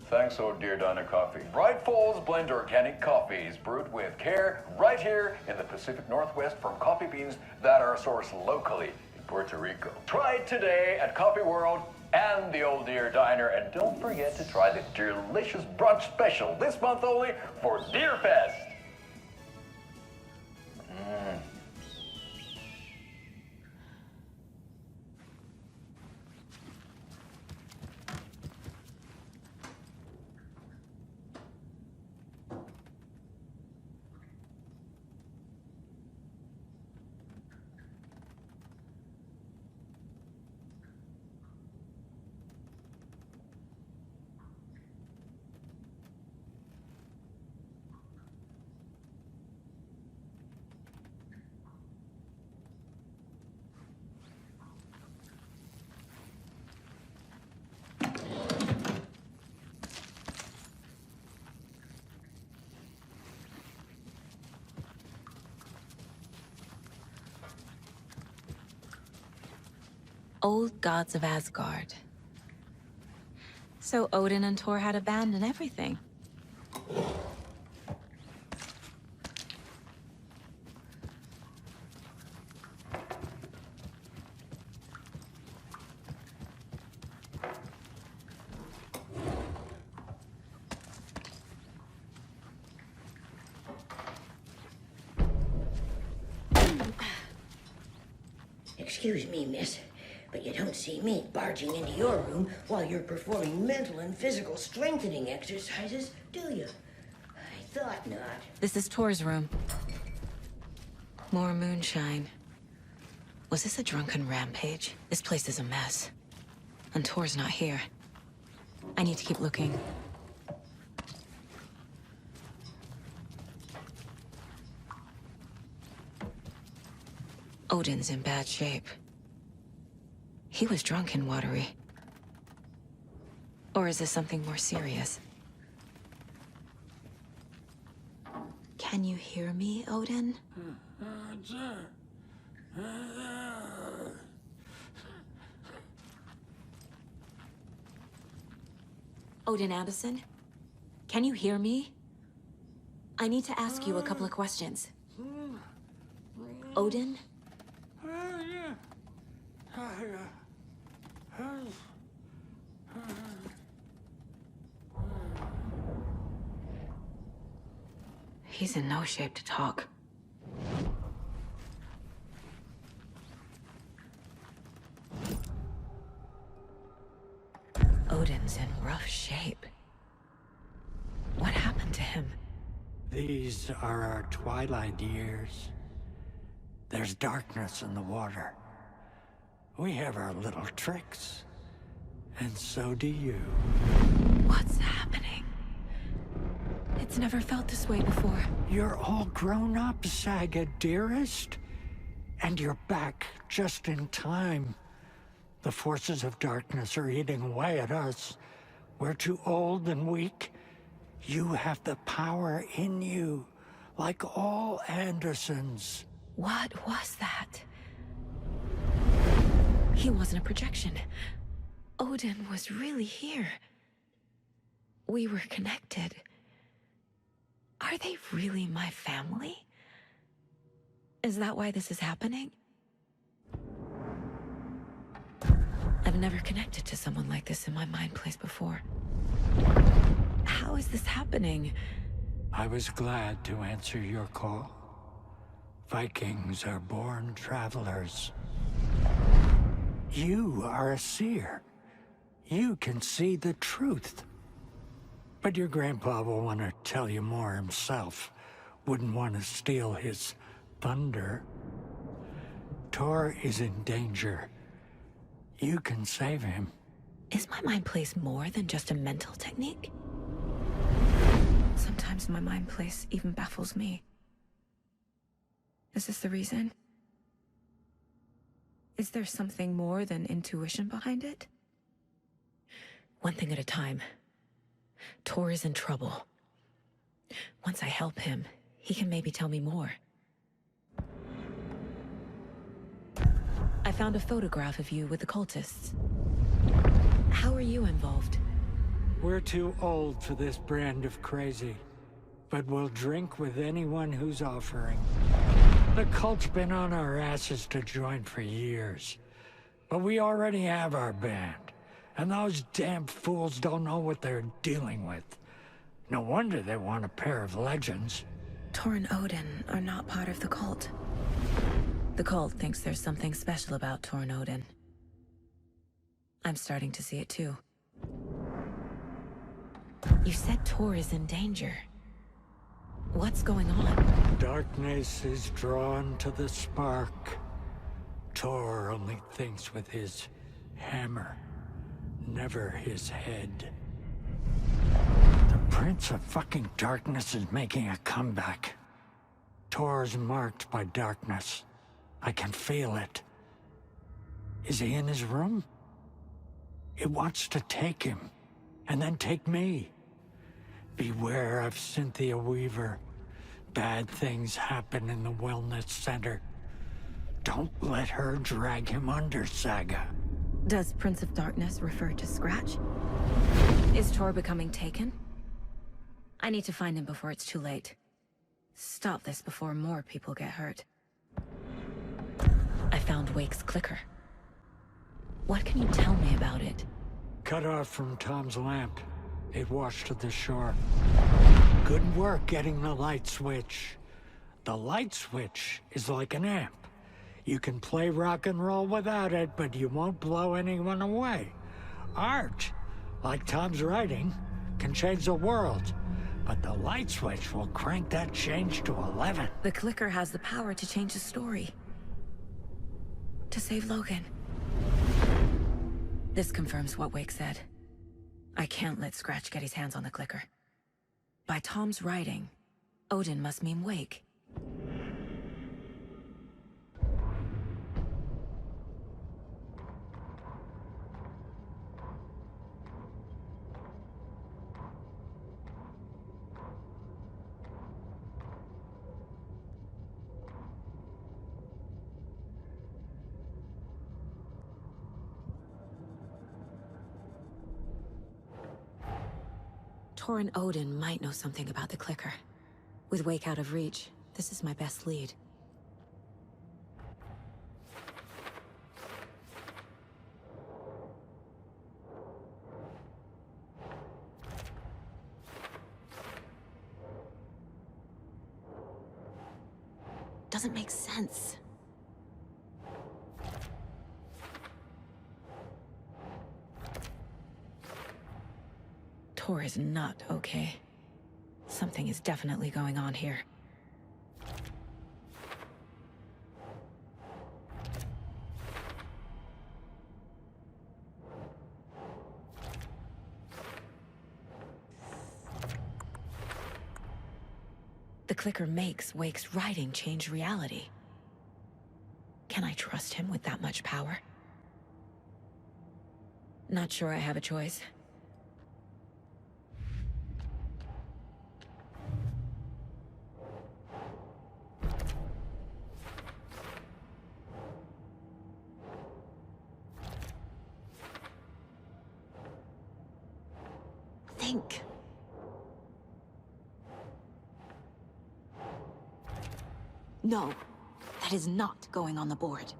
Thanks, Old Deer Diner Coffee. Bright Falls Blend Organic Coffee is brewed with care right here in the Pacific Northwest from coffee beans that are sourced locally in Puerto Rico. Try it today at Coffee World and the Old Deer Diner, and don't forget to try the delicious brunch special this month only for Deer Fest. Old gods of Asgard. So Odin and Thor had a band and everything. Excuse me, miss, but you don't see me barging into your room while you're performing mental and physical strengthening exercises, do you? I thought not. This is Thor's room. More moonshine. Was this a drunken rampage? This place is a mess. And Thor's not here. I need to keep looking. Odin's in bad shape. He was drunk and watery. Or is this something more serious? Can you hear me, Odin? Odin Addison? Can you hear me? I need to ask you a couple of questions. Odin? He's in no shape to talk. Odin's in rough shape. What happened to him? These are our twilight years. There's darkness in the water. We have our little tricks. And so do you. What's happening? It's never felt this way before. You're all grown up, Saga, dearest. And you're back just in time. The forces of darkness are eating away at us. We're too old and weak. You have the power in you, like all Andersons. What was that? He wasn't a projection. Odin was really here. We were connected. Are they really my family? Is that why this is happening? I've never connected to someone like this in my mind place before. How is this happening? I was glad to answer your call. Vikings are born travelers. You are a seer. You can see the truth. But your grandpa will want to tell you more himself. Wouldn't want to steal his thunder. Thor is in danger. You can save him. Is my mind place more than just a mental technique? Sometimes my mind place even baffles me. Is this the reason? Is there something more than intuition behind it? One thing at a time. Thor is in trouble. Once I help him, he can maybe tell me more. I found a photograph of you with the cultists. How are you involved? We're too old for this brand of crazy, but we'll drink with anyone who's offering. The cult's been on our asses to join for years, but we already have our band, and those damn fools don't know what they're dealing with. No wonder they want a pair of legends. Thor and Odin are not part of the cult. The cult thinks there's something special about Thor and Odin. I'm starting to see it too. You said Thor is in danger. What's going on? Darkness is drawn to the spark. Thor only thinks with his hammer, never his head. The Prince of fucking Darkness is making a comeback. Thor's marked by darkness. I can feel it. Is he in his room? It wants to take him, and then take me. Beware of Cynthia Weaver. Bad things happen in the wellness center. Don't let her drag him under, Saga. Does Prince of Darkness refer to Scratch? Is Tor becoming taken? I need to find him before it's too late. Stop this before more people get hurt. I found Wake's clicker. What can you tell me about it? Cut off from Tom's lamp. It washed to the shore. Good work getting the light switch. The light switch is like an amp. You can play rock and roll without it, but you won't blow anyone away. Art, like Tom's writing, can change the world. But the light switch will crank that change to 11. The clicker has the power to change the story. To save Logan. This confirms what Wake said. I can't let Scratch get his hands on the clicker. By Tom's writing, Odin must mean Wake. Tor and Odin might know something about the clicker. With Wake out of reach, this is my best lead. Doesn't make sense. Tor is not okay. Something is definitely going on here. The clicker makes Wake's writing change reality. Can I trust him with that much power? Not sure I have a choice. Think. No, that is not going on the board.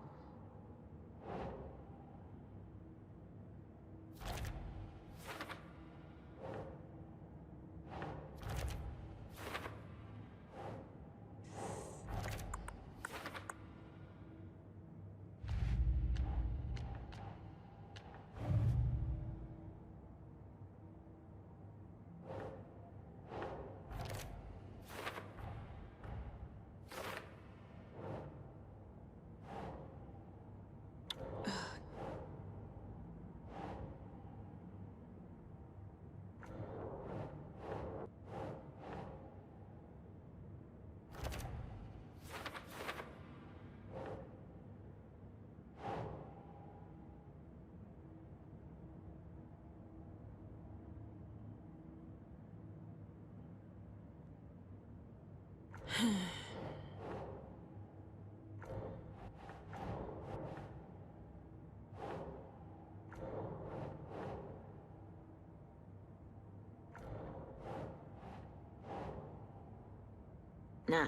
Nah.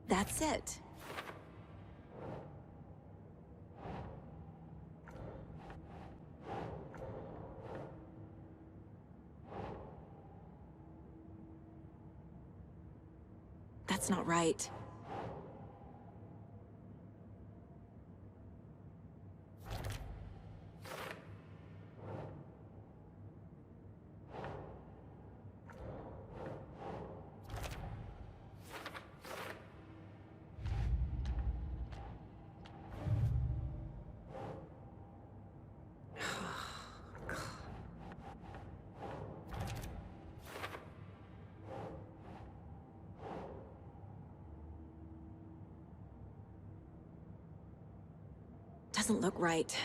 That's it. That's not right. Doesn't look right.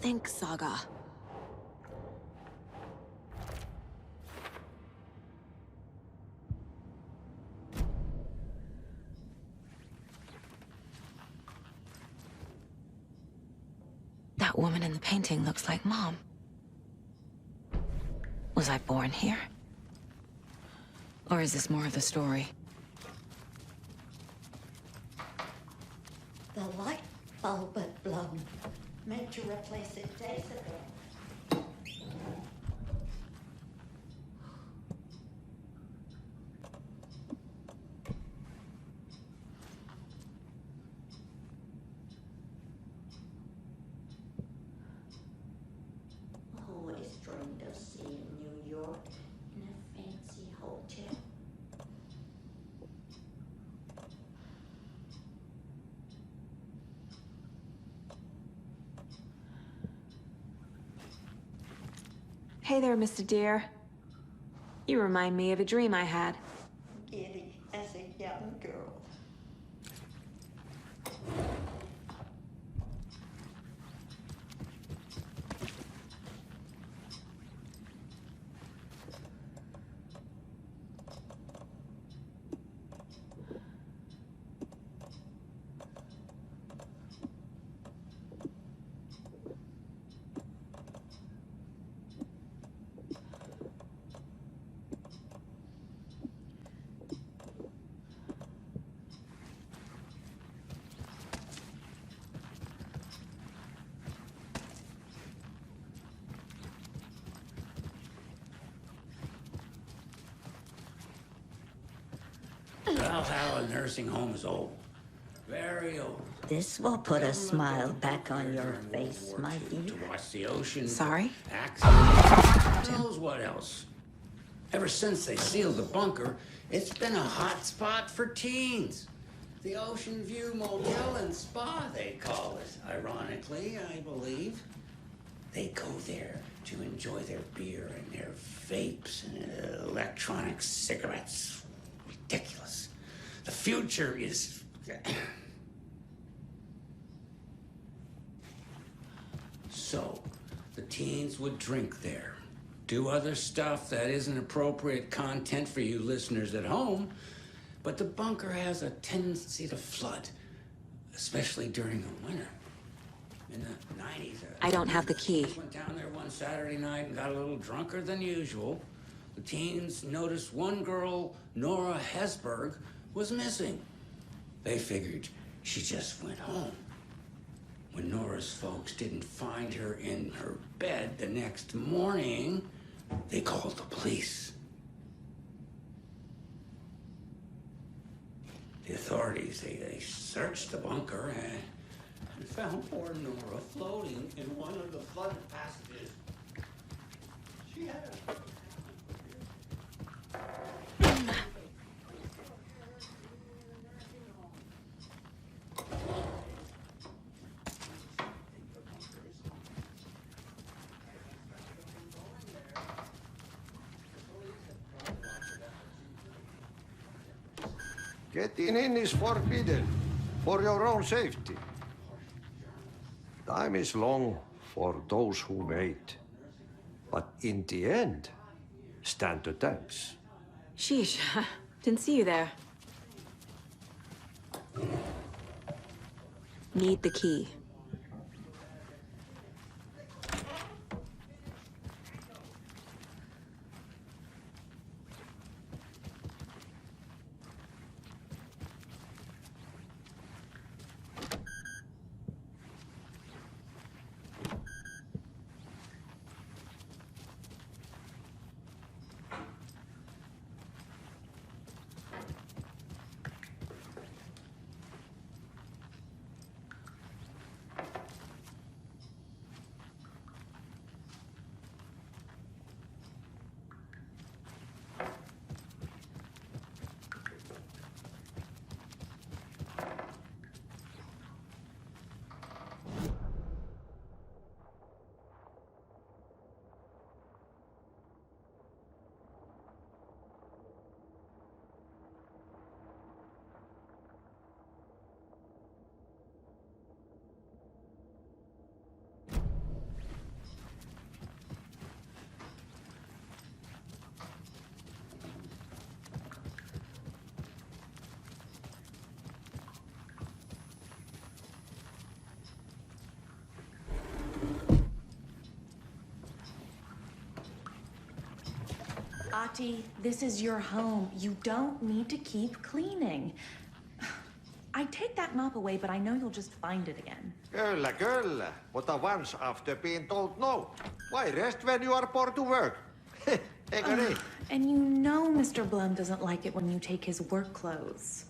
think, Saga? That woman in the painting looks like Mom. Was I born here? Or is this more of the story? The light bulb had blown. Meant to replace it days ago. Always dreamed of seeing New York in a fancy hotel. Hey there, Mr. Deere. You remind me of a dream I had. Giddy as a young girl. Valhalla nursing home is old. Very old. This will put a smile back on your face, my dear. To watch the ocean. Sorry? Accidents. Who knows what else? Ever since they sealed the bunker, it's been a hot spot for teens. The Ocean View Motel and Spa, they call it. Ironically, I believe. They go there to enjoy their beer and their vapes and electronic cigarettes. Ridiculous. The future is... So, the teens would drink there, do other stuff that isn't appropriate content for you listeners at home, but the bunker has a tendency to flood, especially during the winter. In the 90s... I don't have the key. Went down there one Saturday night and got a little drunker than usual. The teens noticed one girl, Nora Hesberg, was missing. They figured she just went home. When Nora's folks didn't find her in her bed the next morning, they called the police. The authorities, they searched the bunker and found poor Nora floating in one of the flooded passages. She had a... Getting in is forbidden, for your own safety. Time is long for those who wait. But in the end, stand the thanks. Sheesh, didn't see you there. Need the key. Scotty, this is your home. You don't need to keep cleaning. I'd take that mop away, but I know you'll just find it again. Girl, what a once after being told no. Why rest when you are poor to work? And you know Mr. Blum doesn't like it when you take his work clothes.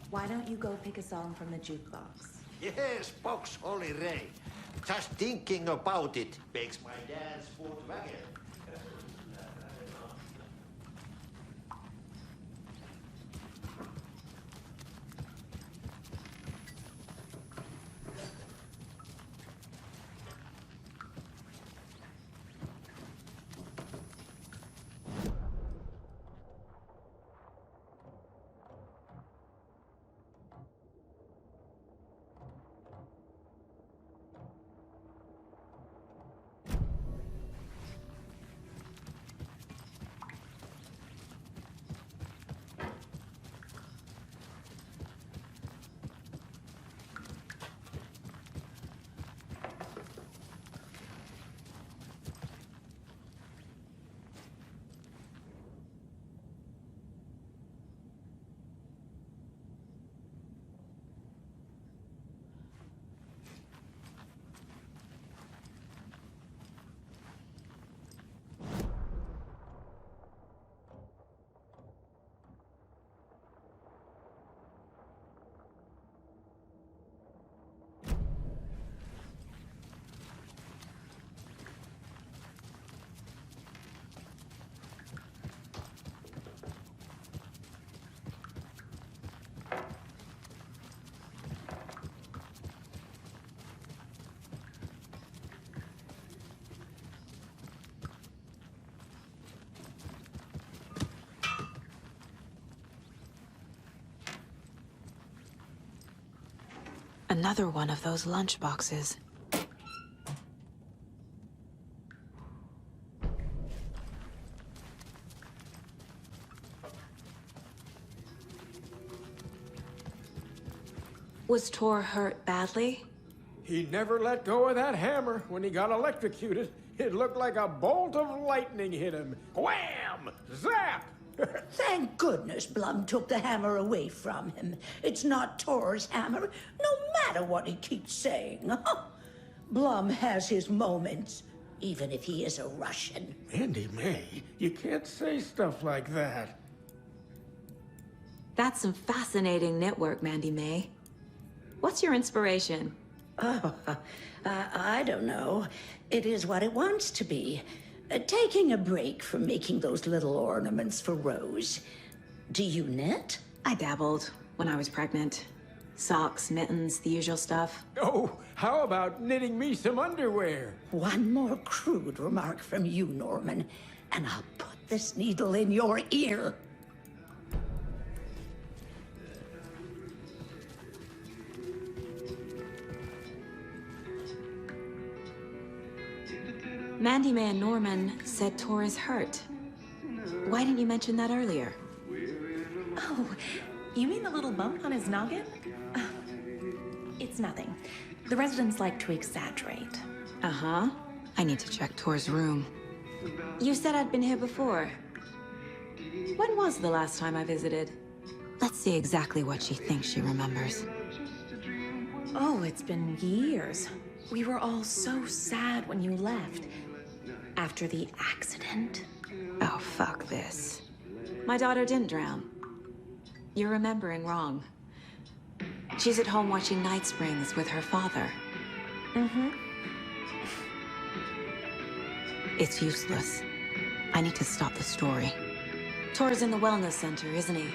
Why don't you go pick a song from the jukebox? Yes, box Holy Ray. Just thinking about it makes my dad's foot waggle. Another one of those lunch boxes. Was Tor hurt badly? He never let go of that hammer when he got electrocuted. It looked like a bolt of lightning hit him. Wham! Zap! Thank goodness Blum took the hammer away from him. It's not Tor's hammer, no matter what he keeps saying. Blum has his moments, even if he is a Russian. Mandy May, you can't say stuff like that. That's some fascinating network, Mandy May. What's your inspiration? Oh, I don't know. It is what it wants to be. Taking a break from making those little ornaments for Rose. Do you knit? I dabbled when I was pregnant. Socks, mittens, the usual stuff. Oh, how about knitting me some underwear? One more crude remark from you, Norman, and I'll put this needle in your ear. Mandy May and Norman said Tor is hurt. Why didn't you mention that earlier? Oh, you mean the little bump on his noggin? It's nothing. The residents like to exaggerate. Uh-huh. I need to check Tor's room. You said I'd been here before. When was the last time I visited? Let's see exactly what she thinks she remembers. Oh, it's been years. We were all so sad when you left. After the accident. Oh, fuck this. My daughter didn't drown. You're remembering wrong. She's at home watching Night Springs with her father. Mm-hmm. It's useless. I need to stop the story. Tor's in the wellness center, isn't he?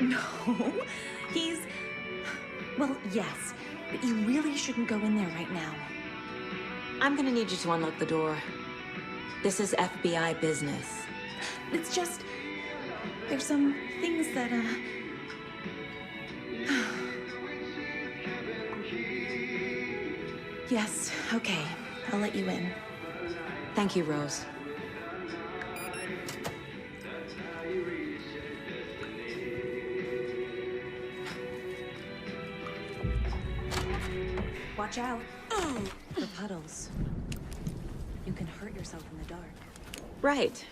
No, he's... Well, yes, but you really shouldn't go in there right now. I'm gonna need you to unlock the door. This is FBI business. It's just... There's some things that, Yes, okay. I'll let you in. Thank you, Rose. Watch out. For puddles. You can hurt yourself in the dark. Right.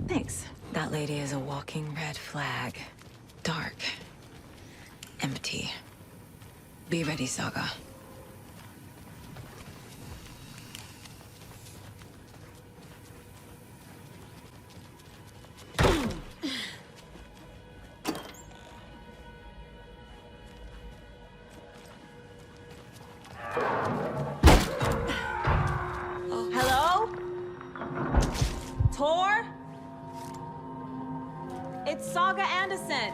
Thanks. That lady is a walking red flag. Dark. Empty. Be ready, Saga. Hello? Tor? It's Saga Anderson.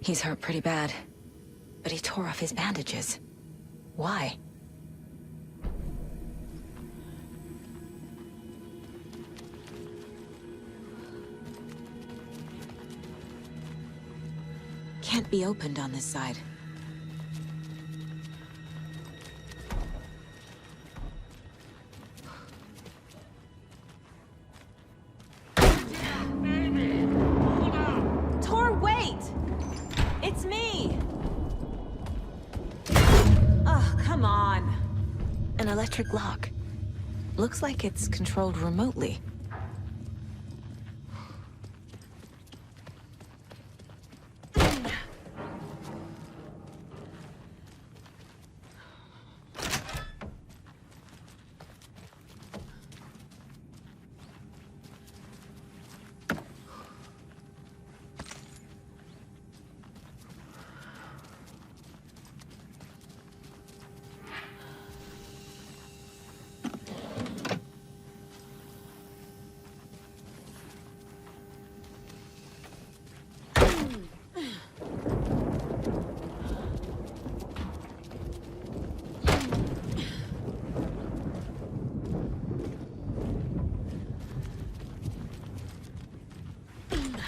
He's hurt pretty bad, but he tore off his bandages. Why? Can't be opened on this side. Tor, wait! It's me! Ugh, come on. An electric lock. Looks like it's controlled remotely.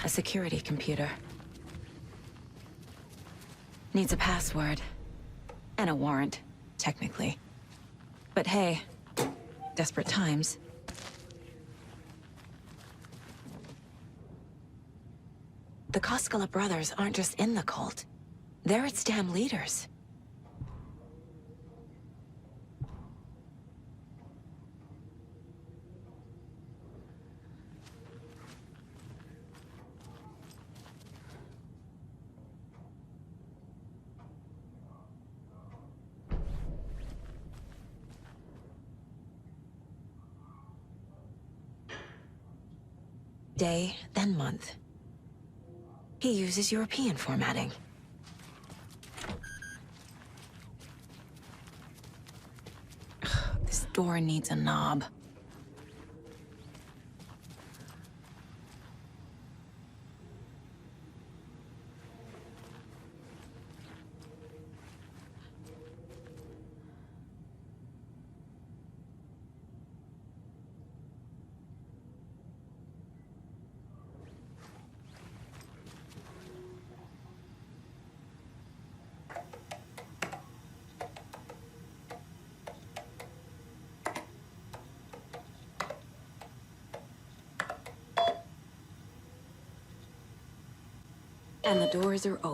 A security computer. Needs a password. And a warrant, technically. But hey, desperate times. The Koskela brothers aren't just in the cult. They're its damn leaders. Day, then month. He uses European formatting. Ugh, this door needs a knob. And the doors are open.